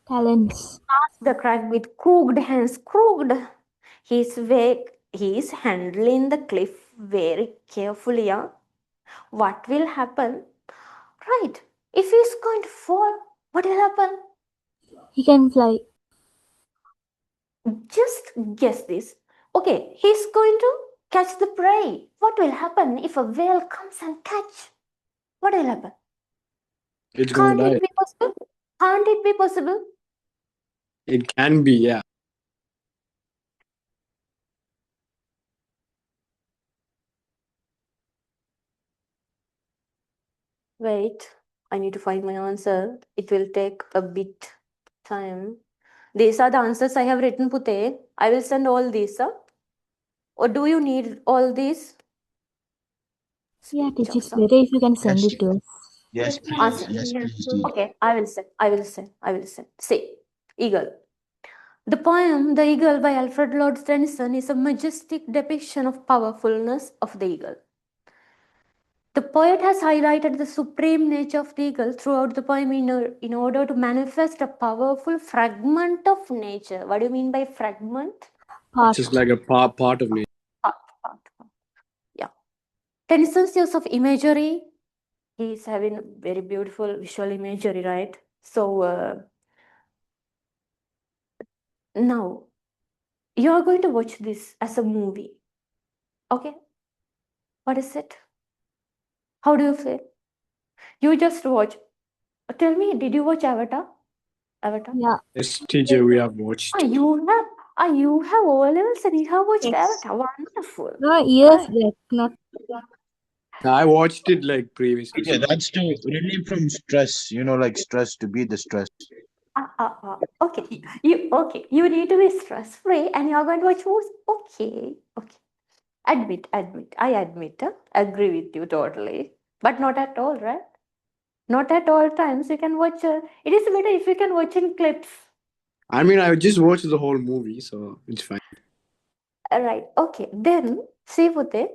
Talents. The crag with crooked hands, crooked. He's handling the cliff very carefully. Yeah? What will happen? Right. If he's going to fall, what will happen? He can fly. Just guess this. Okay, he's going to catch the prey. What will happen if a whale comes and catch? What will happen? It's Can't gonna it die. be possible? Can't it be possible? It can be, yeah. Wait, I need to find my answer. It will take a bit time. These are the answers I have written, Pute. I will send all these. Or do you need all these? Yeah, Speech it of is some. better if you can send Yes, it to us. yes, Yes, please. Answer. Yes, please helpful. do. Okay, I will send. See, Eagle. The poem The Eagle by Alfred Lord Tennyson is a majestic depiction of powerfulness of the eagle. The poet has highlighted the supreme nature of the eagle throughout the poem in order to manifest a powerful fragment of nature. What do you mean by fragment? Part. Just like a part of nature. Part. Yeah. Tennyson's use of imagery, he's having very beautiful visual imagery, right? So now You are going to watch this as a movie. Okay? What is it? How do you feel? You just watch. Tell me, did you watch Avatar? Avatar? Yeah. Yes, teacher, we have watched. You have O levels and you have watched Yes. Avatar. Wonderful. No, years back, not. I watched it like previously. Yeah, that's to relieve from stress, like stress to beat the stress. Okay. You need to be stress free, and you're going to watch movies. Okay. Admit. I admit. Agree with you totally, but not at all, right? Not at all times. You can watch. It is better if you can watch in clips. I mean, I just watched the whole movie, so it's fine. Right. Okay. Then see, Pute,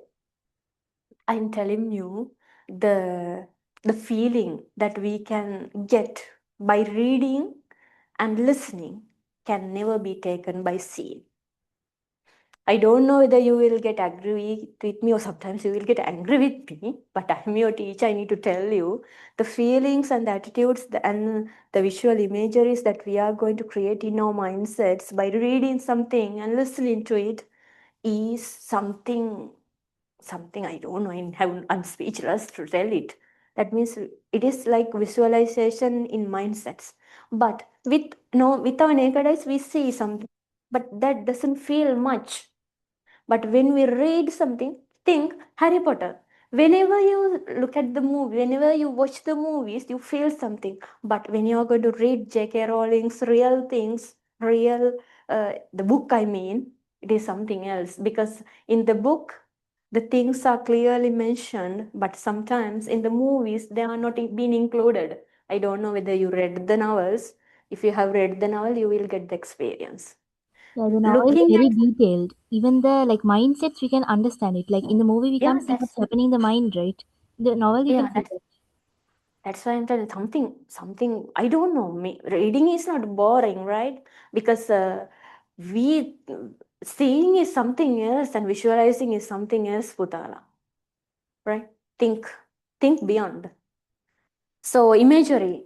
I'm telling you the feeling that we can get by reading and listening can never be taken by seeing. I don't know whether you will get angry with me or sometimes you will get angry with me, but I'm your teacher. I need to tell you the feelings and the attitudes and the visual imageries that we are going to create in our mindsets by reading something and listening to it is something I don't know. I'm speechless to tell it. That means it is like visualization in mindsets. But with our naked eyes we see something, but that doesn't feel much. But when we read something, think Harry Potter. Whenever you look at the movie, whenever you watch the movies, you feel something. But when you are going to read J.K. Rowling's real things, the book, I mean, it is something else. Because in the book, the things are clearly mentioned, but sometimes in the movies, they are not being included. I don't know whether you read the novels. If you have read the novel, you will get the experience. Yeah, the novel is Looking very at detailed. Even the mindsets, we can understand it. Like in the movie, we yeah, can't see what's happening in the mind, right? The novel, we can see that. that's why I'm telling something. I don't know. Reading is not boring, right? Because we seeing is something else and visualizing is something else, Putala. Right? Think beyond. So imagery.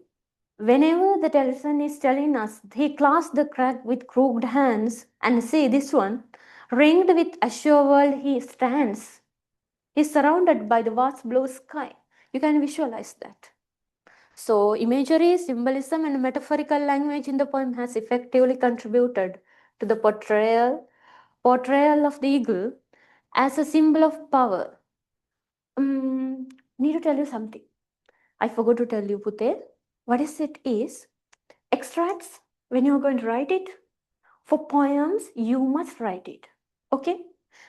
Whenever the television is telling us, he clasps the crack with crooked hands and say this one, ringed with azure world he stands. He's surrounded by the vast blue sky. You can visualize that. So, imagery, symbolism, and metaphorical language in the poem has effectively contributed to the portrayal of the eagle as a symbol of power. Need to tell you something. I forgot to tell you, Pute. What is it is extracts when you're going to write it. For poems, you must write it. Okay?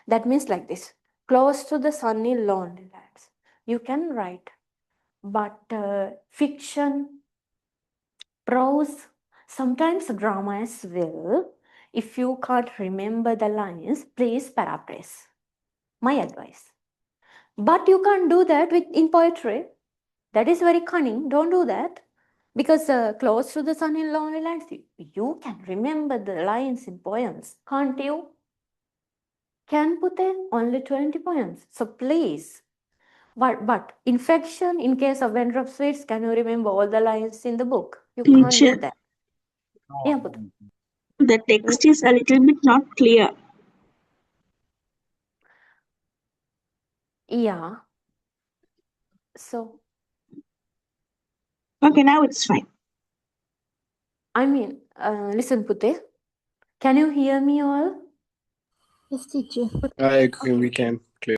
That means like this. Close to the sunny lonely lands. You can write. But fiction, prose, sometimes drama as well. If you can't remember the lines, please paraphrase. My advice. But you can't do that in poetry. That is very cunning. Don't do that. Because close to the sun in lonely lands, you can remember the lines in poems, can't you? Can put in only 20 poems. So please. But infection, in case of vendor of sweets, can you remember all the lines in the book? You can't do Teacher, that. Yeah, Put. the text is a little bit not clear. Yeah. So, Okay, now it's fine. I mean, listen, Pute. Can you hear me all? Yes, teacher. We can clear.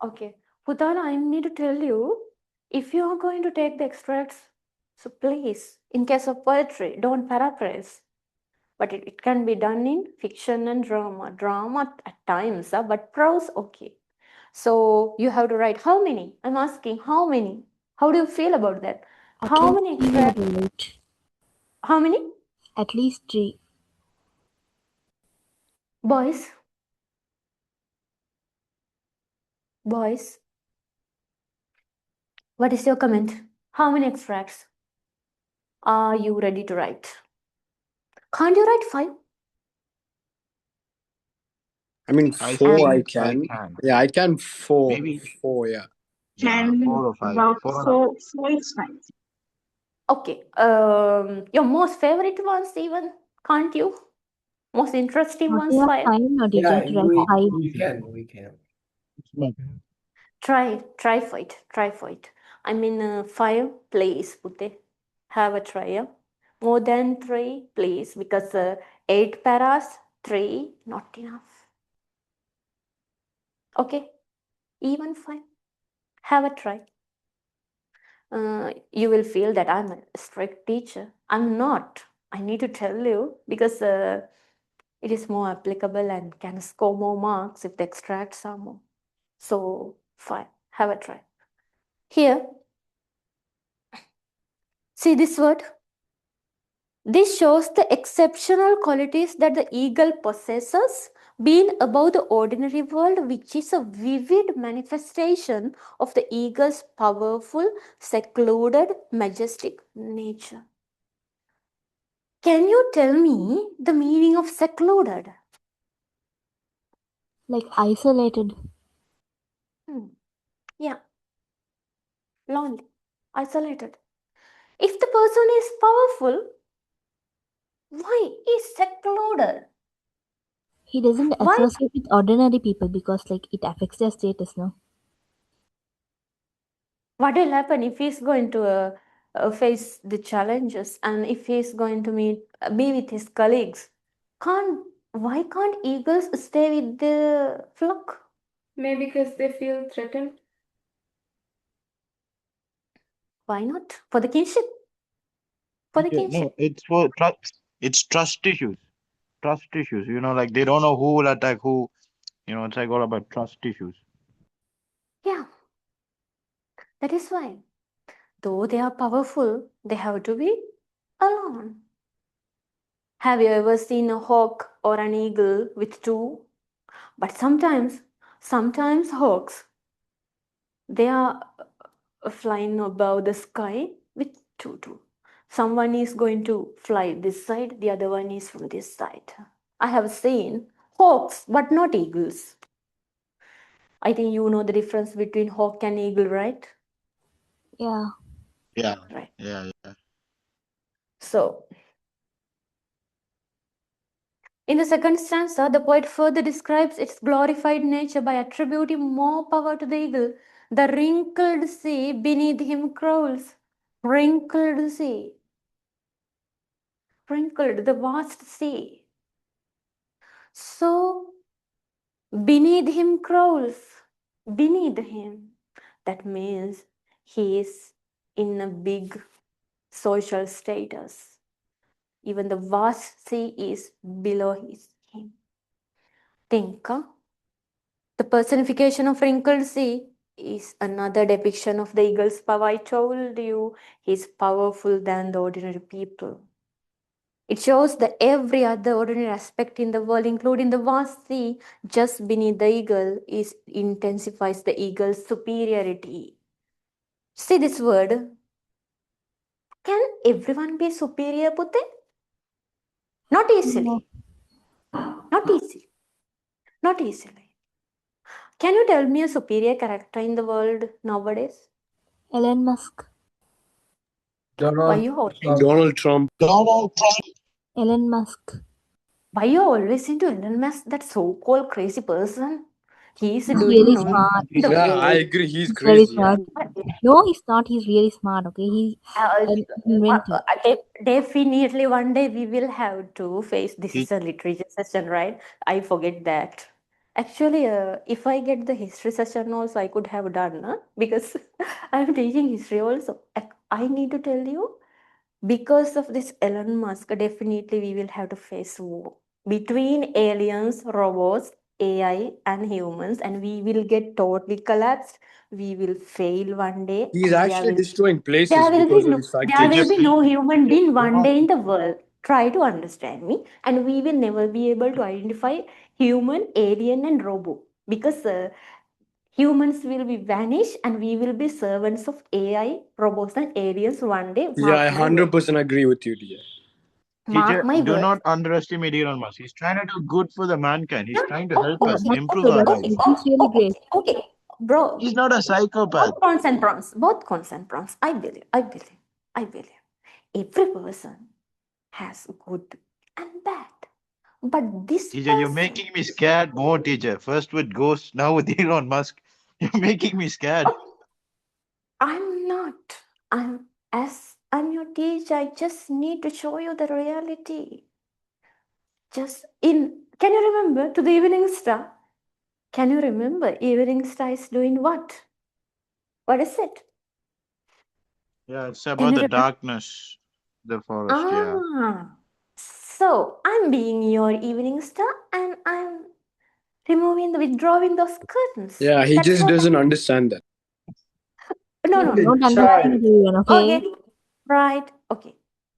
Okay. Putala, I need to tell you, if you are going to take the extracts, so please, in case of poetry, don't paraphrase. But it can be done in fiction and drama. Drama at times, but prose, okay. So you have to write how many? I'm asking how many? How do you feel about that? At How least many 3 you have extracts? to write. How many? At least 3. Boys? Boys? What is your comment? How many extracts are you ready to write? Can't you write 5? I mean, I 4 I think I can. can. Yeah, I can 4. Maybe 4, yeah. yeah, Can 4 or 5. about 4 four is fine. Okay. Your most favorite ones even, can't you? Most interesting Okay, ones, you're 5. fine, or did Yeah, you write 5? we can. Try for it. I mean, 5, please, Pute. Have a try. Yeah? More than 3, please, because 8 paras, 3, not enough. Okay, even 5. Have a try. You will feel that I'm a strict teacher. I'm not. I need to tell you because it is more applicable and can score more marks if the extracts are more. So, 5. Have a try. Here, see this word? This shows the exceptional qualities that the eagle possesses, being above the ordinary world, which is a vivid manifestation of the eagle's powerful, secluded, majestic nature. Can you tell me the meaning of secluded? Like isolated. Yeah, lonely, isolated. If the person is powerful, why is secluded? He doesn't Why? associate with ordinary people because like it affects their status, no? What will happen if he's going to face the challenges and if he's going to be with his colleagues? Why can't eagles stay with the flock? Maybe because they feel threatened. Why not? For the kinship. For the Yeah, kinship. no, it's for trust. It's trust issues. Trust issues. Like they don't know who will attack who. It's like all about trust issues. Yeah. That is why. Though they are powerful, they have to be alone. Have you ever seen a hawk or an eagle with two? But sometimes hawks, they are flying above the sky with two. Someone is going to fly this side, the other one is from this side. I have seen hawks, but not eagles. I think you know the difference between hawk and eagle, right? Yeah. Yeah. Right. Yeah. So, in the second stanza, the poet further describes its glorified nature by attributing more power to the eagle. The wrinkled sea beneath him crawls. Wrinkled sea. Wrinkled, the vast sea. So, beneath him crawls. Beneath him. That means he is in a big social status. Even the vast sea is below him. Think, the personification of wrinkled sea is another depiction of the eagle's power. I told you he's powerful than the ordinary people. It shows that every other ordinary aspect in the world, including the vast sea just beneath the eagle, intensifies the eagle's superiority. See this word. Can everyone be superior, Putte? Not easily. Not easily. Not easily. Can you tell me a superior character in the world nowadays? Elon Musk. Why you always Donald Trump. Elon Musk. Why you always into Elon Musk, that so-called crazy person? He's He's doing really no. smart. Yeah, I agree. He's He's very crazy. Yeah. smart. No, he's not. He's really smart. Okay, he's an inventor. Definitely one day we will have to face. This He- is a literature session, right? I forget that. Actually, if I get the history session also, I could have done, because I'm teaching history also. I need to tell you, because of this Elon Musk, definitely we will have to face war between aliens, robots, AI, and humans, and we will get totally collapsed. We will fail one day, He's and actually destroying places because of his there will factories. be no human being one day in the world. Try to understand me, and we will never be able to identify human, alien, and robot, because humans will be vanished and we will be servants of AI, robots, and aliens one day. Yeah, I Mark my word. 100% agree with you, dear. Mark Teacher, my do words. not underestimate Elon Musk. He's trying to do good for the mankind. He's trying to help Yeah, us that's improve okay. our That's lives. he's really great. Okay, bro. He's not a psychopath. Both cons and pros. Both cons and pros. I believe. Every person has good and bad. But this Teacher, you're person, making me scared more, teacher. First with Ghost, now with Elon Musk. You're making me scared. I'm not. I'm your teacher. I just need to show you the reality. Can you remember to the evening star? Can you remember evening star is doing what? What is it? Yeah, it's Can about you the remember? darkness, the forest, yeah. So I'm being your evening star and I'm withdrawing those curtains. Yeah, he That's just what doesn't understand that. no. Don't understand Right. everyone, okay? Okay. Right.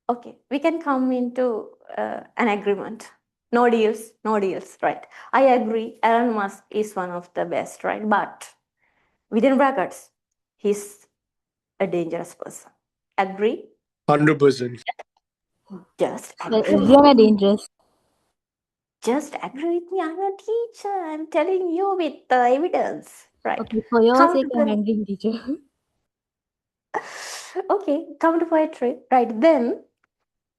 Okay. We can come into an agreement. No deals. No deals. Right. I agree. Elon Musk is one of the best, right? But within brackets, he's a dangerous person. Agree? 100%. Just Well, agree. everyone are dangerous. Just agree with me. I'm a teacher. I'm telling you with the evidence. Right. Okay, for your Come sake, to I'm the agreeing, teacher. okay, come to poetry. Right. Then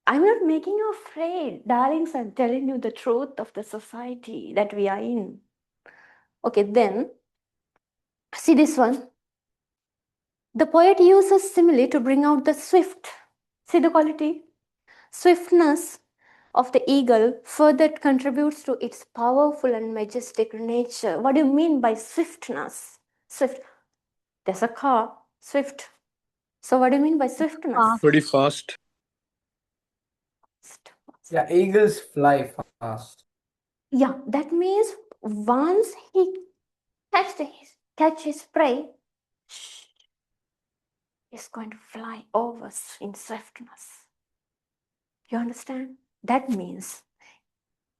I'm not making you afraid, darlings. I'm telling you the truth of the society that we are in. Okay, then see this one. The poet uses simile to bring out the swift. See the quality? Swiftness of the eagle further contributes to its powerful and majestic nature. What do you mean by swiftness? Swift. There's a car, swift. So what do you mean by swiftness? Pretty fast. Yeah, eagles fly fast. Yeah, that means once he catch his prey, he's going to fly over in swiftness. You understand? That means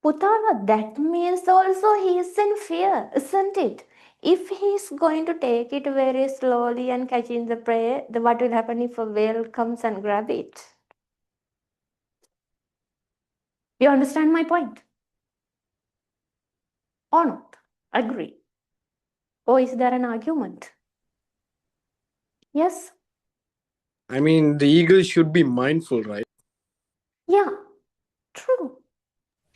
Putana, that means also he is in fear, isn't it? If he's going to take it very slowly and catching the prey, then what will happen if a whale comes and grab it? You understand my point? Or not? Agree? Or is there an argument? Yes? I mean, the eagle should be mindful, right? Yeah, true.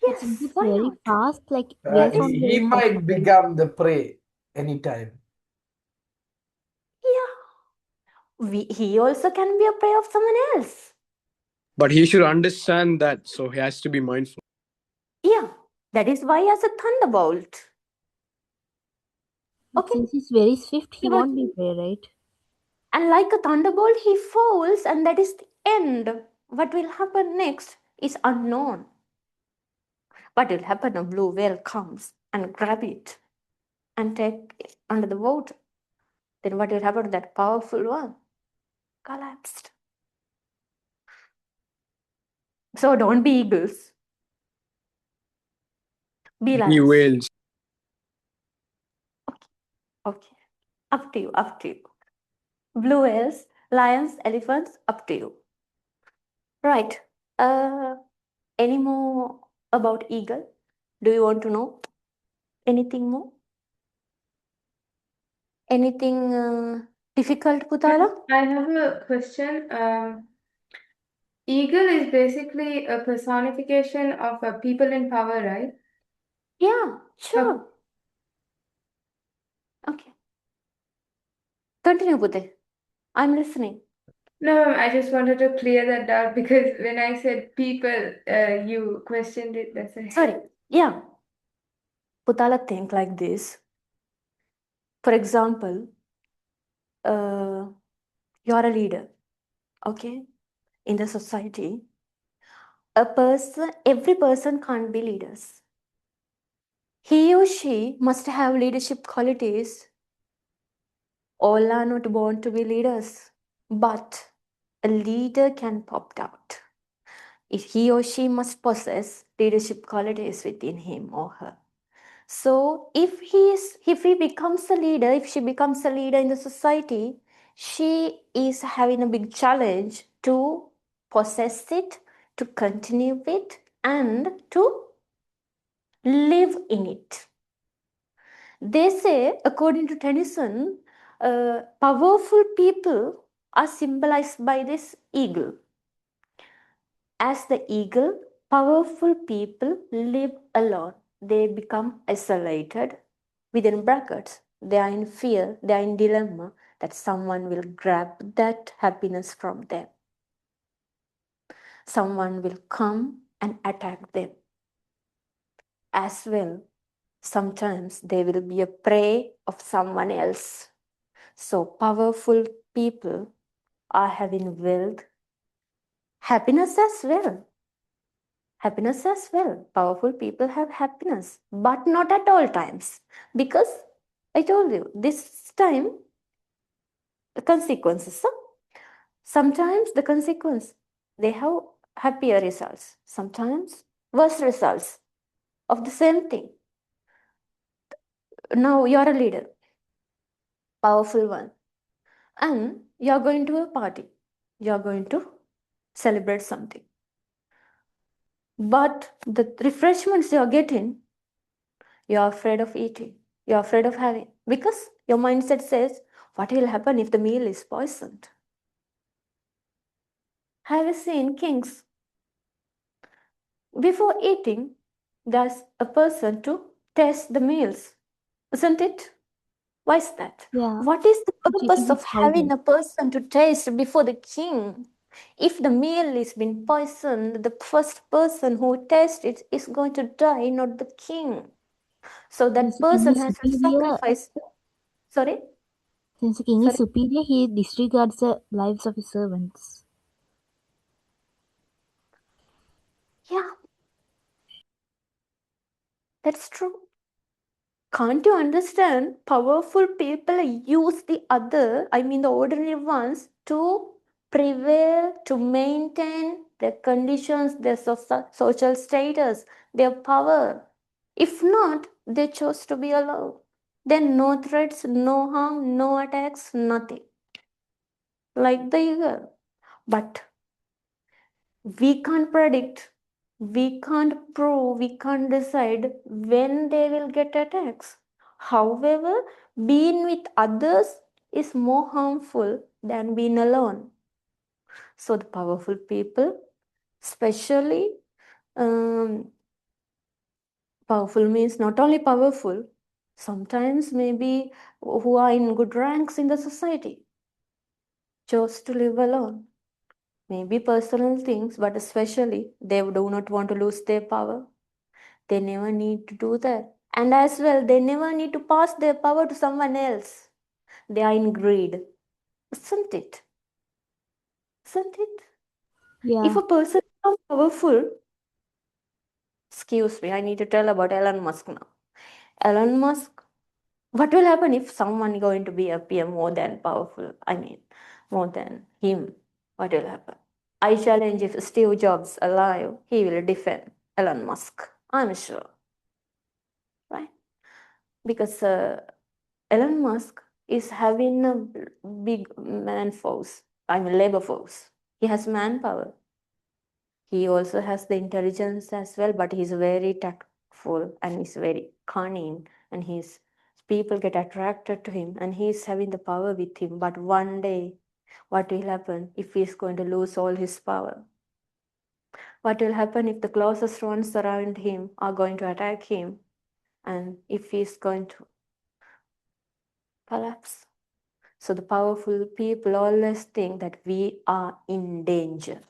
But Yes, since it's why very not? fast, like whales won't be He able to catch might up with become the prey anytime. Yeah. He also can be a prey of someone else. But he should understand that, so he has to be mindful. Yeah, that is why he has a thunderbolt. But since he's very swift, he But- won't be prey, right? And like a thunderbolt, he falls, and that is the end. What will happen next is unknown. What will happen? A blue whale comes and grab it and take it under the water. Then what will happen to that powerful one? Collapsed. So don't be eagles. Be Be lions. whales. Okay. Up to you. Up to you. Blue whales, lions, elephants, up to you. Right. Any more about eagle? Do you want to know anything more? Anything difficult, Putala? I have a question. Eagle is basically a personification of people in power, right? Yeah, sure. Okay. Continue, Pute. I'm listening. No, I just wanted to clear that doubt because when I said people, you questioned it. That's why. Sorry. Yeah. Putala, think like this. For example, you're a leader, okay, in the society. Every person can't be leaders. He or she must have leadership qualities. All are not born to be leaders, but a leader can pop out. If he or she must possess leadership qualities within him or her. So if he becomes a leader, if she becomes a leader in the society, she is having a big challenge to possess it, to continue it, and to live in it. They say, according to Tennyson, powerful people are symbolized by this eagle. As the eagle, Powerful people live alone. They become isolated. Within brackets, they are in fear, they are in dilemma that someone will grab that happiness from them. Someone will come and attack them. As well, sometimes they will be a prey of someone else. So powerful people are having wealth, happiness as well. Happiness as well. Powerful people have happiness, but not at all times. Because I told you, this time, the consequences. So sometimes the consequence, they have happier results. Sometimes worse results of the same thing. Now you're a leader, powerful one, and you're going to a party. You're going to celebrate something. But the refreshments you're getting, you're afraid of eating. You're afraid of having. Because your mindset says, what will happen if the meal is poisoned? Have you seen kings? Before eating, there's a person to taste the meals, isn't it? Why is that? Yeah, What is the checking purpose his of having poison. a person to taste before the king? If the meal is been poisoned, the first person who tastes it is going to die, not the king. So Since that the king person is has to superior, sacrifice. Sorry? since the king is Sorry? superior, he disregards the lives of his servants. Yeah, that's true. Can't you understand? Powerful people use the other, I mean the ordinary ones, to prevail, to maintain their conditions, their social status, their power. If not, they chose to be alone. Then no threats, no harm, no attacks, nothing. Like the eagle. But we can't predict, we can't prove, we can't decide when they will get attacks. However, being with others is more harmful than being alone. So, the powerful people, especially powerful means not only powerful, sometimes maybe who are in good ranks in the society, chose to live alone. Maybe personal things, but especially they do not want to lose their power. They never need to do that. And as well, they never need to pass their power to someone else. They are in greed. Isn't it? Isn't it? If Yeah, a person becomes powerful, excuse me, I need to tell about Elon Musk now. Elon Musk, what will happen if someone going to be a PM more than powerful? I mean, more than him. What will happen? I challenge if Steve Jobs alive, he will defend Elon Musk. I'm sure, right? Because Elon Musk is having a big man force, I mean labor force. He has manpower. He also has the intelligence as well, but he's very tactful and he's very cunning, and his people get attracted to him, and he's having the power with him. But one day, what will happen if he's going to lose all his power? What will happen if the closest ones around him are going to attack him, and if he's going to collapse? So the powerful people always think that we are in danger.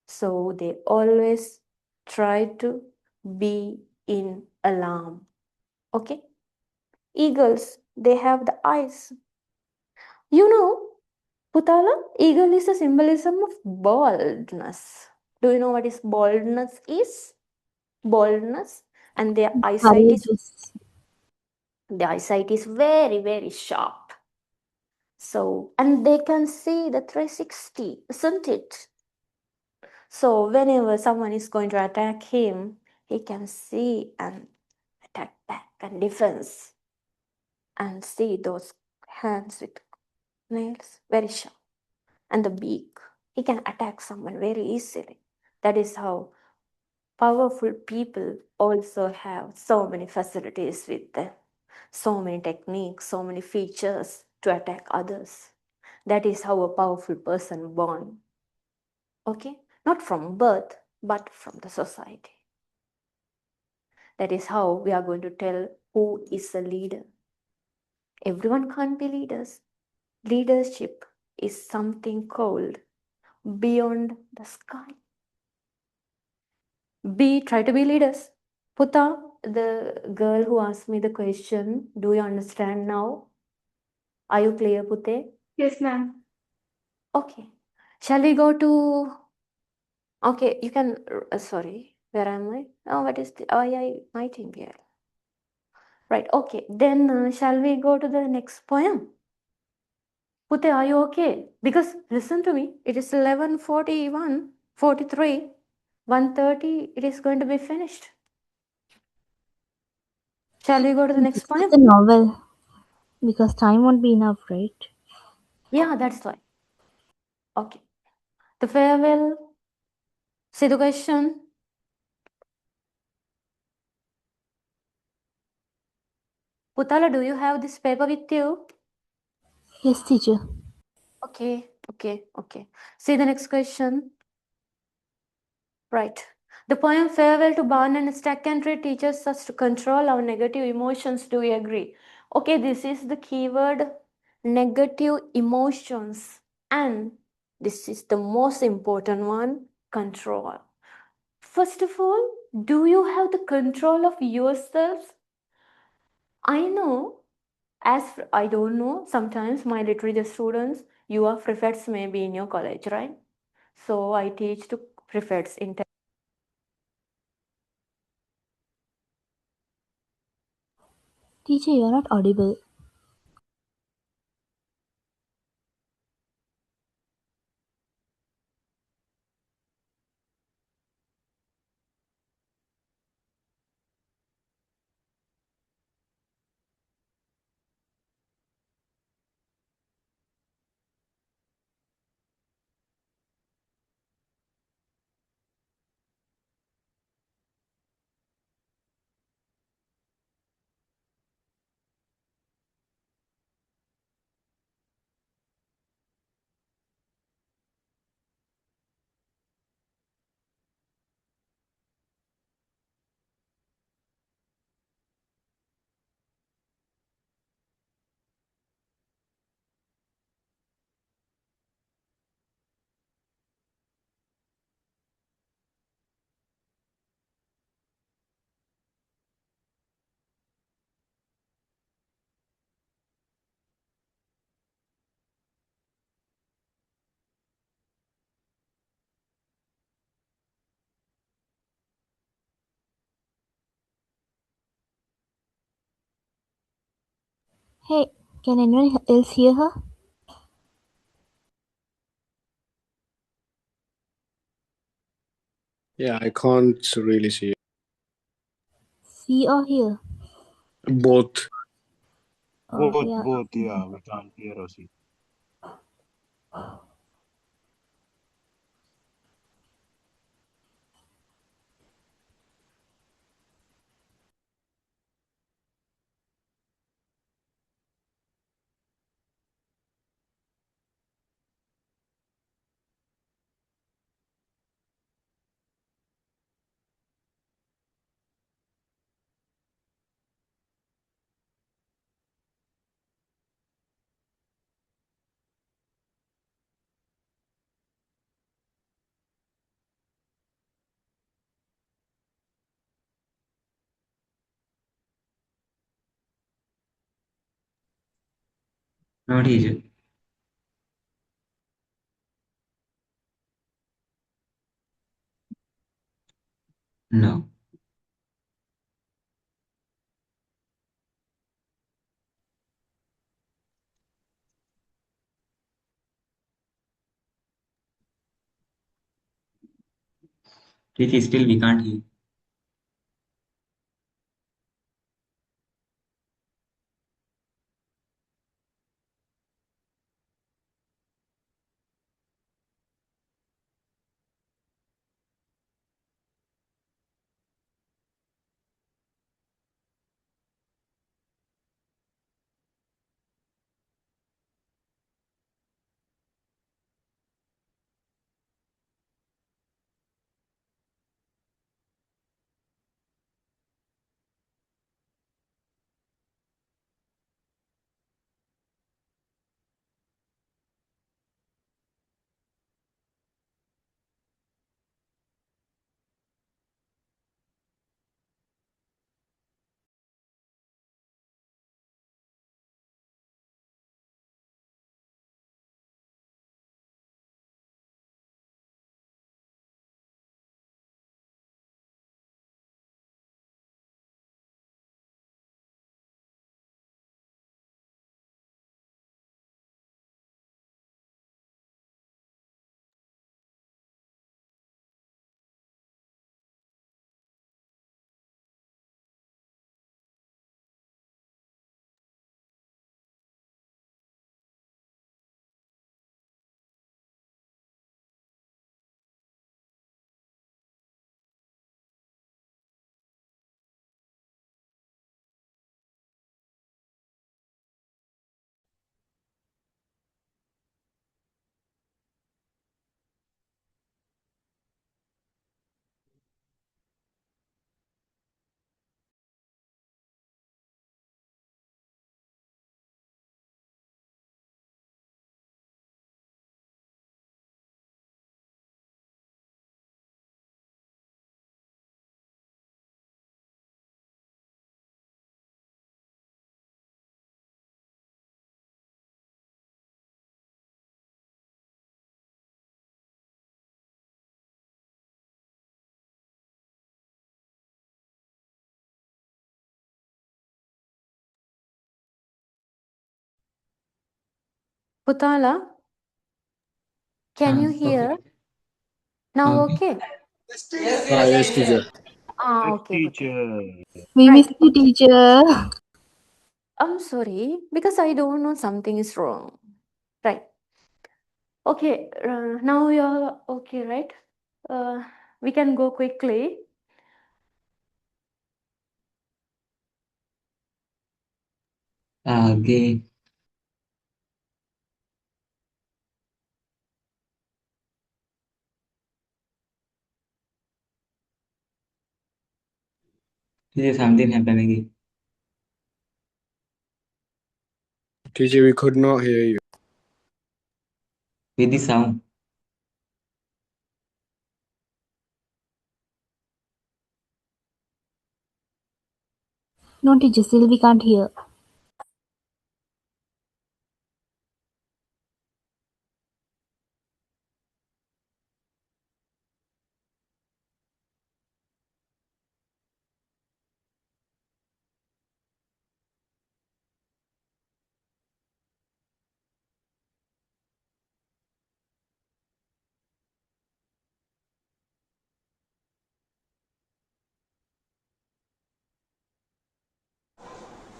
So they always try to be in alarm. Okay? Eagles, they have the eyes. You know, Putala, eagle is a symbolism of boldness. Do you know what is boldness is? Boldness. And courageous. their eyesight is very, very sharp. So, and they can see the 360, isn't it? So whenever someone is going to attack him, he can see and attack back and defense, and see those hands with nails very sharp, and the beak. He can attack someone very easily. That is how powerful people also have so many facilities with them, so many techniques, so many features to attack others. That is how a powerful person born. Okay? Not from birth. but from the society. That is how we are going to tell who is a leader. Everyone can't be leaders. Leadership is something cold beyond the sky. Try to be leaders. Puta, the girl who asked me the question, do you understand now? Are you clear, Pute? Yes, ma'am. Okay. Shall we go to... Okay, you can... sorry, where am I? Oh, what is the... Oh, yeah, Nightingale. Right, okay. Then shall we go to the next poem? Pute, are you okay? Because listen to me, it is 11:41, 43, 1:30, it is going to be finished. Shall we go to the next This is poem? the novel. Because time won't be enough, right? Yeah, that's why. Okay. The farewell. See the question. Putala, do you have this paper with you? Yes, teacher. Okay. See the next question. Right. The poem Farewell to Barn and Stack and Tree teaches us to control our negative emotions. Do you agree? Okay, this is the keyword negative emotions. And this is the most important one, control. First of all, do you have the control of yourself? I know, I don't know, sometimes my literature students, you are prefects maybe in your college, right? So I teach to prefects in Teacher, you're not audible. Hey, can anyone else hear her? Yeah, I can't really see See or hear? both. Oh, Both, yeah. both, yeah, we can't hear or see. No, teacher. No. Teacher, still we can't hear. Putala, can you Okay. hear? Now Okay. okay? Yes, teacher. Okay, Putala. We Right. miss you, teacher. I'm sorry because I don't know something is wrong. Right. Okay. Now you're okay, right? Uh, we can go quickly. Okay. Teacher, something happened again. Teacher, we could not hear you. With the sound. No, teacher, still we can't hear.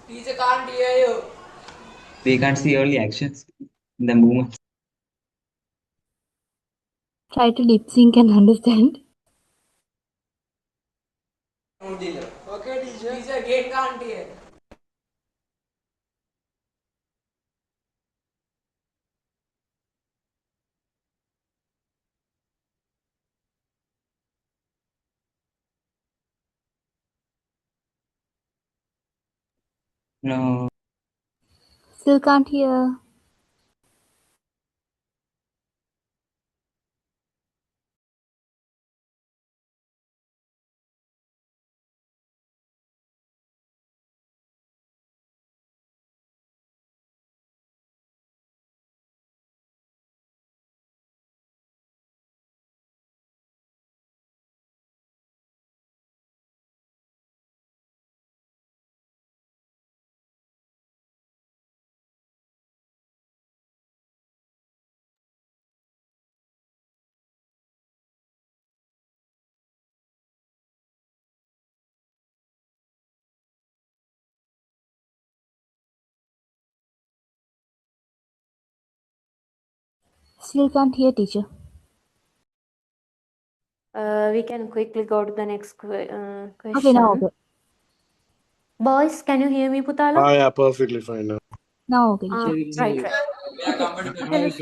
Teacher can't hear you. We can't see only actions in the movement. Try to lip sync and understand. Okay, teacher. Teacher again can't hear. No. Still can't hear. Still can't hear, teacher. We can quickly go to the next Okay, now question. okay. Boys, can you hear me, Putala? Yeah, perfectly fine now. Now okay, teacher. Right, right. Okay. Tell us.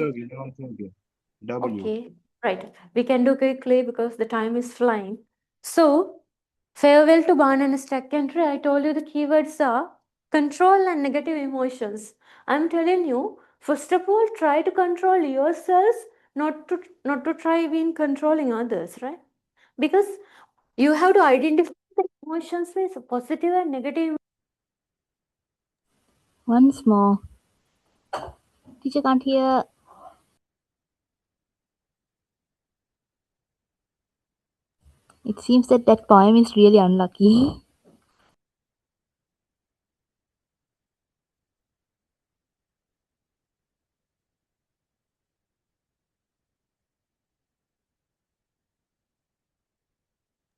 W. Okay, right. We can do quickly because the time is flying. So, farewell to Barn and secondary. I told you the keywords are control and negative emotions. I'm telling you, first of all, try to control yourselves, not to try being controlling others, right? Because you have to identify the emotions with positive and negative. Once more. Teacher can't hear. It seems that that poem is really unlucky.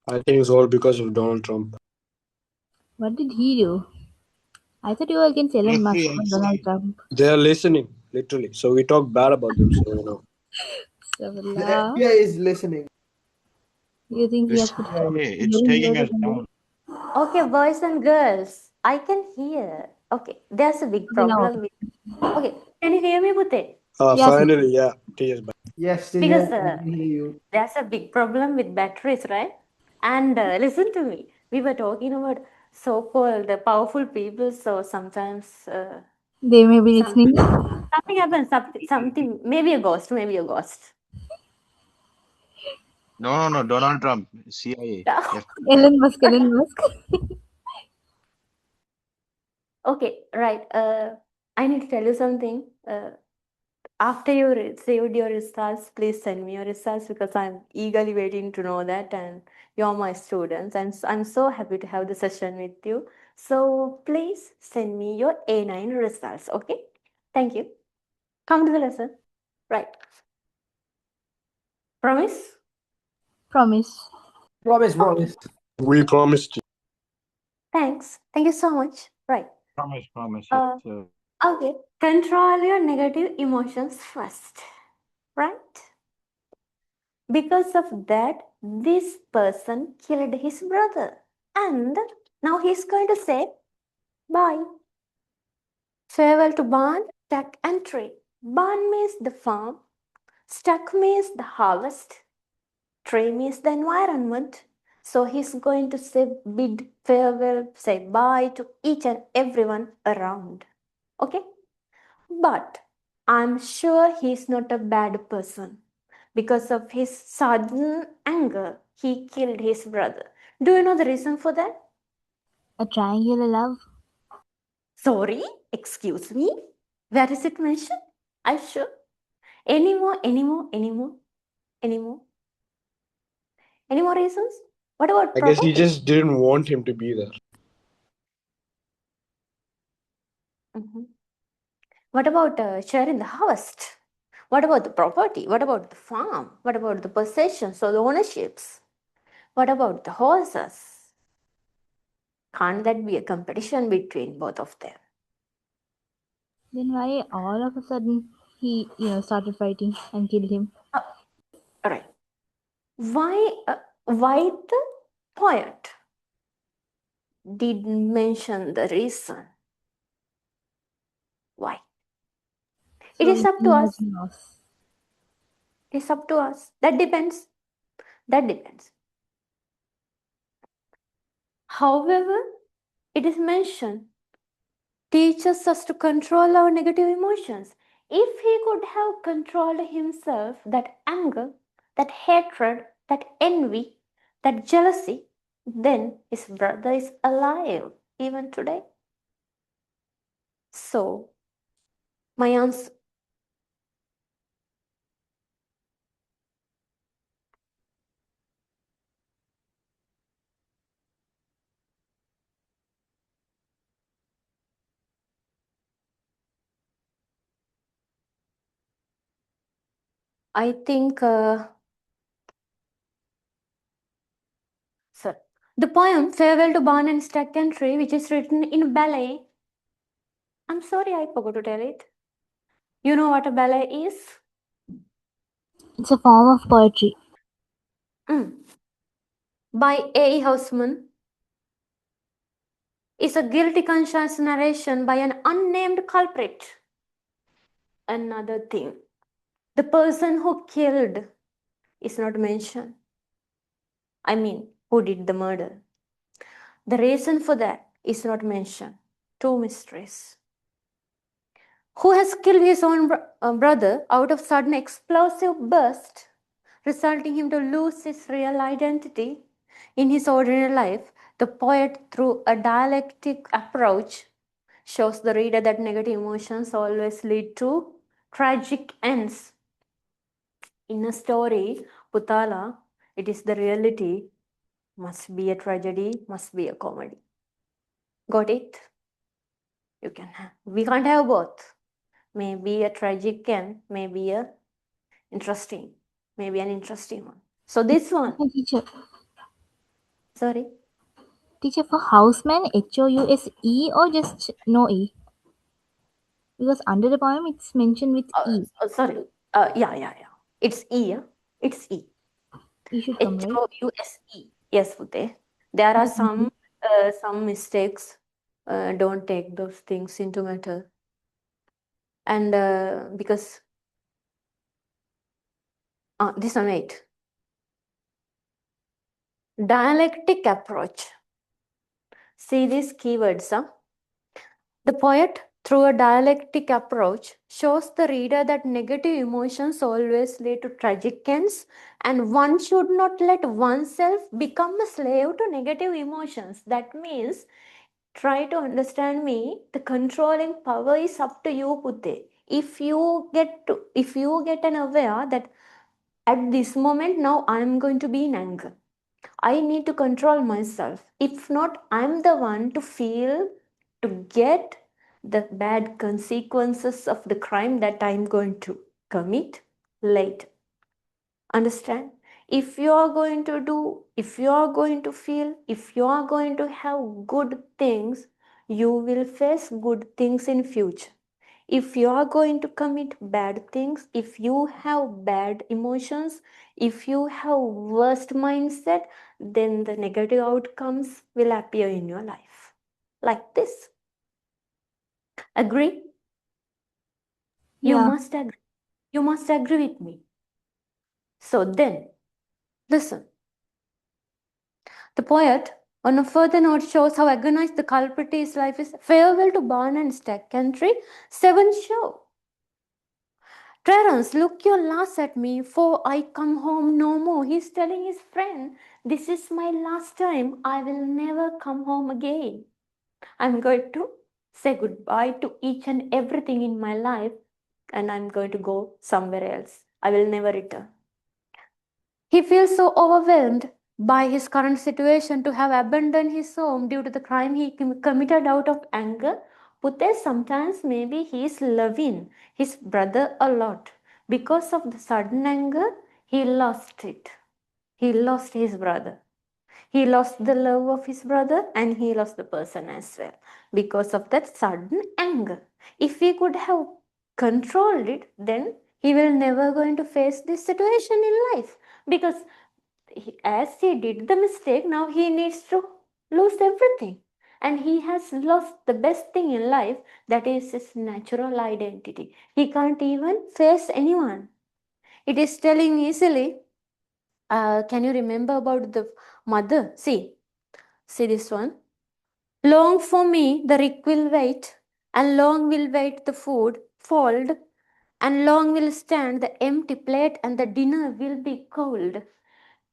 I think it's all because of Donald Trump. What did he do? I thought you were against Elon Musk or Donald Trump. They are listening, literally. So we talk bad about them. So The Savala. FBI is listening. You think he This has put it's hearing taking aids or us something? down. Okay, boys and girls, I can hear. Okay, there's a big Okay, now problem okay. with. Okay, can you hear me, Pute? Yeah, teacher. finally, yeah, teachers back. Yes, teacher, Because I can hear you. there's a big problem with batteries, right? And listen to me. We were talking about so-called powerful people. So sometimes They may be something listening. something happens. Something maybe a ghost. Maybe a ghost. No, Donald Trump, CIA. Elon Musk, Elon Musk. Okay, right. I need to tell you something. After you received your results, please send me your results because I'm eagerly waiting to know that. And you're my students. I'm so happy to have the session with you. So please send me your A9 results. Okay. Thank you. Come to the lesson. Right. Promise? Promise. Promise. We promised you. Thanks. Thank you so much. Right. Promise. Uh, So, okay. Control your negative emotions first. Right? Because of that, this person killed his brother. And now he's going to say bye. Farewell to barn, stack, and tree. Barn means the farm, stack means the harvest, tree means the environment. So he's going to say bid farewell, say bye to each and everyone around. Okay? But I'm sure he's not a bad person. Because of his sudden anger, he killed his brother. Do you know the reason for that? A triangular love. Sorry, excuse me. Where is it mentioned? I sure. Any more? Any more reasons? What about I guess he property? just didn't want him to be there. Mhm. What about share in the harvest? What about the property? What about the farm? What about the possessions or the ownerships? What about the horses? Can't that be a competition between both of them? Then why all of a sudden he, started fighting and killed him? All right. Why the poet didn't mention the reason? Why? It So is he up to has us. loss. It's up to us. That depends. That depends. However, it is mentioned teaches us to control our negative emotions. If he could have controlled himself, that anger, that hatred, that envy, that jealousy, then his brother is alive even today. So, my answer. I think, sir, the poem Farewell to Barn and Stack and Tree, which is written in ballet. I'm sorry, I forgot to tell it. You know what a ballet is? It's a form of poetry. By A. Huntsman is a guilty conscience narration by an unnamed culprit. Another thing, the person who killed is not mentioned. I mean, who did the murder? The reason for that is not mentioned. Two mysteries. Who has killed his own brother out of sudden explosive burst, resulting him to lose his real identity in his ordinary life? The poet, through a dialectic approach, shows the reader that negative emotions always lead to tragic ends. In a story, Putala, it is the reality, must be a tragedy, must be a comedy. Got it? You can have. We can't have both. Maybe a tragic end, maybe a interesting, maybe an interesting one. So this one, Teacher. sorry, Teacher, for Houseman, House or just no E? Because under the poem it's mentioned with E. sorry, yeah. It's E, yeah? It's E. E should come, right? House. Yes, Pute. There are Mhm. some mistakes. Don't take those things into matter. And because this one, wait. Dialectic approach. See these keywords, huh? The poet, through a dialectic approach, shows the reader that negative emotions always lead to tragic ends, and one should not let oneself become a slave to negative emotions. That means, try to understand me, the controlling power is up to you, Putte. If you get an aware that at this moment now I am going to be in anger, I need to control myself. If not, I'm the one to feel, to get, the bad consequences of the crime that I'm going to commit later. Understand? If you are going to do, if you are going to feel, if you are going to have good things, you will face good things in future. If you are going to commit bad things, if you have bad emotions, if you have worst mindset, then the negative outcomes will appear in your life. Like this. Agree? You Yeah. must agree. You must agree with me. So then, listen. The poet, on a further note, shows how agonized the culprit's life is. Farewell to barn and stack country, 7 show. Terence, look your last at me, for I come home no more. He's telling his friend, this is my last time. I will never come home again. I'm going to say goodbye to each and everything in my life, and I'm going to go somewhere else. I will never return. He feels so overwhelmed by his current situation to have abandoned his home due to the crime he committed out of anger. Pute, sometimes maybe he is loving his brother a lot. Because of the sudden anger, he lost it. He lost his brother. He lost the love of his brother and he lost the person as well because of that sudden anger. If he could have controlled it, then he will never going to face this situation in life because as he did the mistake, now he needs to lose everything. And he has lost the best thing in life, that is his natural identity. He can't even face anyone. It is telling easily. Can you remember about the mother? See this one. Long for me the rick will wait, and long will wait the food fold, and long will stand the empty plate, and the dinner will be cold.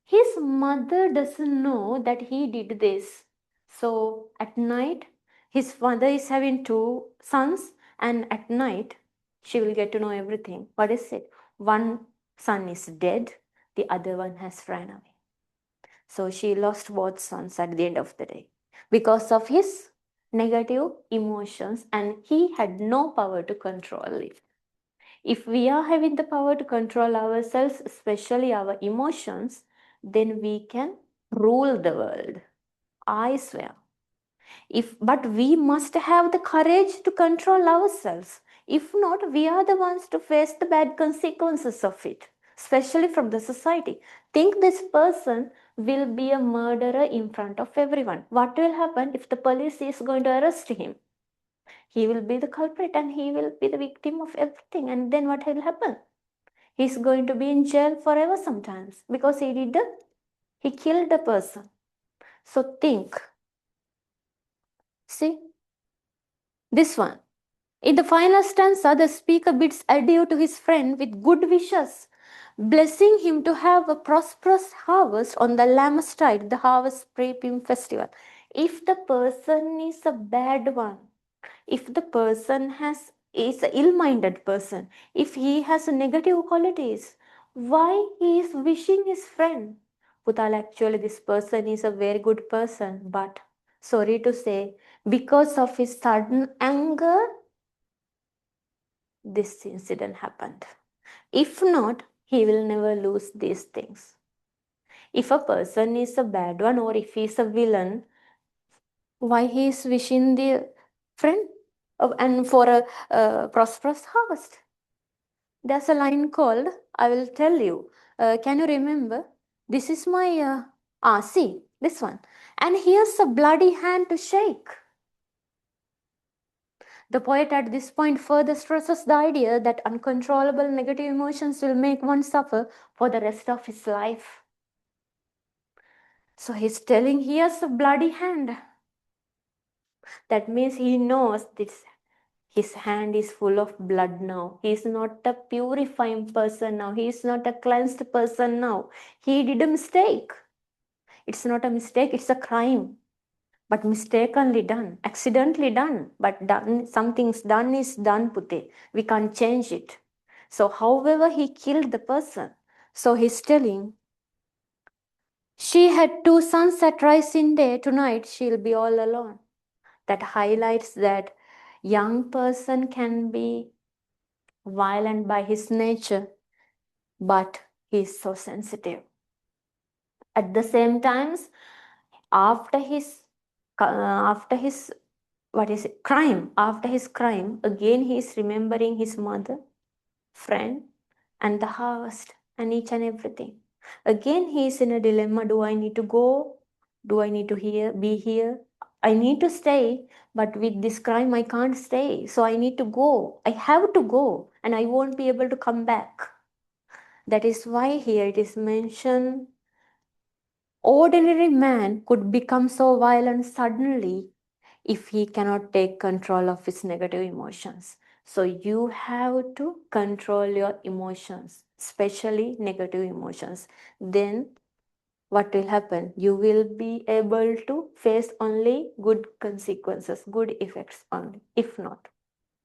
His mother doesn't know that he did this. So at night, his father is having 2 sons, and at night, she will get to know everything. What is it? One son is dead, the other one has ran away. So she lost both sons at the end of the day because of his negative emotions, and he had no power to control it. If we are having the power to control ourselves, especially our emotions, then we can rule the world. I swear. But we must have the courage to control ourselves. If not, we are the ones to face the bad consequences of it, especially from the society. Think this person will be a murderer in front of everyone. What will happen if the police is going to arrest him? He will be the culprit and he will be the victim of everything. And then what will happen? He's going to be in jail forever sometimes because he killed a person. So think. See this one. In the final stanza, the speaker bids adieu to his friend with good wishes, blessing him to have a prosperous harvest on the Lamastide, the harvest reaping festival. If the person is a bad one, if the person is an ill-minded person, if he has negative qualities, why he is wishing his friend? Putal, actually this person is a very good person, but sorry to say, because of his sudden anger, this incident happened. If not, he will never lose these things. If a person is a bad one or if he is a villain, why he is wishing the friend and for a prosperous harvest? There's a line called, I will tell you. Can you remember? This is my, see, this one. And here's a bloody hand to shake. The poet at this point further stresses the idea that uncontrollable negative emotions will make one suffer for the rest of his life. So he's telling, here's a bloody hand. That means he knows this. His hand is full of blood now. He is not a purifying person now. He is not a cleansed person now. He did a mistake. It's not a mistake, it's a crime. But mistakenly done, accidentally done. But done, something's done is done, Pute. We can't change it. So however he killed the person, so he's telling, she had 2 sons at rising day. Tonight she'll be all alone. That highlights that Young person can be violent by his nature, but he's so sensitive. At the same times, after his crime, after his crime, again he is remembering his mother, friend, and the harvest and each and everything. Again he is in a dilemma. Do I need to go? Do I need to be here? I need to stay, but with this crime I can't stay. So I need to go. I have to go, and I won't be able to come back. That is why here it is mentioned, ordinary man could become so violent suddenly if he cannot take control of his negative emotions. So you have to control your emotions, especially negative emotions. Then what will happen? You will be able to face only good consequences, good effects only. If not,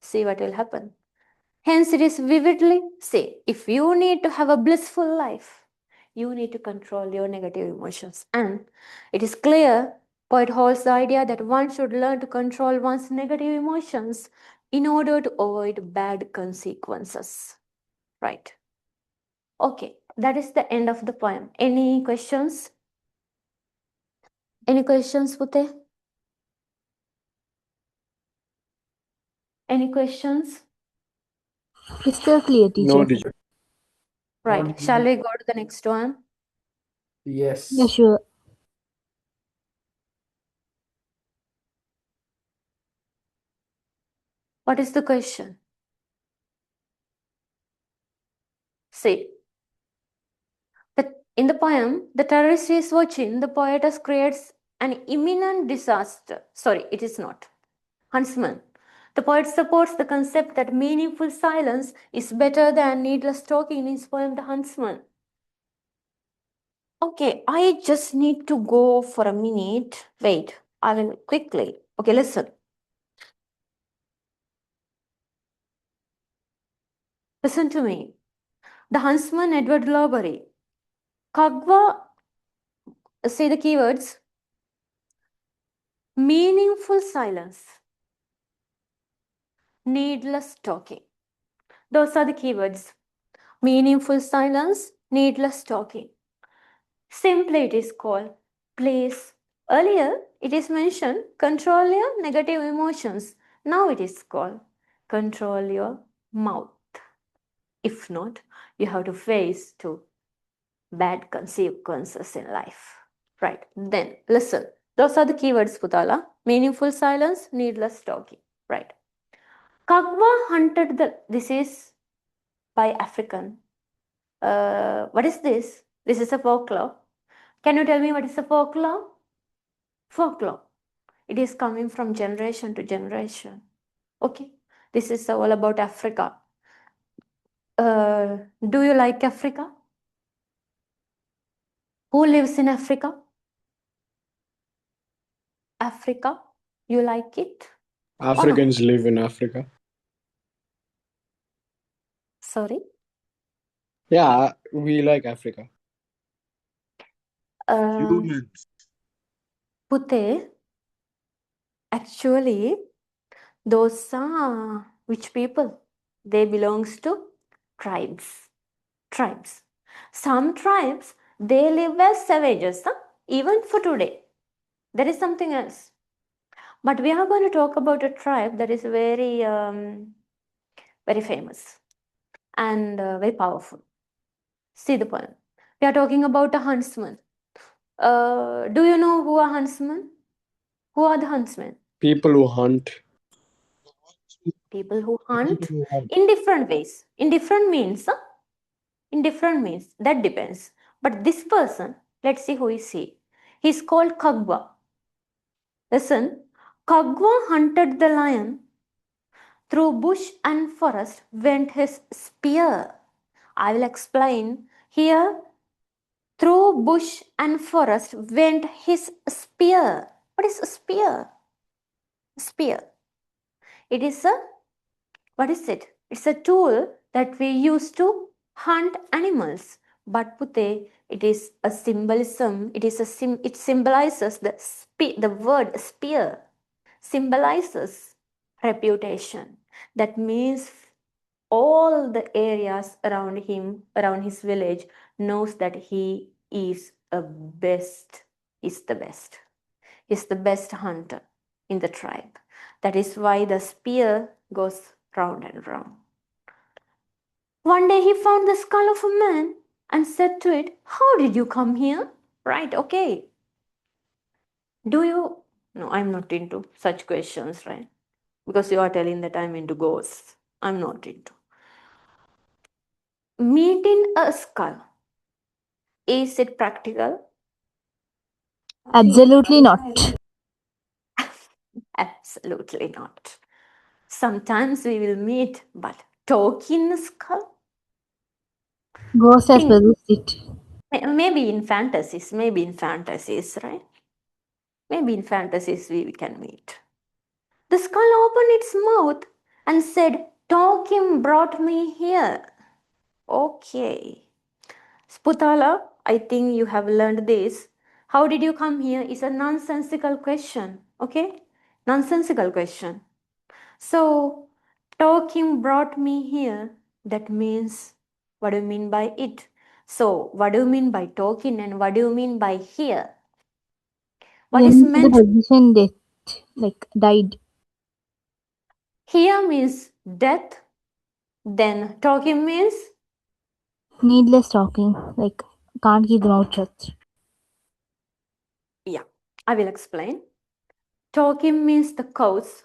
see what will happen. Hence, it is vividly say, if you need to have a blissful life, you need to control your negative emotions. And it is clear, poet holds the idea that one should learn to control one's negative emotions in order to avoid bad consequences. Right. Okay, that is the end of the poem. Any questions? Any questions, Pute? Any questions? Crystal clear, teacher. No, teacher. Right. Shall we go to the next one? Yes. Yeah, sure. What is the question? See, in the poem, the terrorist is watching, the poetess creates an imminent disaster. Sorry, it is not. Huntsman. The poet supports the concept that meaningful silence is better than needless talking in his poem, The Huntsman. Okay, I just need to go for a minute. Wait, I will quickly. Okay, listen. Listen to me. The Huntsman, Edward Lowbury. Kagwa, say the keywords. Meaningful silence. Needless talking. Those are the keywords. Meaningful silence, needless talking. Simply it is called place. Earlier it is mentioned control your negative emotions. Now it is called control your mouth. If not, you have to face to bad consequences in life. Right. Then listen. Those are the keywords, Putala. Meaningful silence, needless talking. Right. Kagwa hunted this is by African. What is this? This is a folklore. Can you tell me what is a folklore? Folklore. It is coming from generation to generation. Okay. This is all about Africa. Do you like Africa? Who lives in Africa? Africa. You like it? Africans live in Africa. Sorry? Yeah, we like Africa. Humans. Pute, actually, those are which people? They belongs to tribes. Tribes. Some tribes, they live as savages, huh? Even for today. There is something else. But we are going to talk about a tribe that is very, very famous and very powerful. See the point. We are talking about a huntsman. Do you know who are huntsmen? Who are the huntsmen? People who hunt. People who hunt in different ways. In different means. Huh? In different means. That depends. But this person, let's see who is he. He's called Kagwa. Listen, Kagwa hunted the lion. Through bush and forest went his spear. I will explain. Here, through bush and forest went his spear. What is a spear? Spear. It is a, what is it? It's a tool that we use to hunt animals. But Pute, it is a symbolism. It symbolizes the word spear symbolizes reputation. That means all the areas around him, around his village, knows that he is a best, is the best. Is the best hunter in the tribe. That is why the spear goes round and round. One day he found the skull of a man and said to it, "How did you come here?" Right, okay. Do you? No, I'm not into such questions, right? Because you are telling that I'm into ghosts. I'm not into. Meeting a skull. Is it practical? Absolutely not. Absolutely not. Sometimes we will meet, but talking a skull? Ghost has Think possessed it. maybe in fantasies, right? Maybe in fantasies we can meet. The skull opened its mouth and said, "Talking brought me here." Okay. Sputala, I think you have learned this. How did you come here is a nonsensical question. Okay? Nonsensical question. So, talking brought me here. That means, what do you mean by it? So, what do you mean by talking and what do you mean by here? What is Aiming for the meant position death, like died. here means death, then talking means, Needless talking, like can't keep the mouth shut. yeah, I will explain. Talking means the cause,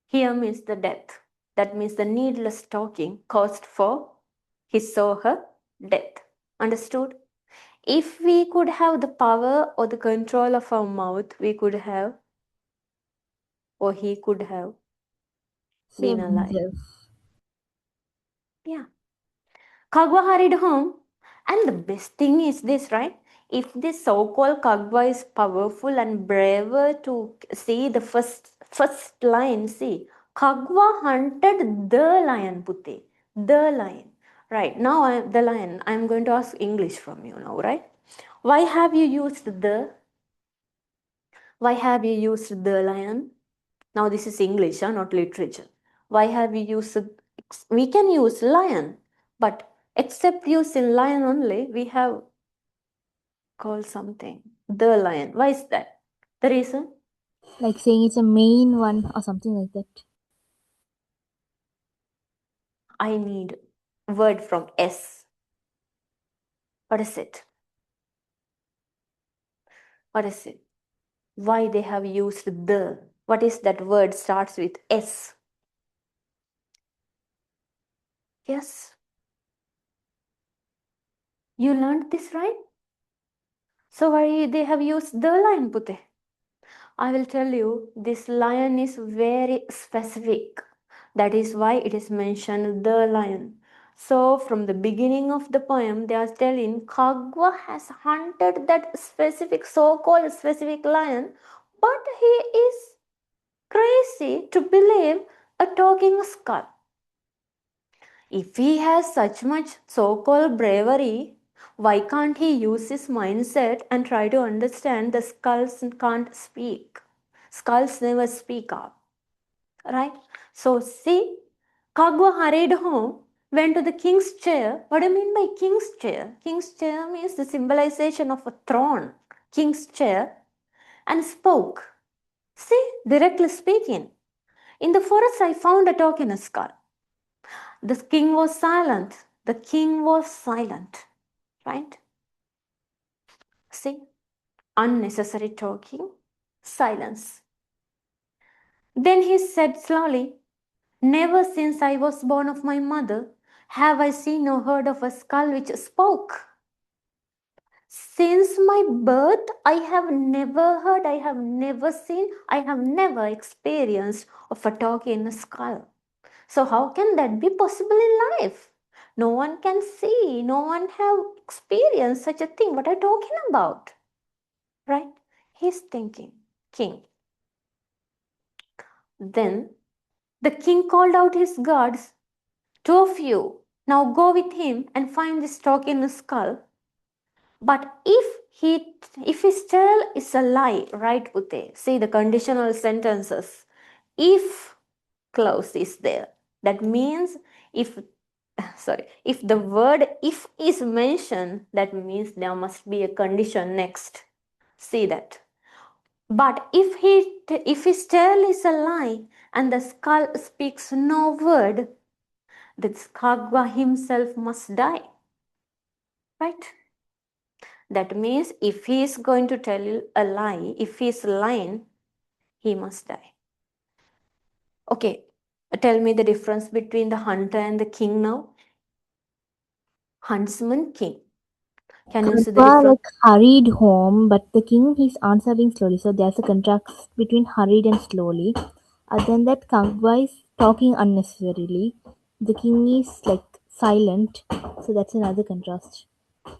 here means the death. That means the needless talking caused for his or her death. Understood? If we could have the power or the control of our mouth, we could have, or he could have been Saved alive. himself. Yeah. Kagwa hurried home, and the best thing is this, right? If this so-called Kagwa is powerful and braver to see the first lion, see, Kagwa hunted the lion, Putte, the lion. Right now, the lion. I'm going to ask English from you now, right? Why have you used the? Why have you used the lion? Now this is English, not literature. Why have we used, we can use lion, but except using lion only, we have called something the lion. Why is that? The reason? Like saying it's a main one or something like that. I need word from S. What is it? What is it? Why they have used the? What is that word starts with S? Yes. You learned this, right? So why they have used the lion, Pute? I will tell you, this lion is very specific. That is why it is mentioned the lion. So from the beginning of the poem, they are telling Kagwa has hunted that specific, so-called specific lion, but he is crazy to believe a talking skull. If he has such much so-called bravery, why can't he use his mindset and try to understand the skulls can't speak? Skulls never speak up. Right? So see, Kagwa hurried home, went to the king's chair. What do you mean by king's chair? King's chair means the symbolization of a throne. King's chair. And spoke. See, directly speaking. In the forest I found a token skull. The king was silent. The king was silent. Right? See? Unnecessary talking. Silence. Then he said slowly, "Never since I was born of my mother have I seen or heard of a skull which spoke. Since my birth, I have never heard, I have never seen, I have never experienced of a talking skull. So how can that be possible in life? No one can see, no one have experienced such a thing. What are you talking about? Right? He's thinking, king. Then the king called out his guards. "Two of you now go with him and find this talking skull. But if his tale is a lie," right, Pute? See the conditional sentences. If clause is there. That means if if the word if is mentioned, that means there must be a condition next. See that. But if his tale is a lie and the skull speaks no word, the Kagwa himself must die. Right? That means if he is going to tell a lie, if he is lying, he must die. Okay, tell me the difference between the hunter and the king now. Huntsman, king. Can you see the Kagwa difference? hurried home, but the king is answering slowly. So there's a contrast between hurried and slowly. Other than that, Kagwa is talking unnecessarily. The king is silent. So that's another contrast.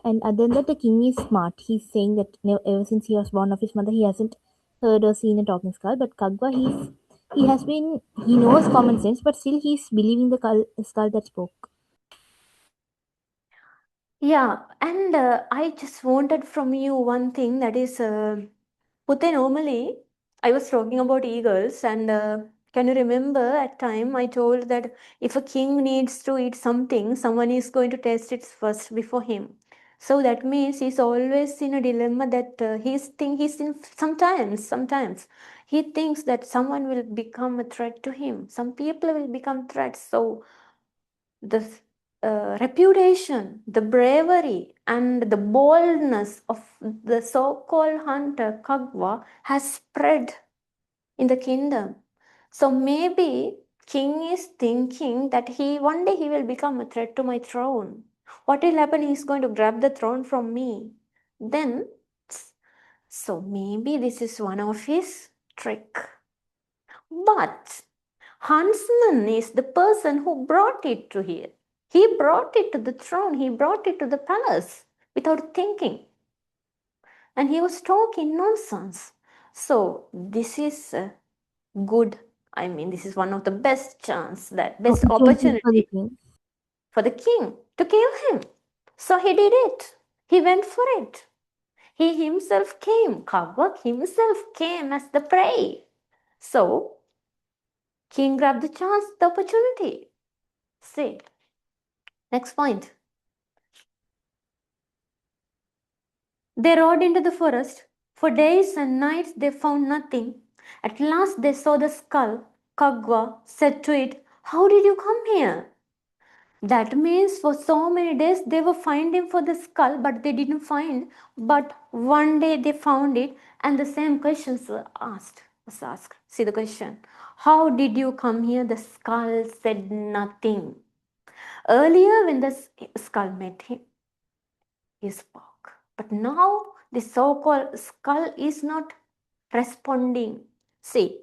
And other than that, the king is smart. He's saying that ever since he was born of his mother, he hasn't heard or seen a talking skull. But Kagwa, he knows common sense, but still he's believing the skull that spoke. Yeah, and I just wanted from you one thing, that is, Pute, normally I was talking about eagles, and can you remember at time I told that if a king needs to eat something, someone is going to taste it first before him. So that means he's always in a dilemma that he's in sometimes he thinks that someone will become a threat to him. Some people will become threats. So the reputation, the bravery, and the boldness of the so-called hunter Kagwa has spread in the kingdom. So maybe king is thinking that one day he will become a threat to my throne. What will happen? He's going to grab the throne from me. Then, so maybe this is one of his trick. But Huntsman is the person who brought it to here. He brought it to the throne. He brought it to the palace without thinking. And he was talking nonsense. So this is good. I mean, this is one of the best best opportunity for the king to kill him. So he did it. He went for it. He himself came. Kagwa himself came as the prey. So king grabbed the chance, the opportunity. See. Next point. They rode into the forest. For days and nights they found nothing. At last they saw the skull. Kagwa said to it, "How did you come here?" That means for so many days they were finding for the skull, but they didn't find. But one day they found it, and the same questions were asked. See the question. How did you come here? The skull said nothing. Earlier, when the skull met him, he spoke. But now the so-called skull is not responding. See,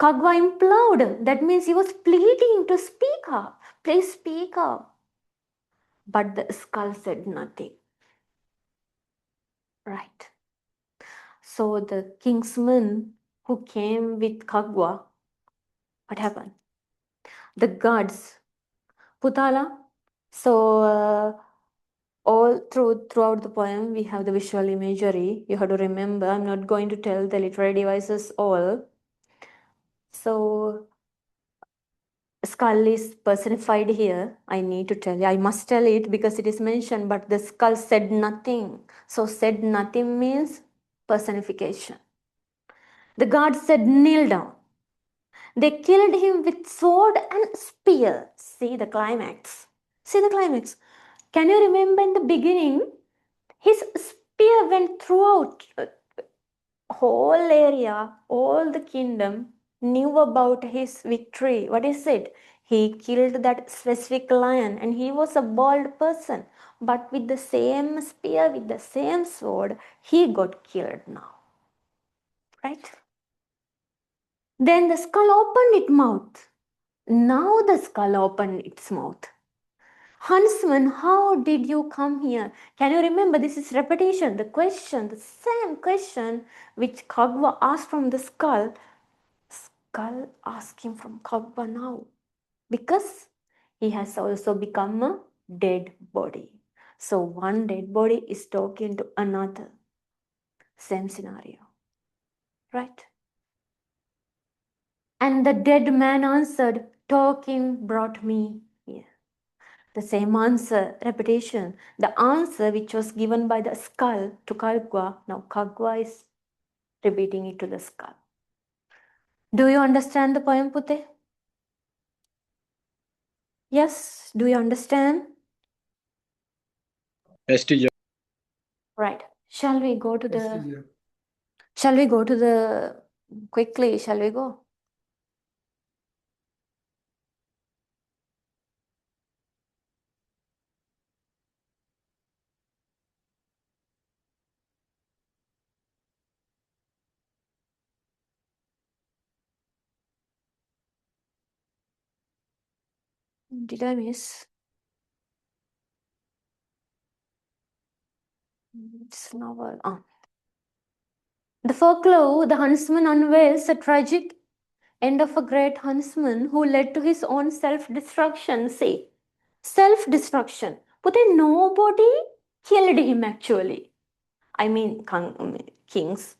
Kagwa implored. That means he was pleading to speak up. Please speak up. But the skull said nothing. Right. So the kingsman who came with Kagwa, what happened? The guards, Putala. So all throughout the poem we have the visual imagery. You have to remember, I'm not going to tell the literary devices all. So skull is personified here. I need to tell you, I must tell it because it is mentioned, but the skull said nothing. So said nothing means personification. The guard said, "Kneel down." They killed him with sword and spear. See the climax. See the climax. Can you remember in the beginning? His spear went throughout whole area, all the kingdom knew about his victory. What is it? He killed that specific lion, and he was a bold person. But with the same spear, with the same sword, he got killed now. Right? Then the skull opened its mouth. Now the skull opened its mouth. Huntsman, how did you come here? Can you remember? This is repetition. The same question which Kagwa asked from the skull asking from Kagwa now. Because he has also become a dead body. So one dead body is talking to another. Same scenario. Right? And the dead man answered, talking brought me here. The same answer, repetition. The answer which was given by the skull to Kagwa, now Kagwa is repeating it to the skull. Do you understand the poem, Pute? Yes, do you understand? Yes, teacher. Right. Shall we go to Yes, the teacher. quickly, shall we go? Did I miss? It's novel. The folklore, the huntsman unveils a tragic end of a great huntsman who led to his own self-destruction. See, self-destruction. But then nobody killed him actually. I mean, kings,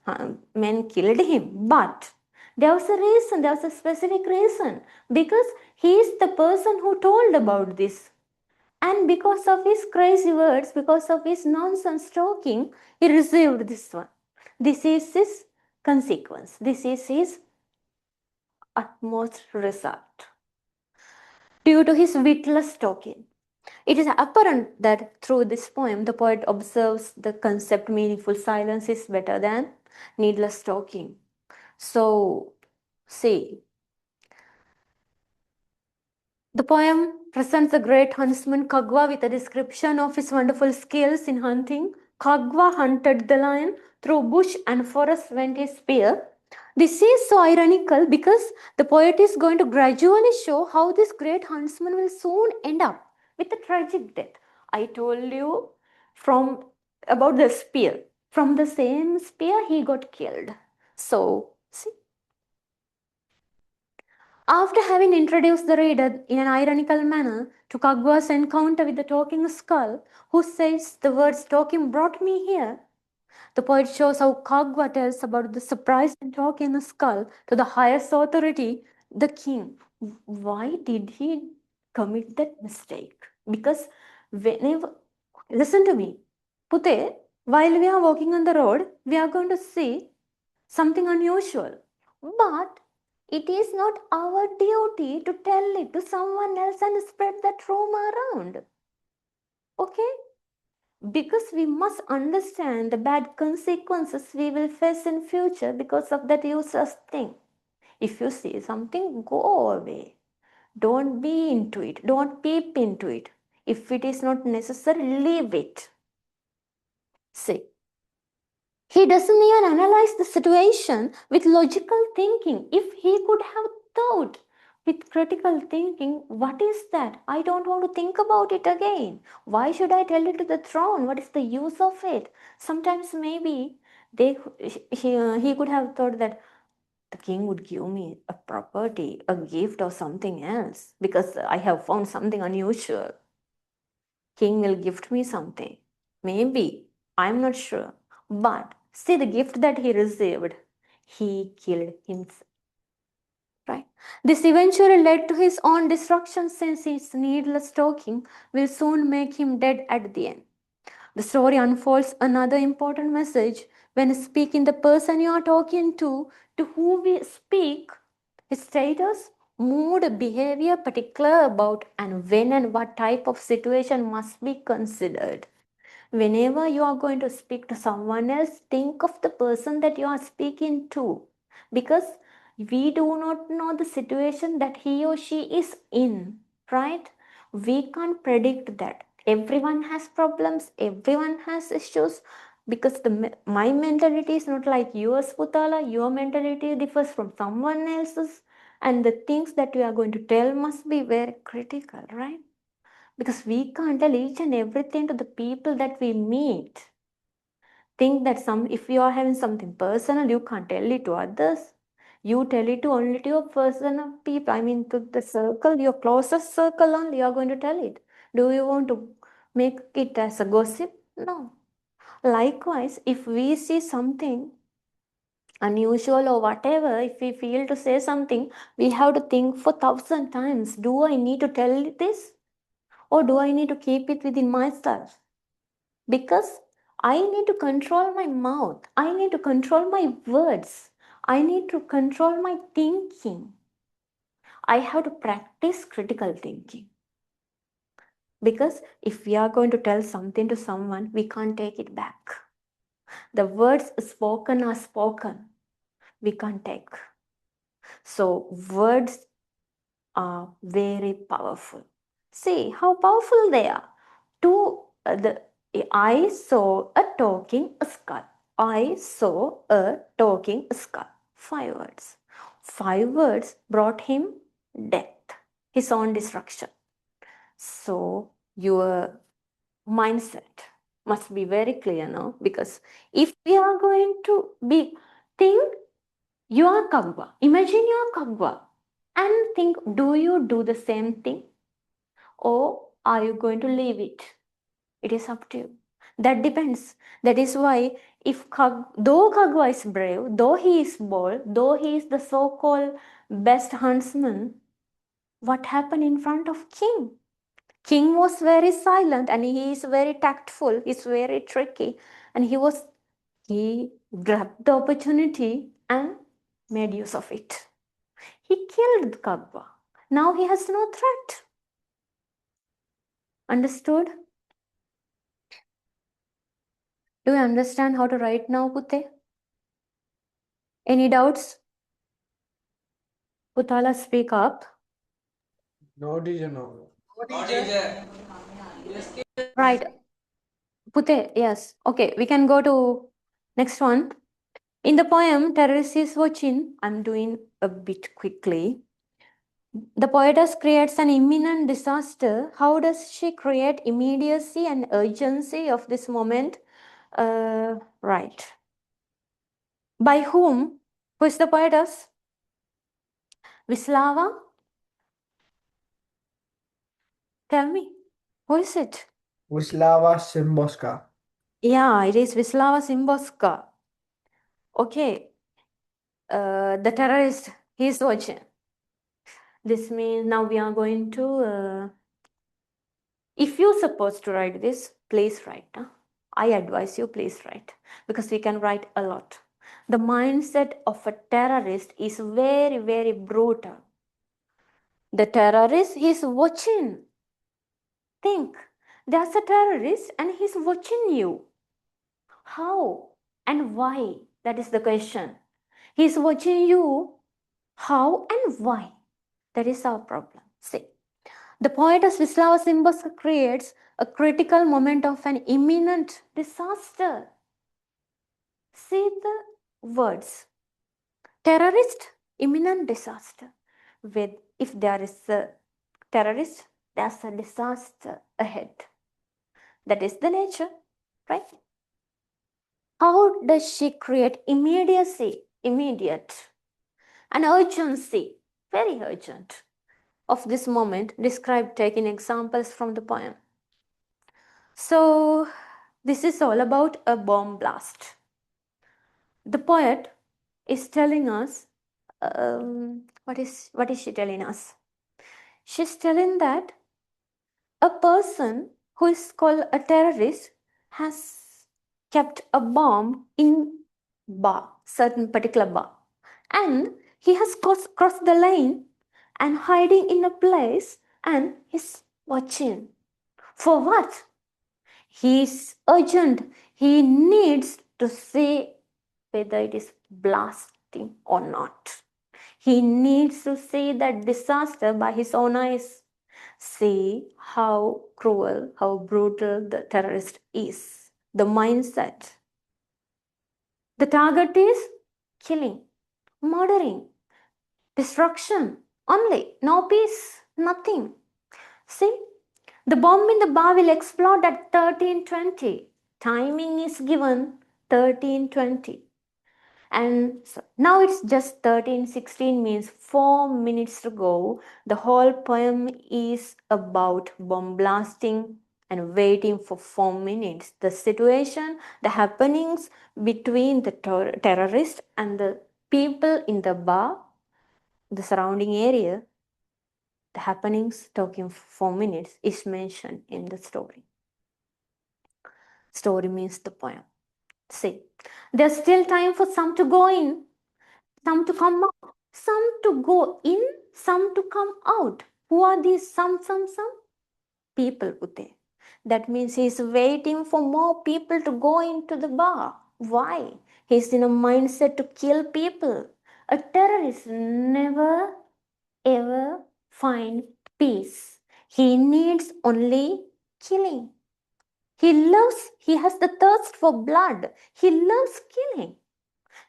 men killed him. But there was a reason, there was a specific reason. Because he is the person who told about this. And because of his crazy words, because of his nonsense talking, he received this one. This is his consequence. This is his utmost result. Due to his witless talking. It is apparent that through this poem, the poet observes the concept meaningful silence is better than needless talking. So, see, the poem presents the great huntsman Kagwa with a description of his wonderful skills in hunting. Kagwa hunted the lion through bush and forest with his spear. This is so ironical because the poet is going to gradually show how this great huntsman will soon end up with a tragic death. I told you from about the spear. From the same spear he got killed. So, see. After having introduced the reader in an ironical manner to Kagwa's encounter with the talking skull, who says the words talking brought me here, the poet shows how Kagwa tells about the surprise and talking skull to the highest authority, the king. Why did he commit that mistake? Because whenever, listen to me, Pute, while we are walking on the road, we are going to see something unusual. But it is not our duty to tell it to someone else and spread that rumor around. Okay? Because we must understand the bad consequences we will face in future because of that useless thing. If you see something, go away. Don't be into it. Don't peep into it. If it is not necessary, leave it. See. He doesn't even analyze the situation with logical thinking. If he could have thought with critical thinking, what is that? I don't want to think about it again. Why should I tell it to the throne? What is the use of it? Sometimes maybe he could have thought that the king would give me a property, a gift, or something else because I have found something unusual. King will gift me something. Maybe. I'm not sure. But see the gift that he received. He killed himself. Right? This eventually led to his own destruction since his needless talking will soon make him dead at the end. The story unfolds another important message when speaking the person you are talking to whom we speak, his status, mood, behavior, particular about, and when and what type of situation must be considered. Whenever you are going to speak to someone else, think of the person that you are speaking to because we do not know the situation that he or she is in, right? We can't predict that. Everyone has problems, everyone has issues because my mentality is not like yours, Putala. Your mentality differs from someone else's, and the things that you are going to tell must be very critical, right? Because we can't tell each and everything to the people that we meet. Think that if you are having something personal, you can't tell it to others. You tell it to only to your personal people. I mean, to the circle, your closest circle only. You are going to tell it. Do you want to make it as a gossip? No. Likewise, if we see something unusual or whatever, if we feel to say something, we have to think for 1,000 times. Do I need to tell this? Or do I need to keep it within myself? Because I need to control my mouth. I need to control my words. I need to control my thinking. I have to practice critical thinking. Because if we are going to tell something to someone, we can't take it back. The words spoken are spoken. We can't take. So words are very powerful. See how powerful they are. I saw a talking skull. I saw a talking skull. 5 words. 5 words brought him death, his own destruction. So your mindset must be very clear now, because if we are going to think you are Kagwa, imagine you are Kagwa and think, do you do the same thing or are you going to leave it? It is up to you. That depends. That is why though Kagwa is brave, though he is bold, though he is the so-called best huntsman, what happened in front of King? King was very silent and he is very tactful. He's very tricky, and he grabbed the opportunity and made use of it. He killed Kagwa. Now he has no threat. Understood? Do you understand how to write now, Putte? Any doubts? Putala, speak up. No, teacher, no. Right. Putte, yes. Okay, we can go to next one. In the poem, Terrorist is watching. I'm doing a bit quickly. The poetess creates an imminent disaster. How does she create immediacy and urgency of this moment? Right. By whom? Who is the poetess? Vislava? Tell me. Who is it? Wisława Szymborska. Yeah, it is Wislava Szymborska. Okay. The terrorist, he is watching. This means now we are going to... if you're supposed to write this, please write. I advise you, please write. Because we can write a lot. The mindset of a terrorist is very, very brutal. The terrorist, he's watching. Think, there's a terrorist and he's watching you. How and why? That is the question. He's watching you. How and why? That is our problem. See, the poetess Wislava Szymborska creates a critical moment of an imminent disaster. See the words. Terrorist, imminent disaster. If there is a terrorist, there's a disaster ahead. That is the nature, right? How does she create immediacy, immediate, and urgency, very urgent, of this moment? Describe, taking examples from the poem. So, this is all about a bomb blast. The poet is telling us, what is she telling us? She's telling that a person who is called a terrorist has kept a bomb in bar, certain particular bar, and he has crossed the lane and hiding in a place and he's watching. For what? He's urgent. He needs to see whether it is blasting or not. He needs to see that disaster by his own eyes. See how cruel, how brutal the terrorist is. The mindset. The target is killing, murdering, destruction only. No peace, nothing. See, the bomb in the bar will explode at 13:20. Timing is given 13:20. And so now it's just 13:16, means 4 minutes to go. The whole poem is about bomb blasting and waiting for 4 minutes. The situation, the happenings between the terrorist and the people in the bar, the surrounding area, the happenings talking for 4 minutes is mentioned in the story. Story means the poem. See, there's still time for some to go in, some to come out, some to go in, some to come out. Who are these some? People, Pute. That means he's waiting for more people to go into the bar. Why? He's in a mindset to kill people. A terrorist never ever find peace. He needs only killing. He has the thirst for blood. He loves killing.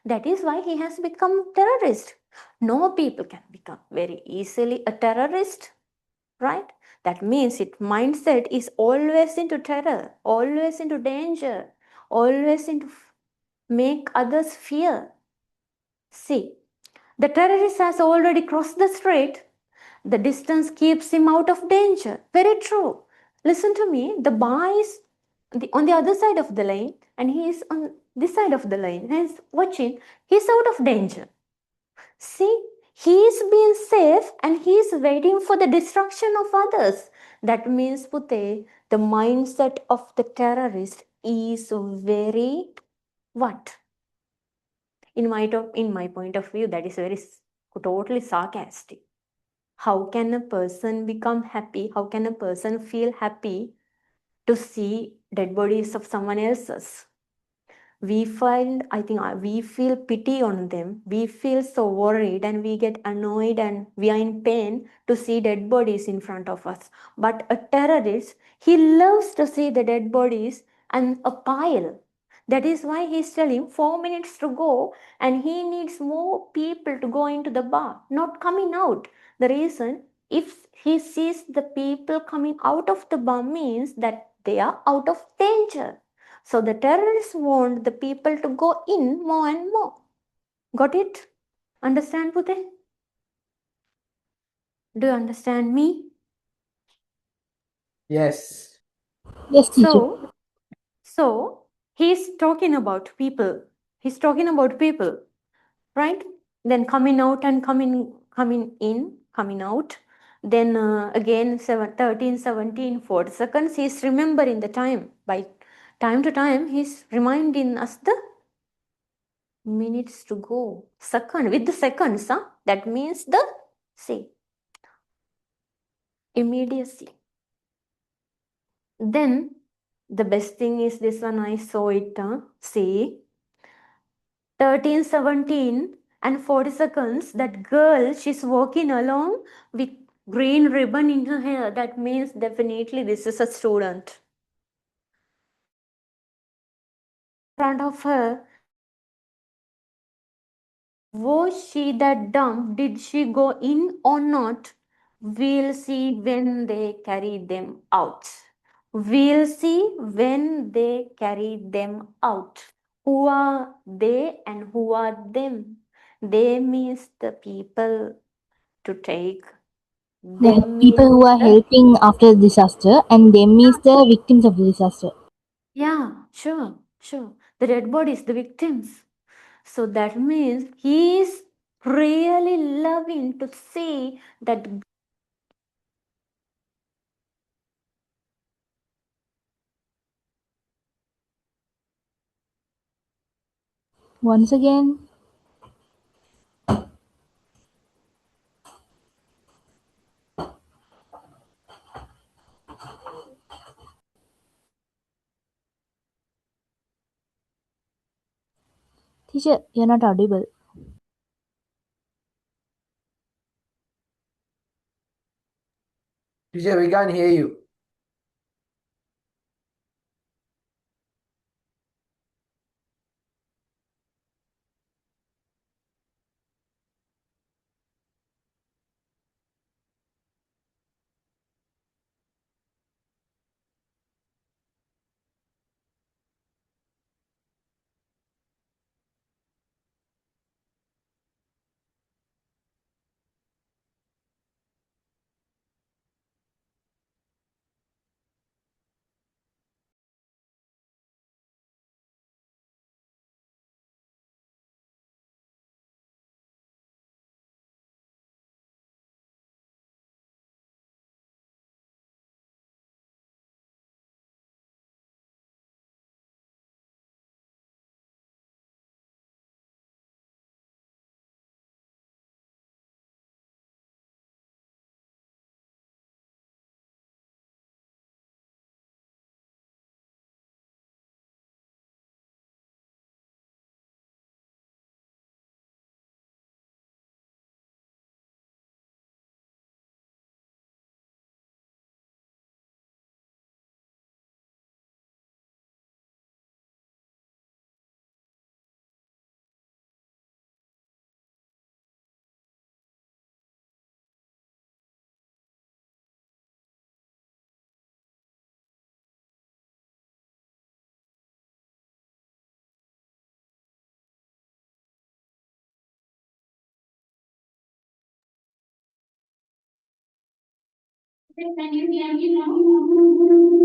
That is why he has become terrorist. No people can become very easily a terrorist, right? That means its mindset is always into terror, always into danger, always into make others fear. See, the terrorist has already crossed the street. The distance keeps him out of danger. Very true. Listen to me. The bar is on the other side of the lane and he is on this side of the lane. He's watching. He's out of danger. See, he is being safe and he is waiting for the destruction of others. That means, Pute, the mindset of the terrorist is very what? In my point of view, that is very totally sarcastic. How can a person become happy? How can a person feel happy to see dead bodies of someone else's? We feel pity on them. We feel so worried and we get annoyed and we are in pain to see dead bodies in front of us. But a terrorist, he loves to see the dead bodies and a pile. That is why he's telling 4 minutes to go and he needs more people to go into the bar, not coming out. The reason, if he sees the people coming out of the bar means that they are out of danger. So the terrorists want the people to go in more and more. Got it? Understand, Pute? Do you understand me? Yes. Yes, teacher. So he's talking about people. He's talking about people, right? Then coming out and coming in, coming out. Then again 13, 17, 4 seconds. He's remembering the time. By time to time, he's reminding us the minutes to go. Second, with the seconds, that means the, see, immediacy. Then the best thing is this one, I saw it, see, 13, 17 and 40 seconds, that girl, she's walking along with green ribbon in her hair. That means definitely this is a student. In front of her, was she that dumb? Did she go in or not? We'll see when they carry them out. We'll see when they carry them out. Who are they and who are them? They means the people to take. The Them people means who are helping after the disaster, and them is the victims of the disaster. yeah, sure. The dead bodies, the victims. So that means he is really loving to see that. Once again, teacher, you're not audible. Teacher, we can't hear you. Can you hear me now?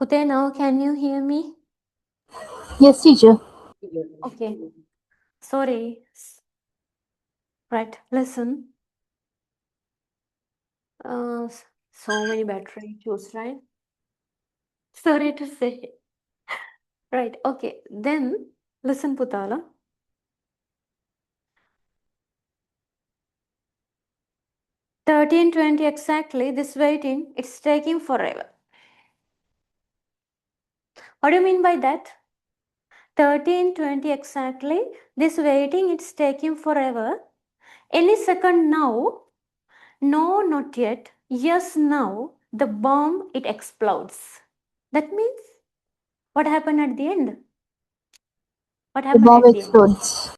Pute, now can you hear me? Yes, teacher. Okay. Sorry. Right, listen. So many battery issues, right? Sorry to say. Right, okay. Then listen, Putala. 13:20 exactly, this waiting, it's taking forever. What do you mean by that? 13:20 exactly, this waiting, it's taking forever. Any second now, no, not yet, yes, now, the bomb, it explodes. That means, what happened at the end? What The happened bomb at the end? explodes.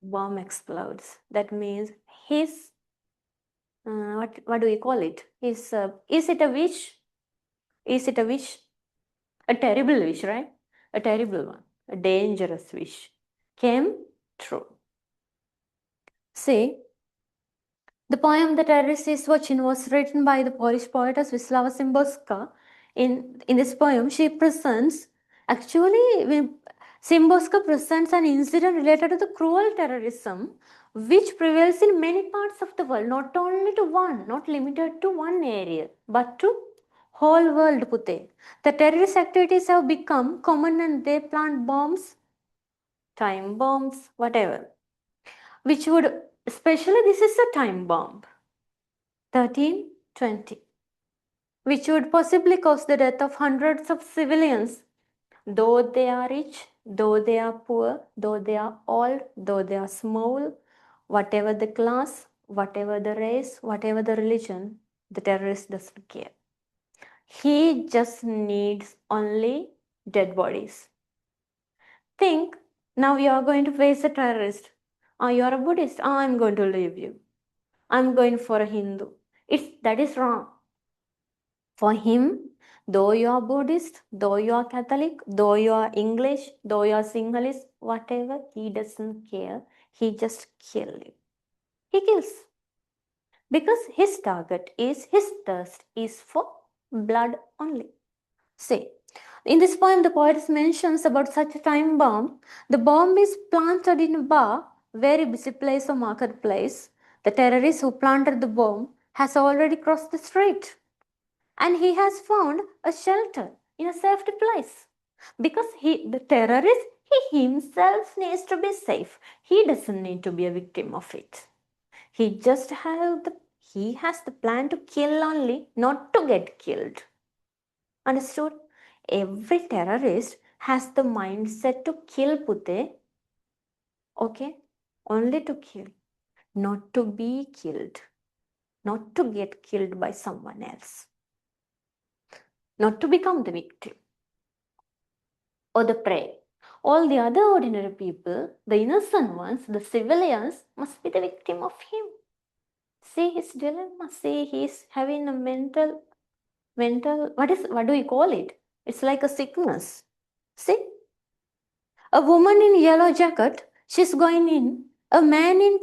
Bomb explodes. That means his, what do we call it? Is it a wish? Is it a wish? A terrible wish, right? A terrible one. A dangerous wish. Came true. See, the poem The Terrorist is Watching was written by the Polish poetess Wisława Szymborska. In this poem, she presents, actually, Szymborska presents an incident related to the cruel terrorism which prevails in many parts of the world, not only to one, not limited to one area, but to whole world, Pute. The terrorist activities have become common and they plant bombs, time bombs, whatever, which would, especially this is a time bomb. 13:20. which would possibly cause the death of hundreds of civilians, though they are rich, though they are poor, though they are old, though they are small, whatever the class, whatever the race, whatever the religion, the terrorist doesn't care. He just needs only dead bodies. Think, now you are going to face a terrorist. You are a Buddhist. I'm going to leave you. I'm going for a Hindu. That is wrong. For him, though you are Buddhist, though you are Catholic, though you are English, though you are Sinhalese, whatever, he doesn't care. He just kills you. He kills. Because his target is, his thirst is for blood only. See, in this poem, the poet mentions about such a time bomb. The bomb is planted in a bar, very busy place or marketplace. The terrorist who planted the bomb has already crossed the street, and he has found a shelter in a safe place. Because the terrorist, he himself needs to be safe. He doesn't need to be a victim of it. He has the plan to kill only, not to get killed. Understood? Every terrorist has the mindset to kill, Pute. Okay? Only to kill, not to be killed, not to get killed by someone else, not to become the victim or the prey. All the other ordinary people, the innocent ones, the civilians, must be the victim of him. See his dilemma. See, he's having a mental, what do you call it? It's like a sickness. See? A woman in yellow jacket, she's going in. I will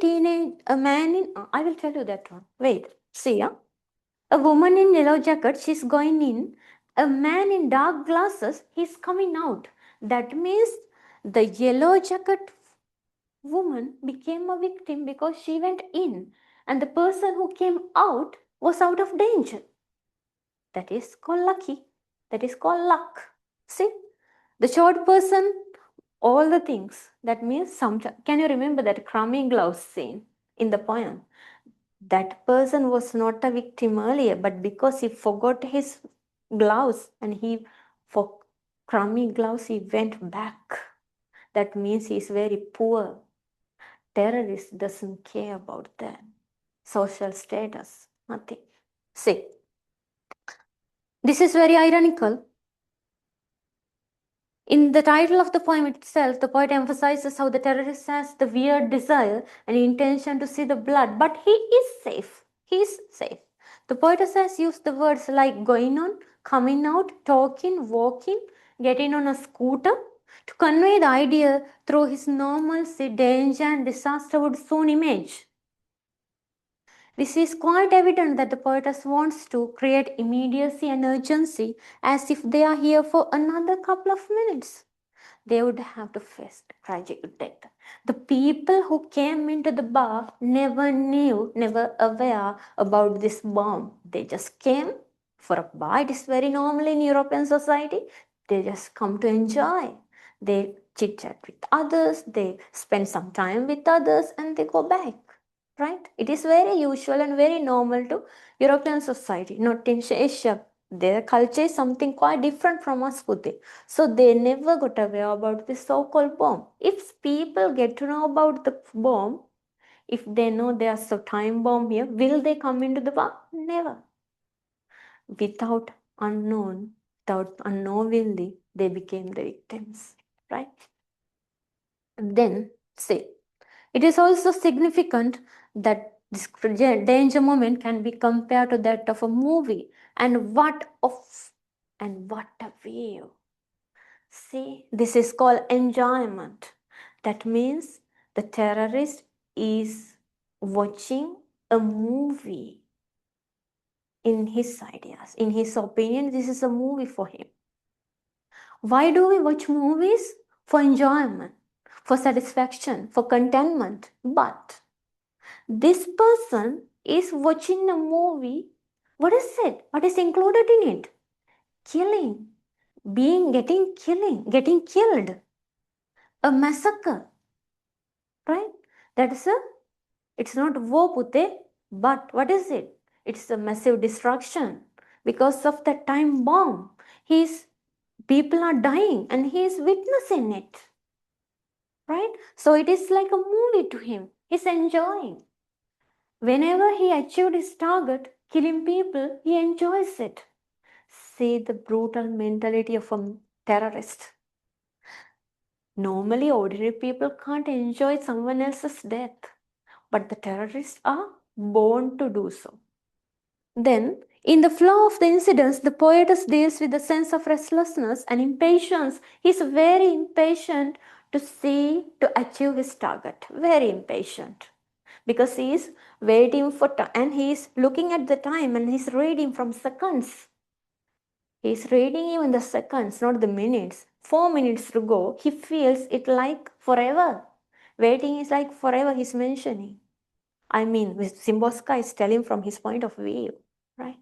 tell you that one. Wait, see, yeah? A woman in yellow jacket, she's going in. A man in dark glasses, he's coming out. That means the yellow jacket woman became a victim because she went in, and the person who came out was out of danger. That is called lucky. That is called luck. See, the short person, all the things. That means sometimes. Can you remember that crummy gloves scene in the poem? That person was not a victim earlier, but because he forgot his gloves and for crummy gloves, he went back. That means he is very poor. Terrorist doesn't care about that. Social status, nothing. See, this is very ironical. In the title of the poem itself, the poet emphasizes how the terrorist has the weird desire and intention to see the blood, but he is safe. He is safe. The poetess has used the words like going on, coming out, talking, walking, getting on a scooter to convey the idea through his normalcy, danger, and disaster would soon image. This is quite evident that the poetess wants to create immediacy and urgency as if they are here for another couple of minutes. They would have to face tragic death. The people who came into the bar never knew, never aware about this bomb. They just came for a bar. It is very normal in European society. They just come to enjoy. They chit chat with others, they spend some time with others, and they go back. Right? It is very usual and very normal to European society, not in Asia. Their culture is something quite different from us, Pute. So they never got aware about this so-called bomb. If people get to know about the bomb, if they know there's a time bomb here, will they come into the bar? Never. Without unknowingly, they became the victims. Right? Then, say, it is also significant that this danger moment can be compared to that of a movie. And what a view. See, this is called enjoyment. That means the terrorist is watching a movie in his ideas. In his opinion, this is a movie for him. Why do we watch movies? For enjoyment, for satisfaction, for contentment. But this person is watching a movie. What is it? What is included in it? Killing. Getting killed. A massacre. Right? It's not war, Pute, but what is it? It's a massive destruction. because of the time bomb. People are dying and he is witnessing it. Right? So it is like a movie to him. He's enjoying. Whenever he achieved his target, killing people, he enjoys it. See the brutal mentality of a terrorist. Normally, ordinary people can't enjoy someone else's death, but the terrorists are born to do so. Then, in the flow of the incidents, the poetess deals with a sense of restlessness and impatience. He's very impatient to achieve his target. Very impatient. Because he is waiting for time and he is looking at the time and he's reading from seconds. He's reading even the seconds, not the minutes. 4 minutes to go, he feels it like forever. Waiting is like forever, he's mentioning. I mean, Simboska is telling from his point of view, right?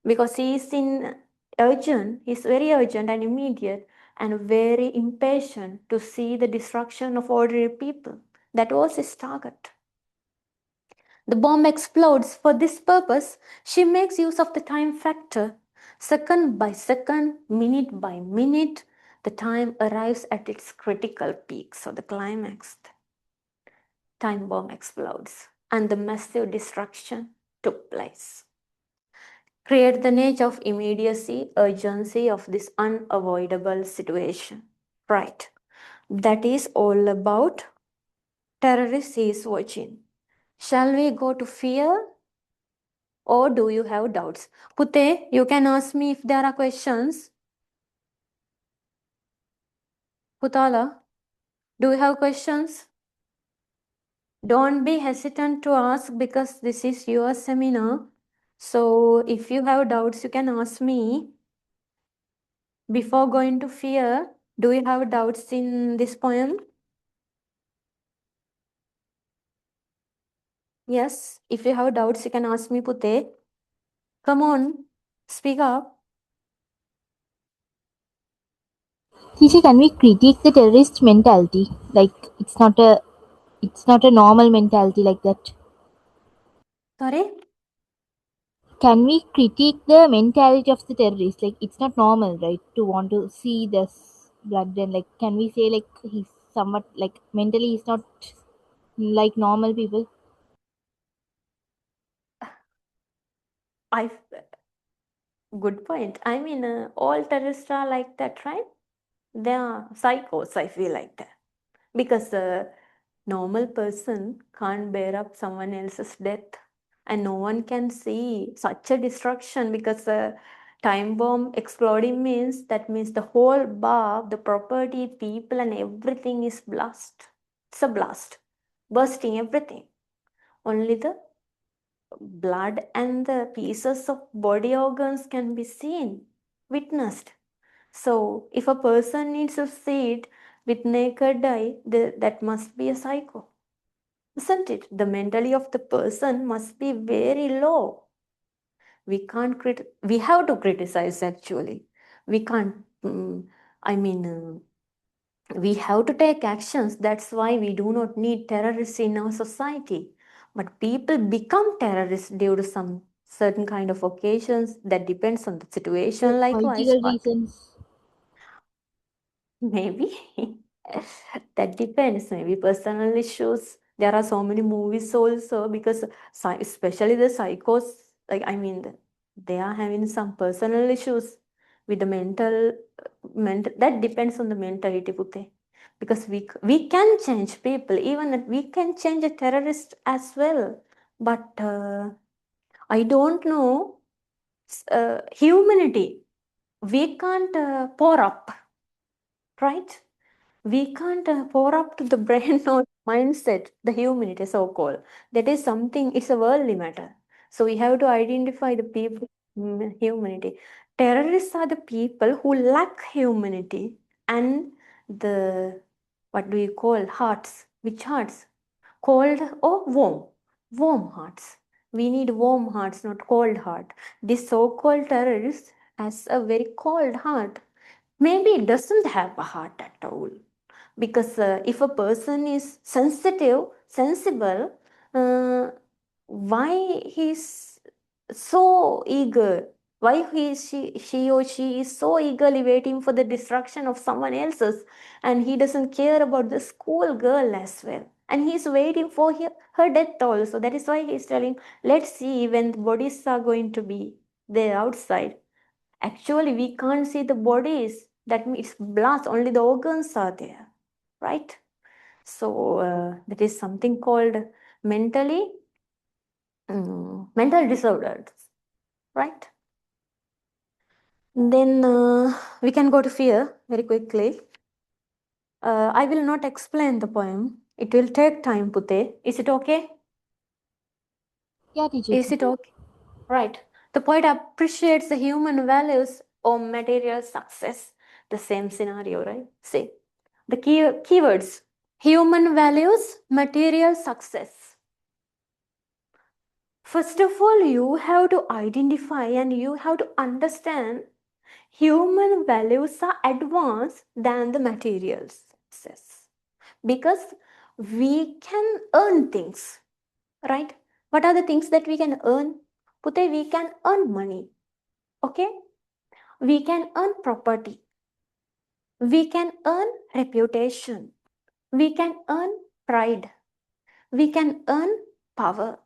Because he is he's very urgent and immediate and very impatient to see the destruction of ordinary people. That was his target. The bomb explodes. For this purpose, she makes use of the time factor. Second by second, minute by minute, the time arrives at its critical peak. So the climax, time bomb explodes and the massive destruction took place. Create the nature of immediacy, urgency of this unavoidable situation. Right. That is all about terrorist is watching. Shall we go to fear? Or do you have doubts? Pute, you can ask me if there are questions. Putala, do you have questions? Don't be hesitant to ask because this is your seminar. So if you have doubts, you can ask me. Before going to fear, do you have doubts in this poem? Yes, if you have doubts, you can ask me, Pute. Come on, speak up. Teacher, can we critique the terrorist mentality? Like it's not a normal mentality like that. Sorry? Can we critique the mentality of the terrorist? Like it's not normal, right? To want to see this blood and like can we say like he's somewhat like mentally he's not like normal people? Good point. I mean, all terrorists are like that, right? They are psychos, I feel like that. Because a normal person can't bear up someone else's death. And no one can see such a destruction because a time bomb exploding means the whole bar, the property, people, and everything is blast. It's a blast, bursting everything. Only the blood and the pieces of body organs can be seen, witnessed. So, if a person needs to see it with naked eye, that must be a psycho, isn't it? The mentality of the person must be very low. We have to criticize actually. We can't, I mean, we have to take actions. That's why we do not need terrorists in our society. But people become terrorists due to some certain kind of occasions that depends on the situation likewise. Political But reasons. maybe that depends. Maybe personal issues. There are so many movies also because especially the psychos, like I mean, they are having some personal issues with the mental. That depends on the mentality, Pute. Because we can change people, even we can change a terrorist as well. But I don't know humanity. We can't pour up, right? We can't pour up to the brain or mindset, the humanity so called. That is something, it's a worldly matter. So we have to identify the people, humanity. Terrorists are the people who lack humanity and the, what do you call, hearts. Which hearts? Cold or warm? Warm hearts. We need warm hearts, not cold heart. This so-called terrorist has a very cold heart. Maybe it doesn't have a heart at all because if a person is sensible, why he's so eager Why she or she is so eagerly waiting for the destruction of someone else's, and he doesn't care about the school girl as well. And he's waiting for her death also. That is why he's telling, let's see when the bodies are going to be there outside. Actually, we can't see the bodies. That means blast, only the organs are there, right? So that is something called mental disorders, right? Then we can go to fear very quickly. I will not explain the poem. It will take time, Pute. Is it okay? Yeah, teacher. Is it okay? Right. The poet appreciates the human values or material success. The same scenario, right? See, the keywords: human values, material success. First of all, you have to identify and you have to understand human values are advanced than the material success, because we can earn things, right? What are the things that we can earn? Pute, we can earn money, okay? We can earn property. We can earn reputation. We can earn pride. We can earn power.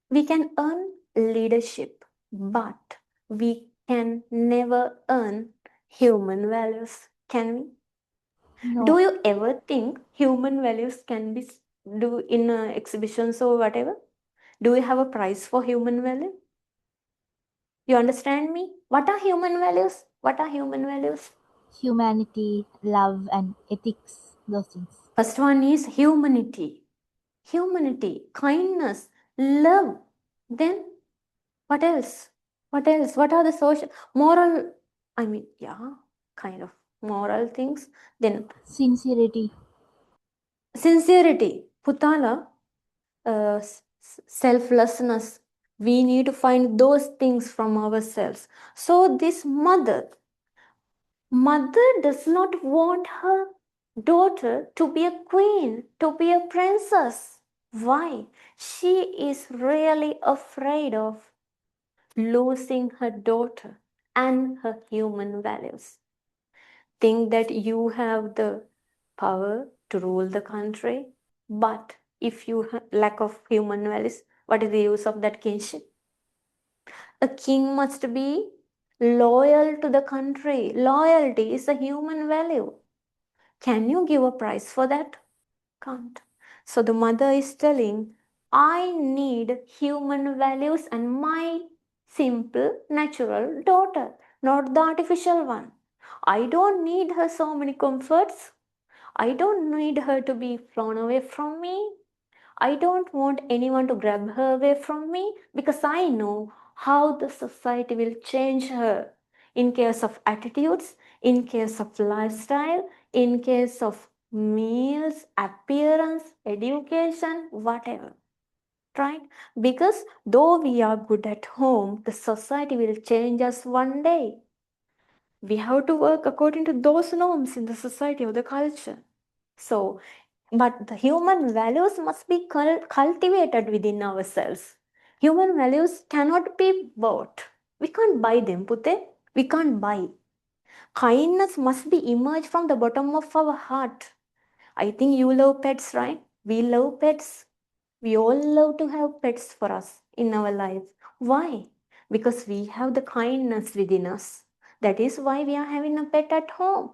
We can earn leadership. But we can never earn human values, can we? No. Do you ever think human values can be do in exhibitions or whatever? Do you have a prize for human value? You understand me? What are human values? What are human values? Humanity, love, and ethics, those things. First one is humanity. Humanity, kindness, love. Then what else? What else? What are the social, moral? I mean, yeah, kind of moral things. Then Sincerity. sincerity, Putala, selflessness. We need to find those things from ourselves. So this mother does not want her daughter to be a queen, to be a princess. Why? She is really afraid of losing her daughter and her human values. Think that you have the power to rule the country, but if you lack of human values, what is the use of that kingship? A king must be loyal to the country. Loyalty is a human value. Can you give a price for that? Can't. So the mother is telling, I need human values and my simple, natural daughter, not the artificial one. I don't need her so many comforts. I don't need her to be flown away from me. I don't want anyone to grab her away from me, because I know how the society will change her in case of attitudes, in case of lifestyle, in case of meals, appearance, education, whatever. Right? Because though we are good at home, the society will change us one day. We have to work according to those norms in the society or the culture. So, but the human values must be cultivated within ourselves. Human values cannot be bought. We can't buy them, Pute. We can't buy. Kindness must be emerged from the bottom of our heart. I think you love pets, right? We love pets. We all love to have pets for us in our life. Why? Because we have the kindness within us. That is why we are having a pet at home.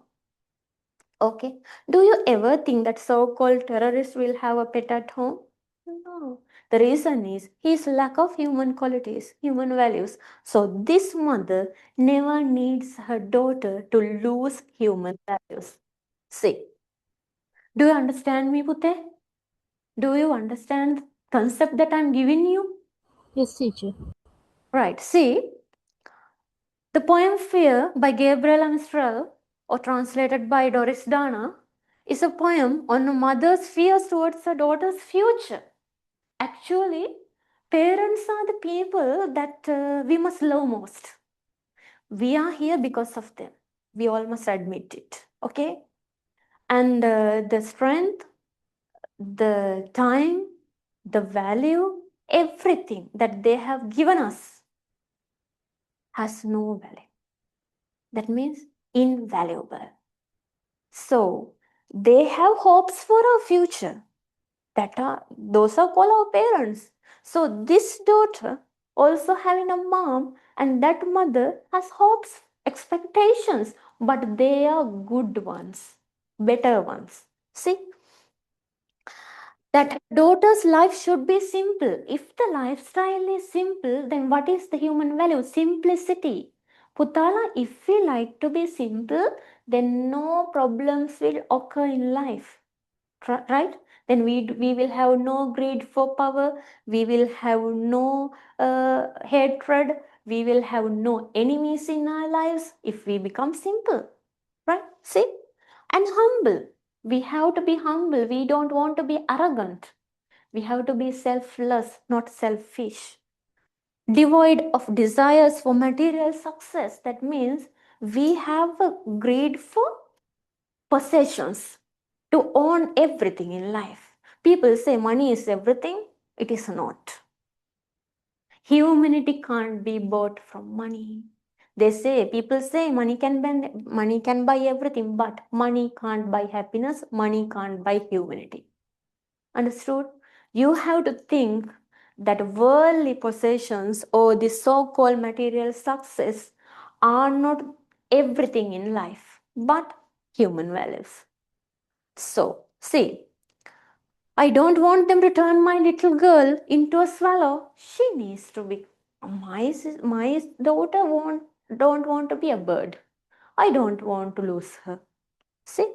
Okay. Do you ever think that so-called terrorists will have a pet at home? No. The reason is his lack of human qualities, human values. So this mother never needs her daughter to lose human values. See, do you understand me, Pute? Do you understand the concept that I'm giving you? Yes, teacher. Right. See, the poem Fear by Gabriel Mistral, or translated by Doris Dana, is a poem on a mother's fears towards her daughter's future. Actually, parents are the people that we must love most. We are here because of them. We all must admit it. Okay? And the strength, the time, the value, everything that they have given us has no value. That means invaluable. So they have hopes for our future. Those are called our parents. So this daughter also having a mom, and that mother has hopes, expectations, but they are good ones, better ones. See, that daughter's life should be simple. If the lifestyle is simple, then what is the human value? Simplicity. Putala, if we like to be simple, then no problems will occur in life. Right? Then we will have no greed for power. We will have no hatred. We will have no enemies in our lives if we become simple. Right? See? And humble. We have to be humble. We don't want to be arrogant. We have to be selfless, not selfish. Devoid of desires for material success. That means we have a greed for possessions, to own everything in life. People say money is everything. It is not. Humanity can't be bought from money. People say money can buy everything, but money can't buy happiness, money can't buy humanity. Understood? You have to think that worldly possessions or the so-called material success are not everything in life, but human values. So, see, I don't want them to turn my little girl into a swallow. She needs to be. My daughter don't want to be a bird. I don't want to lose her. See?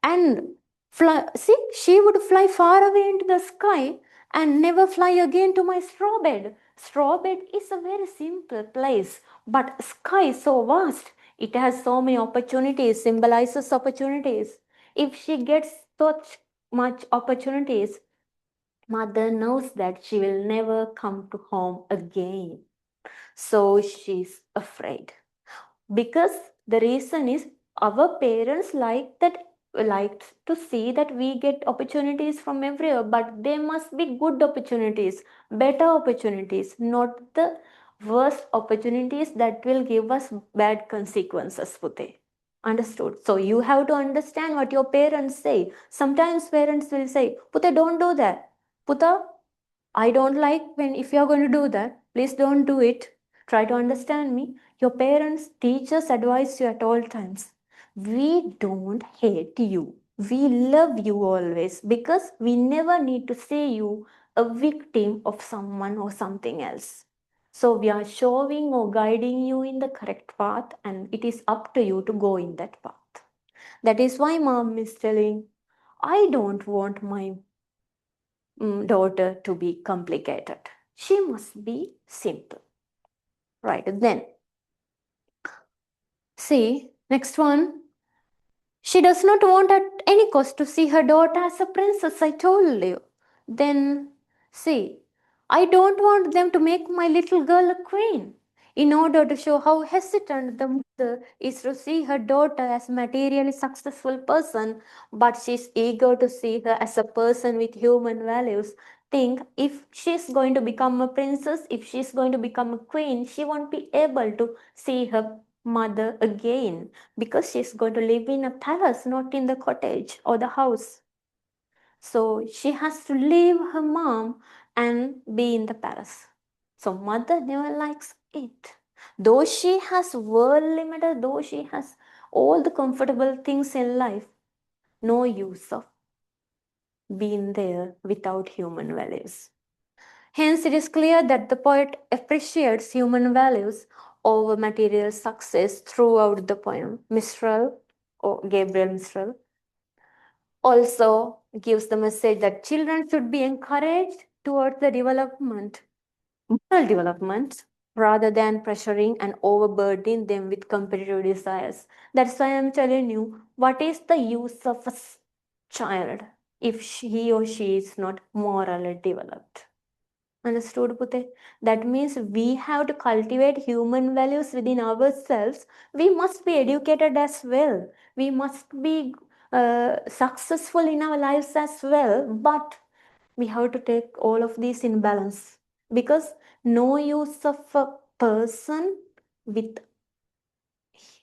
And fly, see, she would fly far away into the sky and never fly again to my straw bed. Straw bed is a very simple place, but sky is so vast. It has so many opportunities, symbolizes opportunities. If she gets such much opportunities, mother knows that she will never come to home again. So she's afraid, because the reason is our parents like to see that we get opportunities from everywhere, but they must be good opportunities, better opportunities, not the worst opportunities that will give us bad consequences. Pute, understood? So you have to understand what your parents say. Sometimes parents will say, Pute, don't do that. Puta, I don't like when, if you're going to do that, please don't do it. Try to understand me. Your parents, teachers advise you at all times. We don't hate you. We love you always, because we never need to see you a victim of someone or something else. So we are showing or guiding you in the correct path, and it is up to you to go in that path. That is why mom is telling, I don't want my daughter to be complicated. She must be simple. Right, then. See, next one. She does not want at any cost to see her daughter as a princess, I told you. Then, see, I don't want them to make my little girl a queen. In order to show how hesitant the mother is to see her daughter as a materially successful person, but she's eager to see her as a person with human values. Think, if she's going to become a princess, if she's going to become a queen, she won't be able to see her mother again, because she's going to live in a palace, not in the cottage or the house. So she has to leave her mom and be in the palace. So mother never likes it. Though she has worldly matter, though she has all the comfortable things in life, no use of being there without human values. Hence, it is clear that the poet appreciates human values over material success throughout the poem. Mistral, or Gabriel Mistral, also gives the message that children should be encouraged towards the moral development, rather than pressuring and overburdening them with competitive desires. That's why I'm telling you, what is the use of a child if he or she is not morally developed? Understood, Pute? That means we have to cultivate human values within ourselves. We must be educated as well. We must be successful in our lives as well. But we have to take all of these in balance, because no use of a person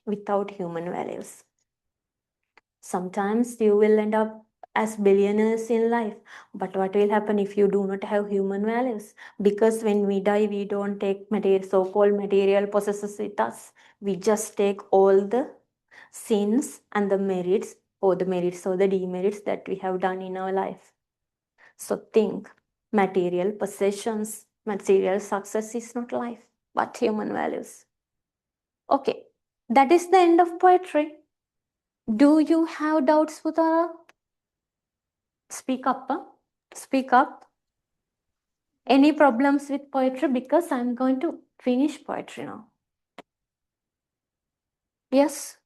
without human values. Sometimes you will end up as billionaires in life, but what will happen if you do not have human values? Because when we die, we don't take material, so-called material possessions with us. We just take all the sins and the merits, or the merits or the demerits that we have done in our life. So think, material possessions, material success is not life, but human values. Okay, that is the end of poetry. Do you have doubts, Putara? Speak up. Huh? Speak up. Any problems with poetry? Because I'm going to finish poetry now. Yes?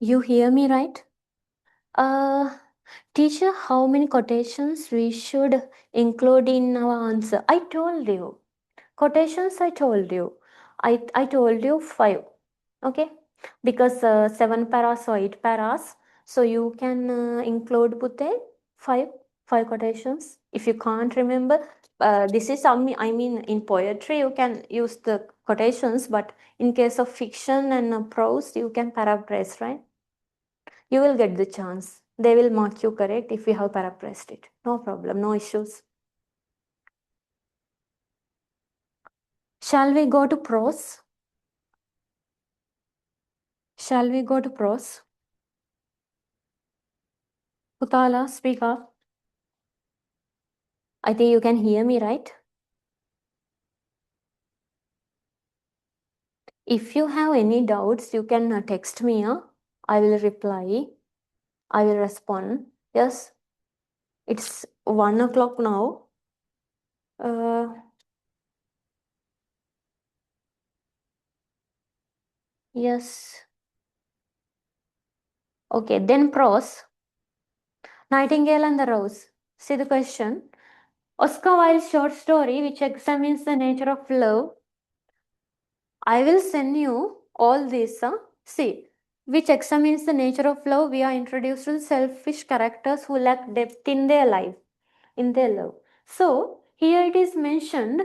You hear me, right? Teacher, how many quotations we should include in our answer? I told you. Quotations, I told you. I told you 5. Okay? Because 7 paras or 8 paras. So you can include Pute 5 quotations. If you can't remember, this is something, I mean, in poetry you can use the quotations, but in case of fiction and prose, you can paraphrase, right? You will get the chance. They will mark you correct if you have paraphrased it. No problem, no issues. Shall we go to prose? Shall we go to prose? Putala, speak up. I think you can hear me, right? If you have any doubts, you can text me. I will reply. I will respond. Yes, it's 1 o'clock now. Yes. Okay, then prose. Nightingale and the Rose. See the question. Oscar Wilde's short story, which examines the nature of love. I will send you all this. See, which examines the nature of love. We are introduced to selfish characters who lack depth in their life, in their love. So, here it is mentioned.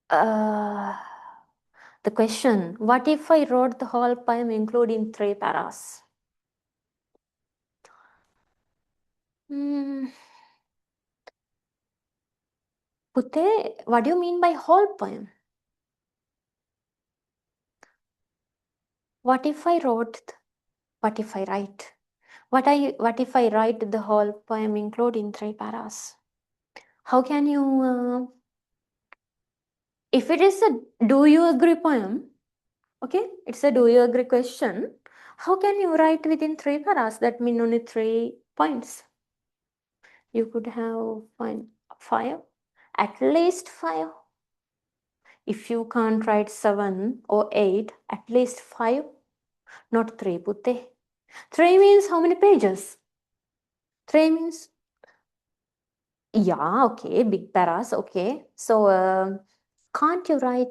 The question, what if I wrote the whole poem including 3 paras? Pute, what do you mean by whole poem? What if I wrote, what if I write? What if I write the whole poem including 3 paras? How can you, if it is a do you agree poem, okay, it's a do you agree question, how can you write within 3 paras? That means only 3 points. You could have 5, at least 5. If you can't write 7 or 8, at least 5, not 3, Putte. 3 means how many pages? 3 means, yeah, okay, big paras, okay. So, can't you write,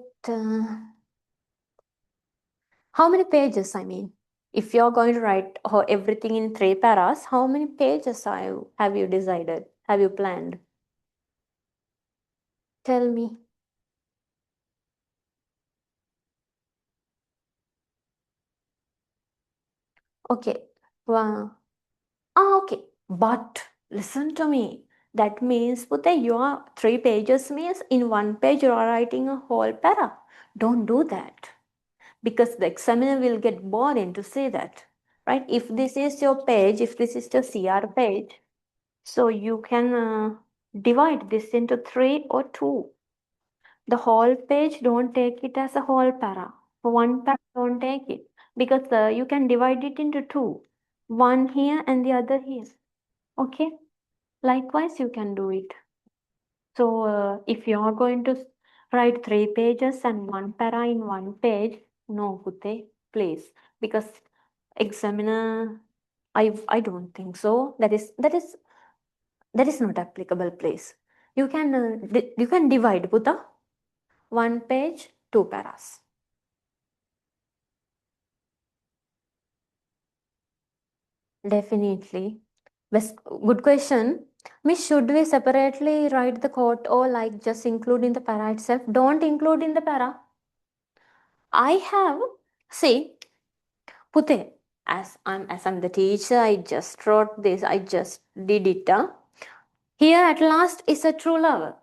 how many pages, I mean? If you're going to write everything in 3 paras, how many pages have you decided? Have you planned? Tell me. Okay. Wow. Okay. But listen to me. That means, Pute, your 3 pages means in 1 page you are writing a whole para. Don't do that. Because the examiner will get bored to see that. Right? If this is your page, if this is your CR page, so you can divide this into 3 or 2. The whole page, don't take it as a whole para. For 1 para, don't take it. Because you can divide it into 2. One here and the other here. Okay? Likewise, you can do it. So, if you are going to write 3 pages and 1 para in 1 page, no, Pute, please. Because examiner, I don't think so. That is not applicable, please. You can divide, Puta. 1 page, 2 paras. Definitely. Best, good question. Miss, should we separately write the quote or like just include in the para itself? Don't include in the para. I have, see, Pute, as I'm the teacher, I just wrote this, I just did it. Here at last is a true lover.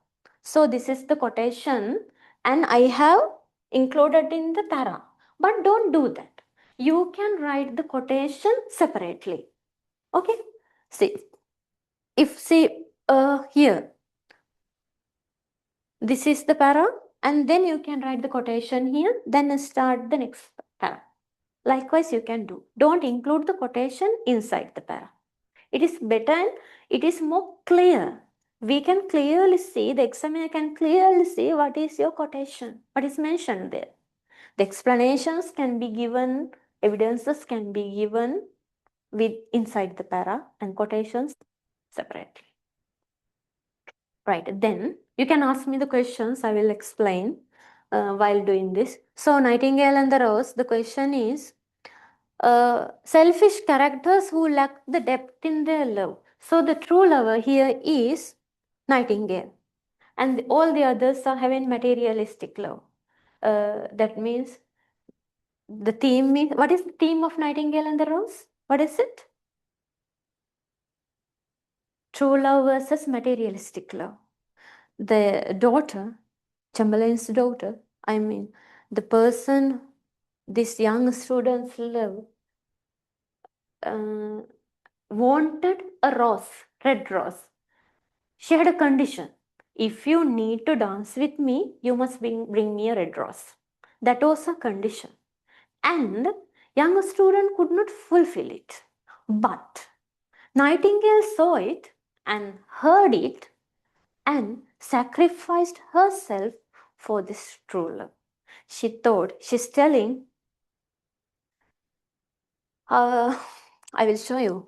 So this is the quotation and I have included in the para. But don't do that. You can write the quotation separately. Okay? See, here, this is the para and then you can write the quotation here, then start the next para. Likewise, you can do. Don't include the quotation inside the para. It is better and it is more clear. We can clearly see, the examiner can clearly see what is your quotation, what is mentioned there. The explanations can be given, evidences can be given with inside the para and quotations separately. Right, then you can ask me the questions, I will explain while doing this. So Nightingale and the Rose, the question is, selfish characters who lack the depth in their love. So the true lover here is Nightingale, and all the others are having materialistic love. That means the theme is, what is the theme of Nightingale and the Rose? What is it? True love versus materialistic love. The daughter, Chamberlain's daughter, I mean, the person this young student's love wanted a rose, red rose. She had a condition. If you need to dance with me, you must bring me a red rose. That was a condition. And young student could not fulfill it. But Nightingale saw it and heard it and sacrificed herself for this true love. She thought, she's telling, I will show you.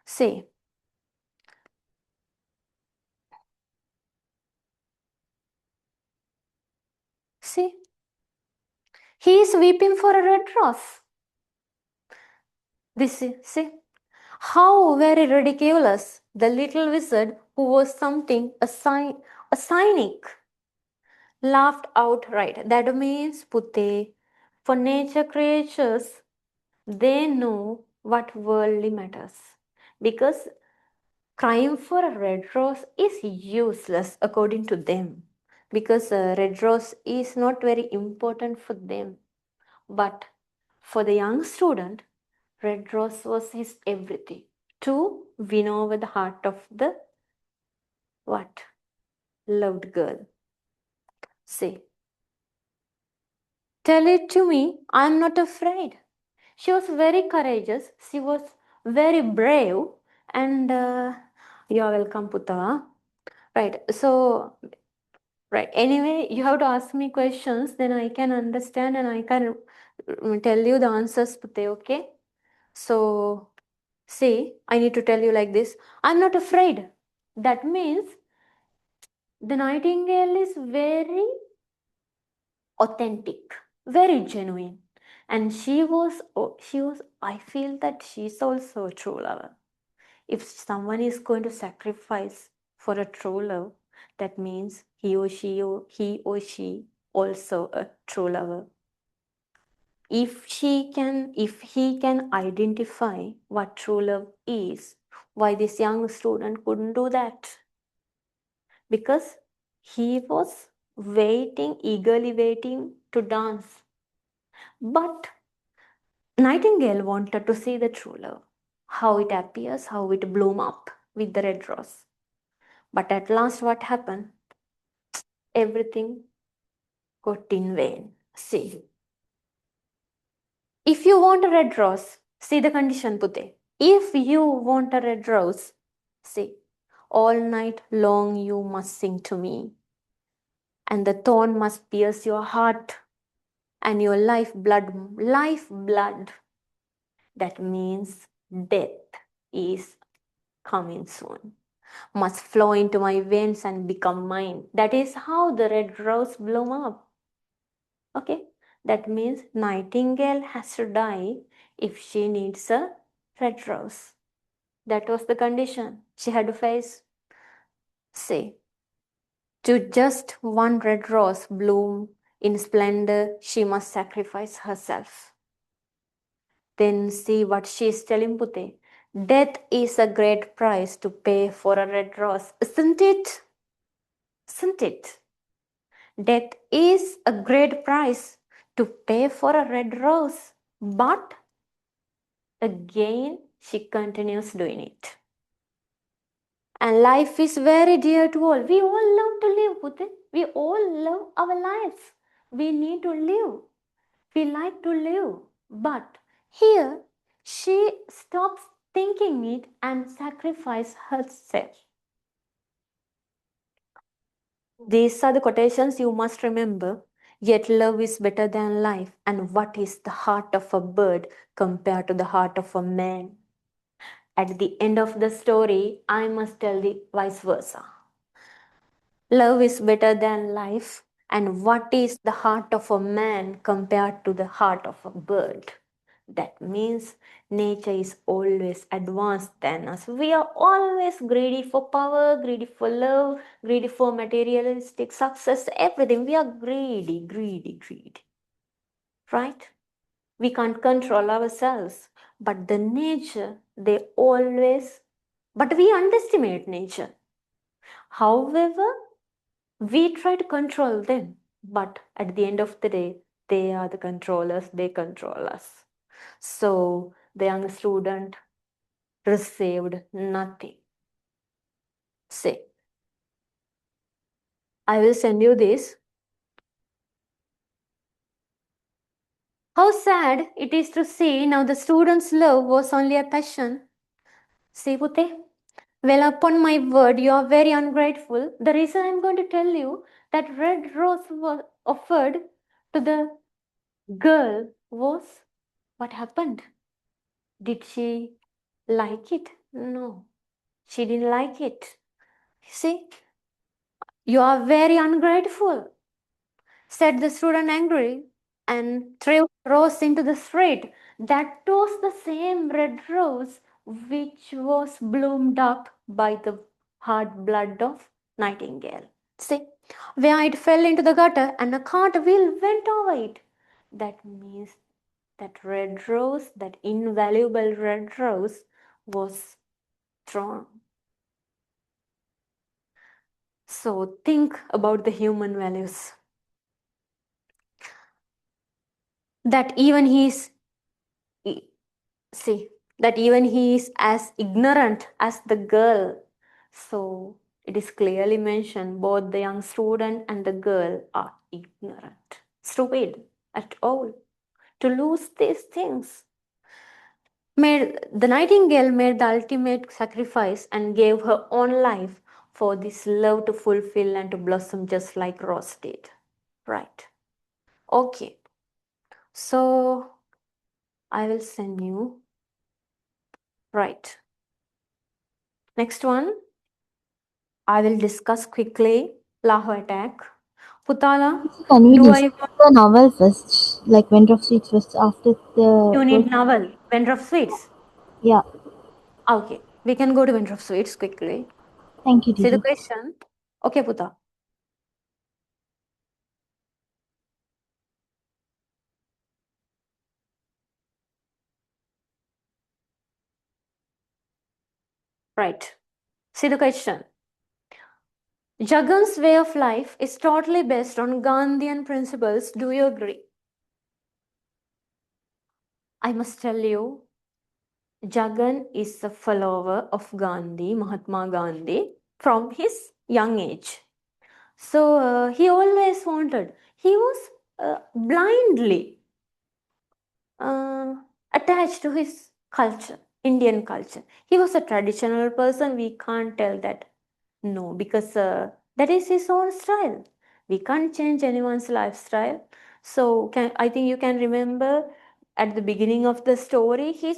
See, see, he is weeping for a red rose. This is, see, how very ridiculous the little wizard who was something, a cynic, laughed outright. That means, Putte, for nature creatures, they know what worldly matters. Because crying for a red rose is useless according to them. Because a red rose is not very important for them. But for the young student, red rose was his everything. To win over the heart of the what? Loved girl. Say, tell it to me, I am not afraid. She was very courageous, she was very brave, and you are welcome, Putta. Right, so, right, anyway, you have to ask me questions, then I can understand and I can tell you the answers, Putte, okay? So, see, I need to tell you like this, I'm not afraid. That means the Nightingale is very authentic, very genuine. And she was, I feel that she's also a true lover. If someone is going to sacrifice for a true love, that means he or she also a true lover. If he can identify what true love is, why this young student couldn't do that? Because he was eagerly waiting to dance. But Nightingale wanted to see the true love, how it appears, how it bloom up with the red rose. But at last what happened? Everything got in vain. See, if you want a red rose, see the condition, Putte. If you want a red rose, see, all night long you must sing to me, and the thorn must pierce your heart and your lifeblood. That means death is coming soon. Must flow into my veins and become mine. That is how the red rose bloom up. Okay, that means Nightingale has to die if she needs a red rose. That was the condition she had to face. See, to just one red rose bloom in splendor, she must sacrifice herself. Then see what she is telling Pute. Death is a great price to pay for a red rose, isn't it? Isn't it? Death is a great price to pay for a red rose. But again, she continues doing it. And life is very dear to all. We all love to live, Pute. We all love our lives. We need to live. We like to live. But here, she stops thinking it and sacrifices herself. These are the quotations you must remember. Yet love is better than life. And what is the heart of a bird compared to the heart of a man? At the end of the story, I must tell the vice versa. Love is better than life. And what is the heart of a man compared to the heart of a bird? That means nature is always advanced than us. We are always greedy for power, greedy for love, greedy for materialistic success, everything. We are greedy, greedy, greedy. Right? We can't control ourselves. But the nature, but we underestimate nature. However, we try to control them. But at the end of the day, they are the controllers, they control us. So the young student received nothing. Say, I will send you this. How sad it is to see now the student's love was only a passion. See, Pute? Well, upon my word, you are very ungrateful. The reason I'm going to tell you that red rose was offered to the girl was what happened? Did she like it? No, she didn't like it. See, you are very ungrateful, said the student angrily and threw rose into the street. That was the same red rose which was bloomed up by the hard blood of Nightingale. See, where it fell into the gutter and a cart wheel went over it. That means that red rose, that invaluable red rose, was thrown. So think about the human values. That even he is as ignorant as the girl. So it is clearly mentioned both the young student and the girl are ignorant, stupid at all to lose these things. The Nightingale made the ultimate sacrifice and gave her own life for this love to fulfill and to blossom just like Rose did. Right. Okay. So I will send you. Right. Next one. I will discuss quickly Lahore attack. Putala, Can we do I discuss the novel first, like Winter of Sweets first after the you need novel? Winter of Sweets. Yeah. Okay. We can go to Winter of Sweets quickly. Thank you, See the teacher. question? Okay, Puta. Right. See the question. Jagan's way of life is totally based on Gandhian principles. Do you agree? I must tell you, Jagan is a follower of Gandhi, Mahatma Gandhi, from his young age. So he always wanted, he was blindly attached to his culture, Indian culture. He was a traditional person. We can't tell that no, because that is his own style. We can't change anyone's lifestyle. So I think you can remember at the beginning of the story, he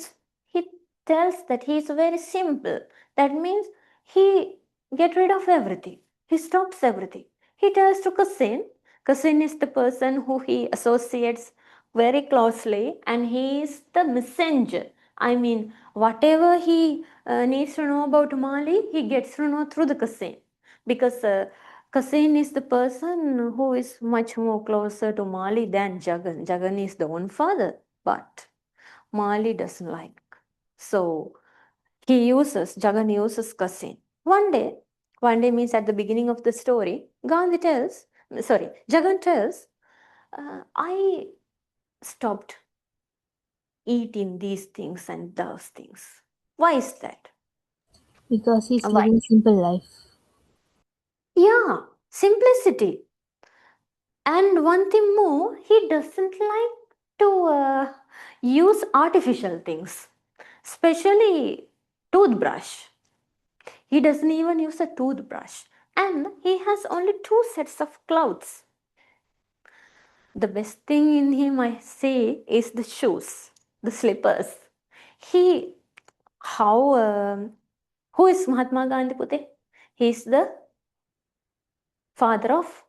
tells that he is very simple. That means he get rid of everything. He stops everything. He tells to cousin. Cousin is the person who he associates very closely, and he is the messenger. I mean, whatever he needs to know about Mali, he gets to know through the cousin. Because cousin is the person who is much more closer to Mali than Jagan. Jagan is the own father, but Mali doesn't like. So Jagan uses cousin. One day means at the beginning of the story, Jagan tells, I stopped eating these things and those things. Why is that? Because he's Why? living simple life. Yeah, simplicity. And one thing more, he doesn't like to use artificial things, especially toothbrush. He doesn't even use a toothbrush. And he has only 2 sets of clothes. The best thing in him, I say, is the shoes, the slippers. He, how, who is Mahatma Gandhi Pute? He is the father of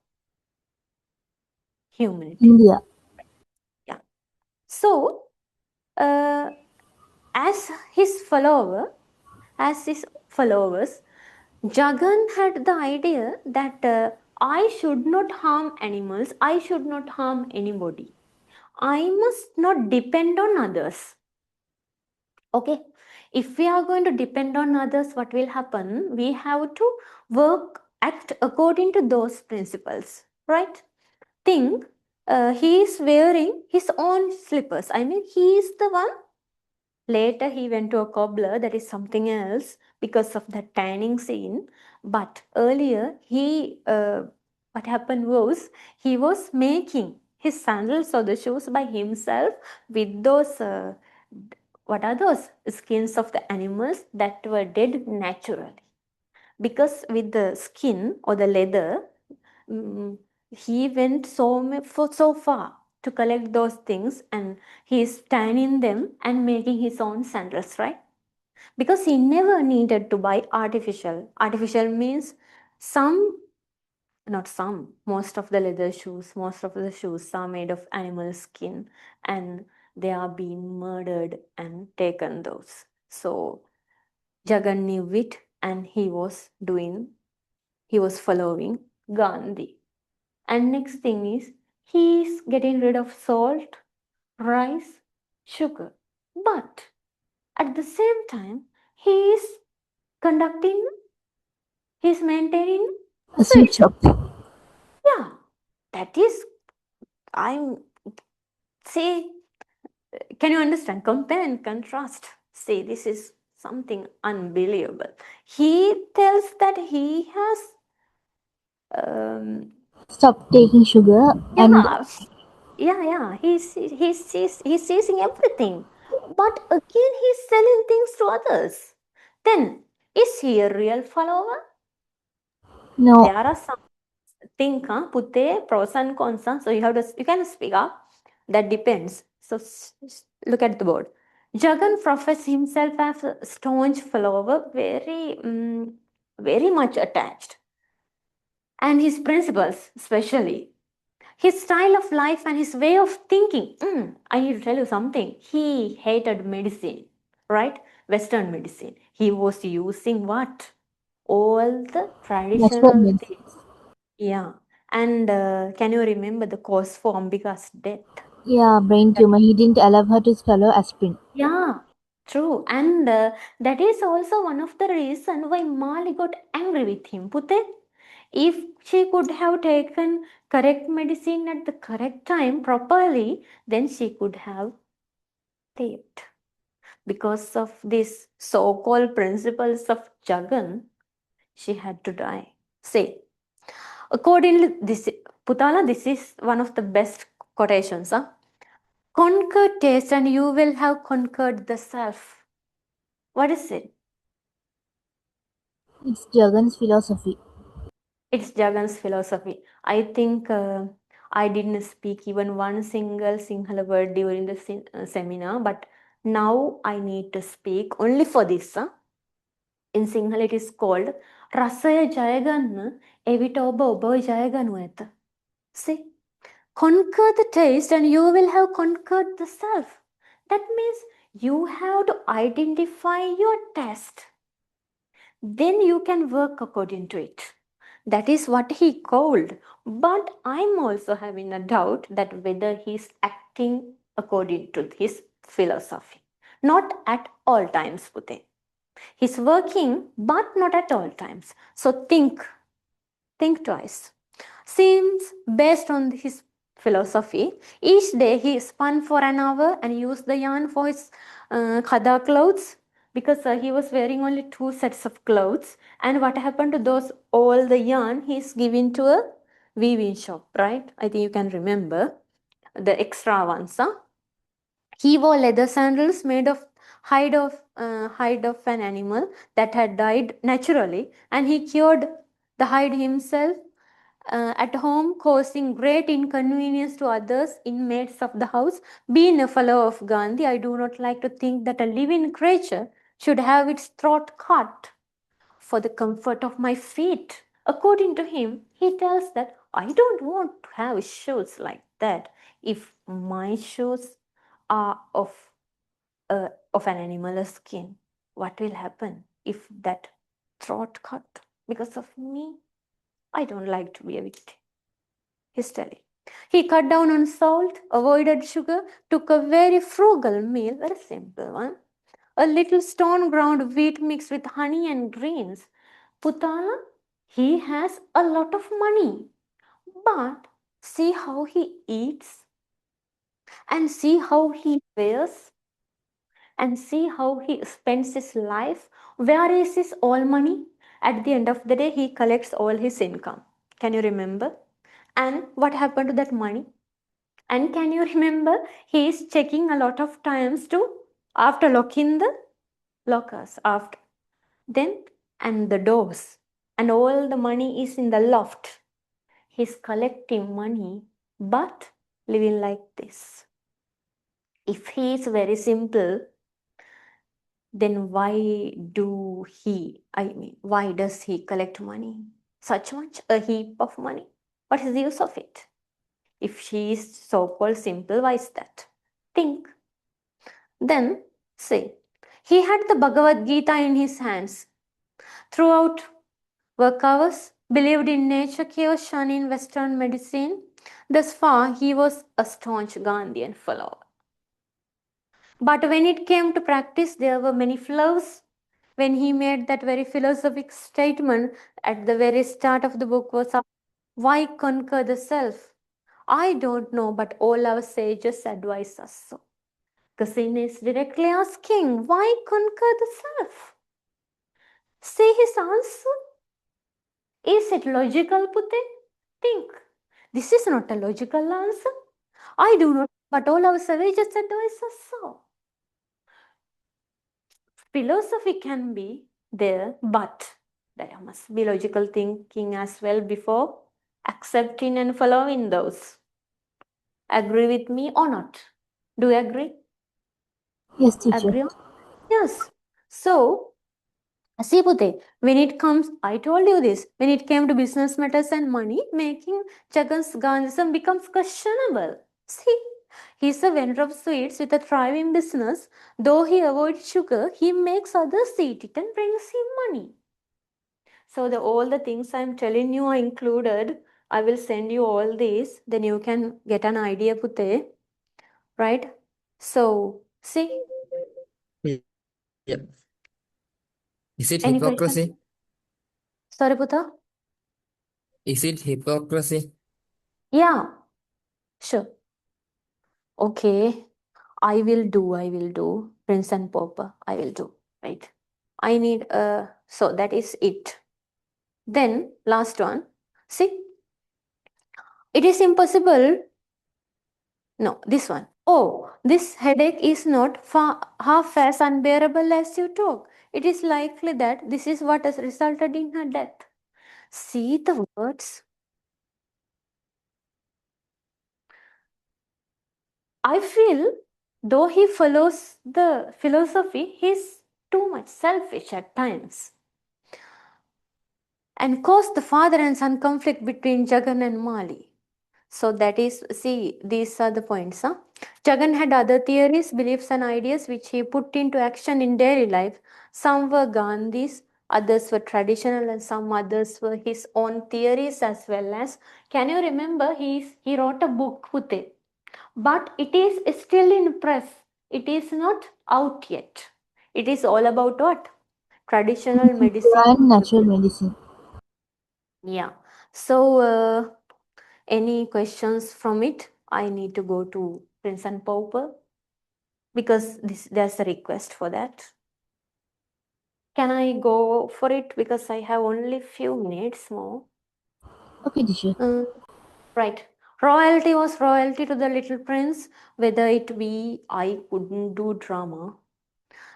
humanity. India. Yeah. So, uh, as his followers, Jagan had the idea that I should not harm animals, I should not harm anybody. I must not depend on others. Okay, if we are going to depend on others, what will happen? We have to act according to those principles, right? Think he is wearing his own slippers. I mean, he is the one. Later, he went to a cobbler, that is something else because of that tanning scene. But earlier, what happened was he was making his sandals or the shoes by himself with those, what are those? Skins of the animals that were dead naturally. Because with the skin or the leather, he went so far to collect those things, and he is tanning them and making his own sandals, right? Because he never needed to buy artificial. Artificial means most of the leather shoes, most of the shoes are made of animal skin, and they are being murdered and taken those. So Jagan knew it, and he was following Gandhi. And next thing is, he is getting rid of salt, rice, sugar. But at the same time, he is maintaining A sweet sweet shop. shop. Yeah, that is, I'm say, can you understand? Compare and contrast. Say, this is something unbelievable. He tells that he has, Stop taking sugar and yeah, he's seizing everything. But again, he's selling things to others. Then, is he a real follower? no. There are some think, put the pros and cons. So you can speak up. That depends. So look at the board. Jagan professes himself as a staunch follower, very much attached, and his principles, especially his style of life and his way of thinking. I need to tell you something. He hated medicine, right? Western medicine. He was using what? All the Natural traditional things. medicines. Yeah. And can you remember the cause for Ambika's death? Yeah, brain tumor. He didn't allow her to swallow aspirin. Yeah, true. And that is also one of the reasons why Mali got angry with him. Pute, if she could have taken correct medicine at the correct time properly, then she could have lived. Because of these so-called principles of Jagan, she had to die. Say, accordingly, Putala, this is one of the best quotations. Conquer taste and you will have conquered the self. What is it? It's Jagan's philosophy. It's Jagan's philosophy. I think I didn't speak even one single Sinhala word during the seminar, but now I need to speak only for this. In Sinhala, it is called Rasaya Jayaganna Evita Oba Jayaganueta. See? Conquer the taste and you will have conquered the self. That means You have to identify your test. Then you can work according to it. That is what he called. But I'm also having a doubt that whether he's acting according to his philosophy. Not at all times, Pute. He's working, but not at all times. So think twice. Seems based on his philosophy, each day he spun for an hour and used the yarn for his khada clothes because he was wearing only 2 sets of clothes. And what happened to those all the yarn he's given to a weaving shop, right? I think you can remember the extra ones. Huh? He wore leather sandals made of hide of an animal that had died naturally, and he cured the hide himself at home, causing great inconvenience to others inmates of the house. Being a follower of Gandhi, I do not like to think that a living creature should have its throat cut for the comfort of my feet. According to him, he tells that I don't want to have shoes like that. If my shoes are of an animal skin, what will happen if that throat cut because of me? I don't like to be a victim. He's telling. He cut down on salt, avoided sugar, took a very frugal meal, very simple one. A little stone ground wheat mixed with honey and greens. Putana, he has a lot of money. But see how he eats and see how he wears and see how he spends his life. Where is his all money? At the end of the day, he collects all his income. Can you remember? And what happened to that money? And can you remember? He is checking a lot of times to after locking the lockers after then and the doors and all the money is in the loft. He's collecting money but living like this. If he is very simple, then why does he collect money? Such much a heap of money. What is the use of it? If she is so called simple, why is that? Think. Then say, he had the Bhagavad Gita in his hands. Throughout work hours, believed in nature cure, shunning Western medicine. Thus far, he was a staunch Gandhian follower. But when it came to practice, there were many flaws. When he made that very philosophic statement at the very start of the book was, why conquer the self? I don't know, but all our sages advise us so. Kassin is directly asking, why conquer the self? See his answer. Is it logical, Pute? Think. This is not a logical answer. I do not, but all our sages advise us so. Philosophy can be there, but there must be logical thinking as well before accepting and following those. Agree with me or not? Do you agree? Yes, teacher. Agree? Yes. So, see, Pute, when it comes, I told you this, when it came to business matters and money, making Jagan's Gandhism becomes questionable. See, he's a vendor of sweets with a thriving business. Though he avoids sugar, he makes others eat it and brings him money. So all the things I'm telling you are included. I will send you all these. Then you can get an idea, Pute. Right? So, see, Yeah. Is it any question? hypocrisy? Sorry, Puta? Is it hypocrisy? Yeah, sure. Okay. I will do. Prince and Pauper, I will do. Right? I need so that is it. Then last one. See, it is impossible. No, this one. Oh, this headache is not half as unbearable as you talk. It is likely that this is what has resulted in her death. See the words. I feel though he follows the philosophy, he's too much selfish at times and caused the father and son conflict between Jagan and Mali. So that is, see, these are the points. Huh? Jagan had other theories, beliefs, and ideas which he put into action in daily life. Some were Gandhi's, others were traditional, and some others were his own theories as well as. Can you remember? He wrote a book with it, but it is still in press. It is not out yet. It is all about what? Traditional medicine. And natural medicine. Yeah. So, any questions from it? I need to go to Prince and Pauper because there's a request for that. Can I go for it because I have only few minutes more? Okay, teacher. Right. Royalty was royalty to the little prince, whether it be I couldn't do drama,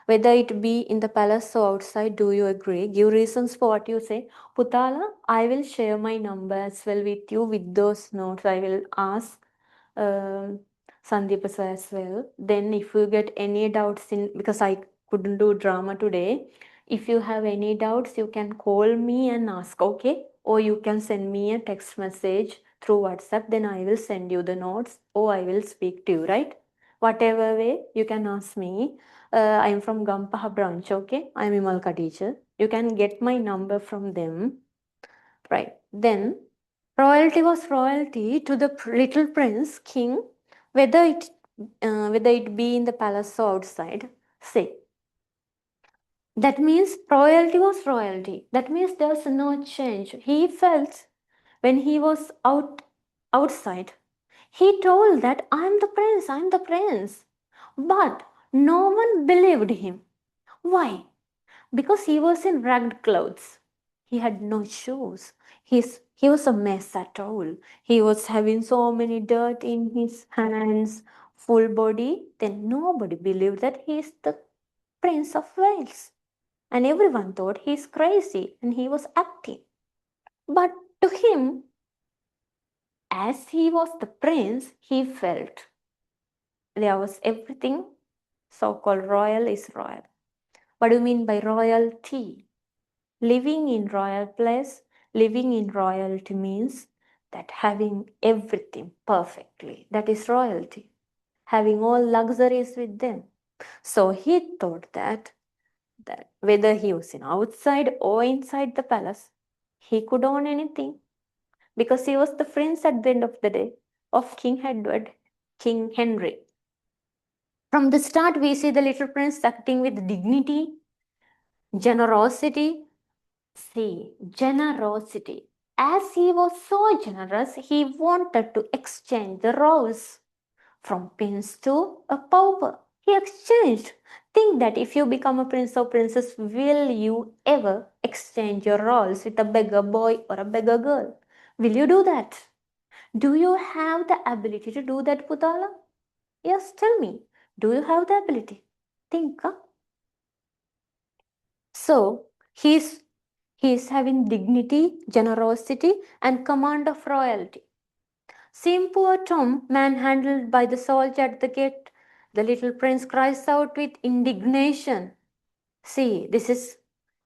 whether it be in the palace or outside. Do you agree? Give reasons for what you say. Putala, I will share my number as well with you with those notes. I will ask Sandeep as well. Then if you get any doubts in, because I couldn't do drama today, if you have any doubts, you can call me and ask, okay? Or you can send me a text message through WhatsApp, then I will send you the notes or I will speak to you, right? Whatever way you can ask me. I am from Gampaha branch, okay? I am Imalka teacher. You can get my number from them, right? Then royalty was royalty to the little prince, king, whether it be in the palace or outside. Say that means royalty was royalty. That means there's no change. He felt when he was outside, he told that I'm the prince, I'm the prince. But no one believed him. Why? Because he was in ragged clothes. He had no shoes. He was a mess at all. He was having so many dirt in his hands, full body. Then nobody believed that he is the Prince of Wales. And everyone thought he's crazy and he was acting. But to him, as he was the prince, he felt there was everything so called royal is royal. What do you mean by royalty? Living in royal place, living in royalty means that having everything perfectly. That is royalty. Having all luxuries with them. So he thought that whether he was in outside or inside the palace, he could own anything because he was the prince at the end of the day of King Edward, King Henry. From the start, we see the little prince acting with dignity, generosity. See, generosity. As he was so generous, he wanted to exchange the roles from prince to a pauper. He exchanged. Think that if you become a prince or princess, will you ever exchange your roles with a beggar boy or a beggar girl? Will you do that? Do you have the ability to do that, Putala? Yes, tell me. Do you have the ability? Think. Huh? So, he's having dignity, generosity, and command of royalty. Seeing poor Tom manhandled by the soldier at the gate, the little prince cries out with indignation. See, this is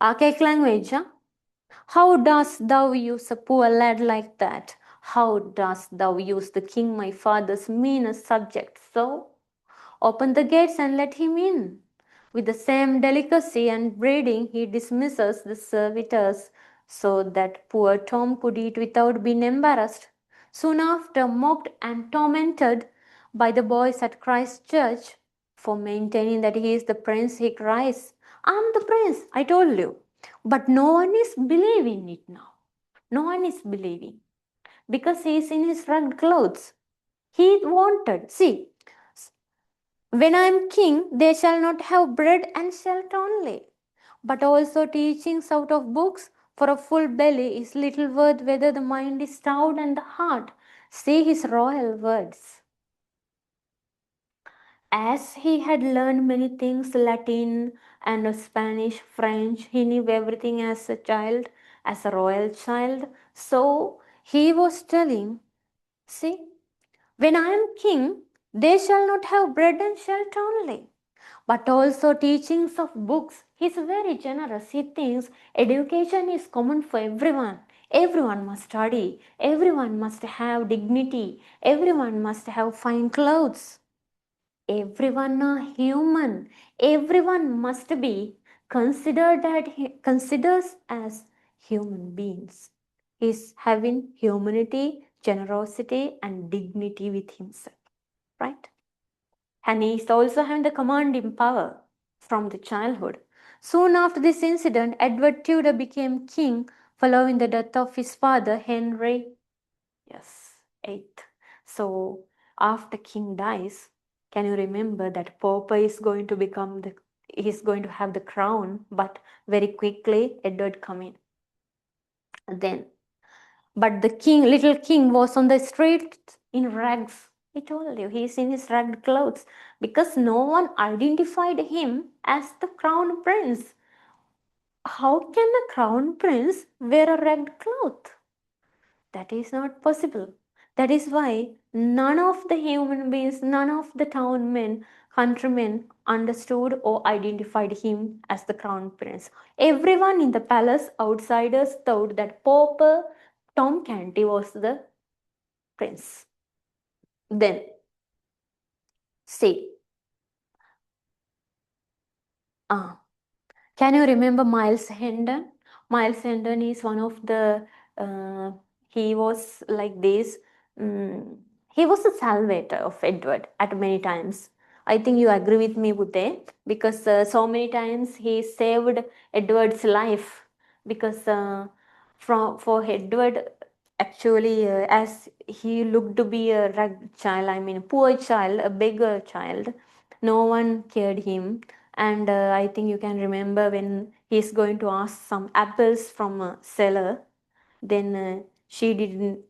archaic language, huh? How dost thou use a poor lad like that? How dost thou use the king, my father's meanest subject? So, open the gates and let him in. With the same delicacy and breeding, he dismisses the servitors so that poor Tom could eat without being embarrassed. Soon after, mocked and tormented by the boys at Christ Church for maintaining that he is the prince, he cries, I'm the prince, I told you. But no one is believing it now. No one is believing because he is in his ragged clothes. He wanted, see, when I am king, they shall not have bread and salt only, but also teachings out of books. For a full belly is little worth whether the mind is stout and the heart. See his royal words. As he had learned many things, Latin and Spanish, French, he knew everything as a child, as a royal child. So he was telling, see, when I am king, they shall not have bread and salt only, but also teachings of books. He is very generous. He thinks education is common for everyone. Everyone must study. Everyone must have dignity. Everyone must have fine clothes. Everyone are human. Everyone must be considers as human beings. He's having humanity, generosity, and dignity with himself, right? And he's also having the commanding power from the childhood. Soon after this incident, Edward Tudor became king following the death of his father, Henry, yes, 8th. So after king dies, can you remember that Pauper is going to become the he's going to have the crown, but very quickly Edward come in. Then, but the little king was on the street in rags. I told you, he's in his ragged clothes because no one identified him as the crown prince. How can a crown prince wear a ragged cloth? That is not possible. That is why none of the human beings, none of the town men, countrymen understood or identified him as the crown prince. Everyone in the palace, outsiders, thought that Pauper Tom Canty was the prince. Then, see, can you remember Miles Hendon? Miles Hendon is one of the, he was like this. He was the salvator of Edward at many times. I think you agree with me, Budde, because so many times he saved Edward's life. Because for Edward, actually, as he looked to be a ragged child, I mean, poor child, a beggar child, no one cared him. And I think you can remember when he's going to ask some apples from a seller, then she didn't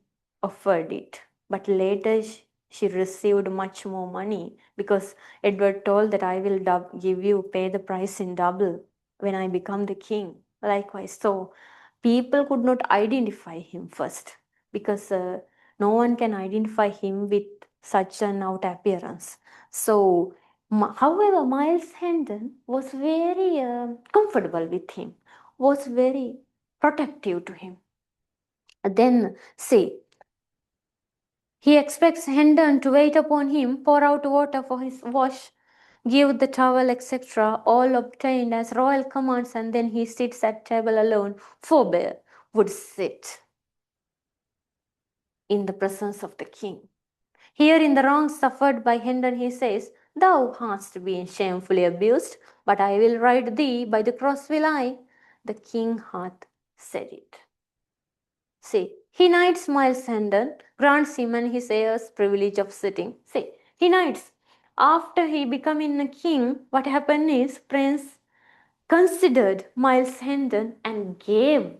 offer it. But later she received much more money because Edward told that I will give you, pay the price in double when I become the king. Likewise, so people could not identify him first because no one can identify him with such an out appearance. So however, Miles Hendon was very comfortable with him, was very protective to him. Then, see, he expects Hendon to wait upon him, pour out water for his wash, give the towel, etc., all obtained as royal commands, and then he sits at table alone. Forbear would sit in the presence of the king. Here in the wrong suffered by Hendon, he says, Thou hast been shamefully abused, but I will ride thee, by the cross will I. The king hath said it. See, he knights Miles Hendon, grants him and his heirs privilege of sitting. See, he knights. After he becoming a king, what happened is Prince considered Miles Hendon and gave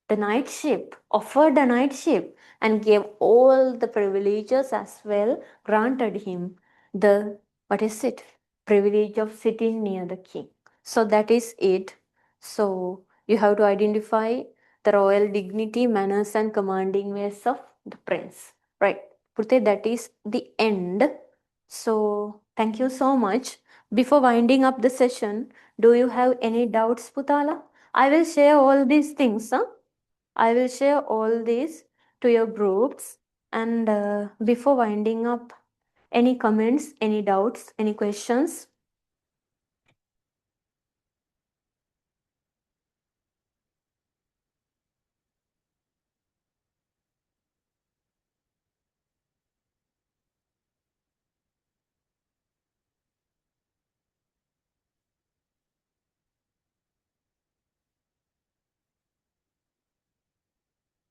the knightship, offered a knightship, and gave all the privileges as well, granted him the, what is it, privilege of sitting near the king. So that is it. So you have to identify the royal dignity, manners, and commanding ways of the prince. Right. Purte, that is the end. So thank you so much. Before winding up the session, do you have any doubts, Putala? I will share all these things. I will share all these to your groups. And before winding up, any comments, any doubts, any questions?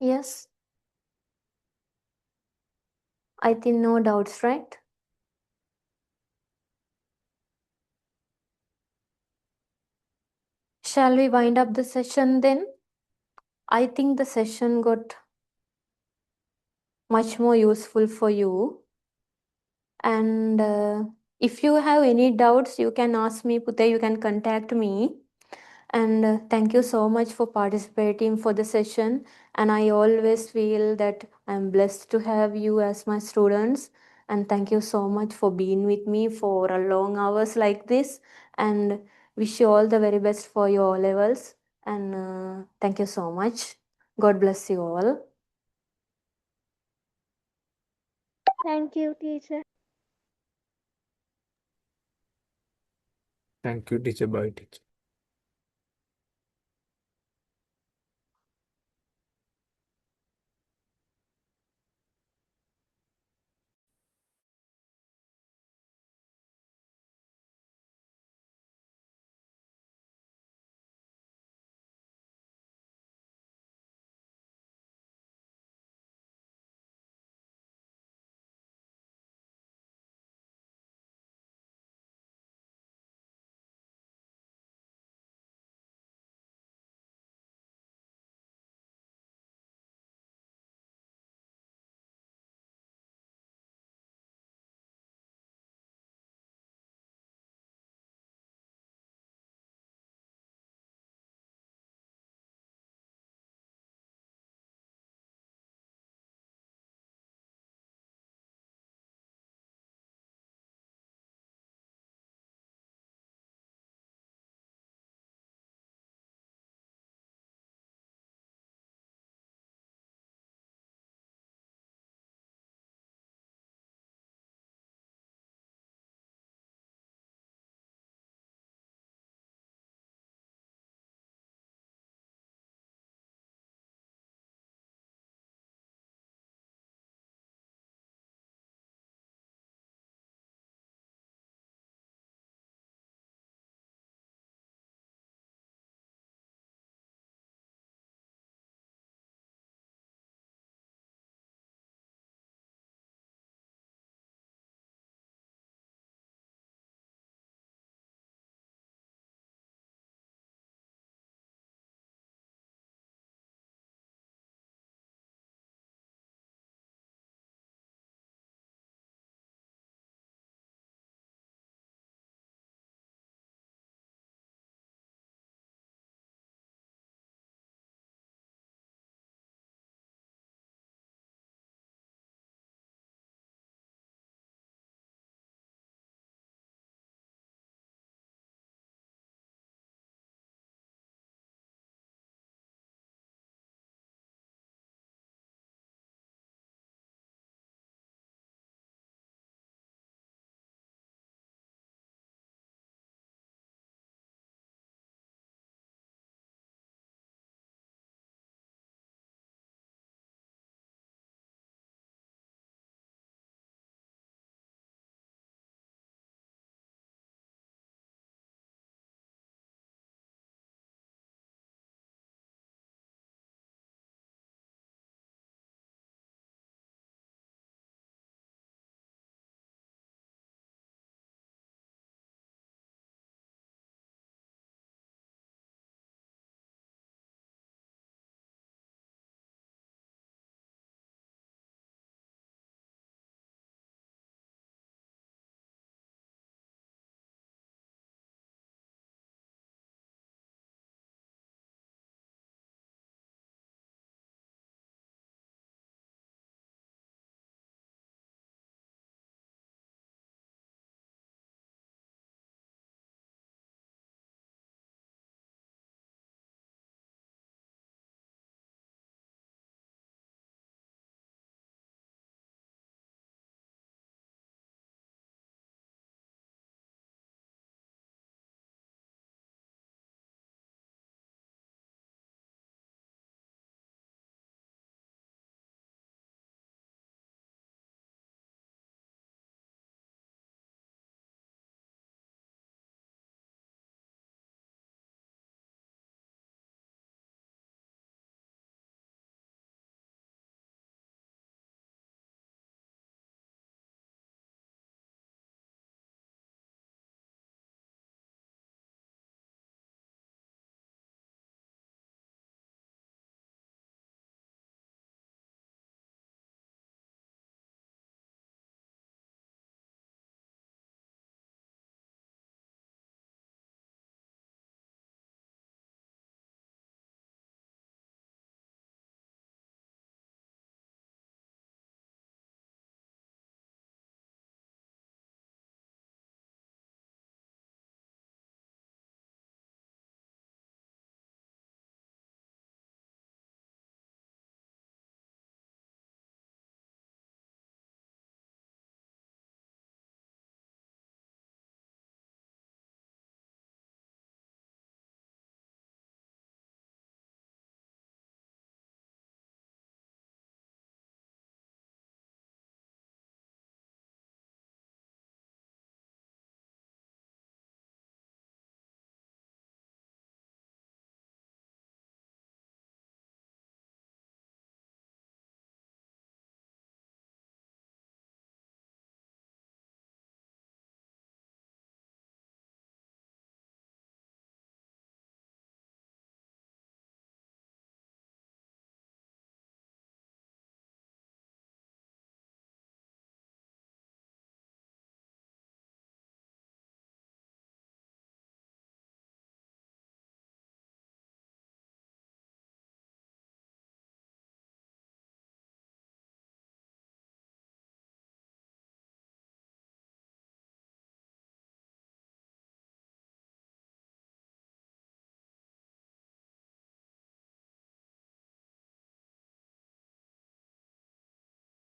Yes, I think no doubts, right? Shall we wind up the session then? I think the session got much more useful for you. And if you have any doubts, you can ask me, Pute, you can contact me. And thank you so much for participating for the session. And I always feel that I'm blessed to have you as my students. And thank you so much for being with me for a long hours like this. And wish you all the very best for your levels. And thank you so much. God bless you all. Thank you, teacher. Thank you, teacher. Bye, teacher.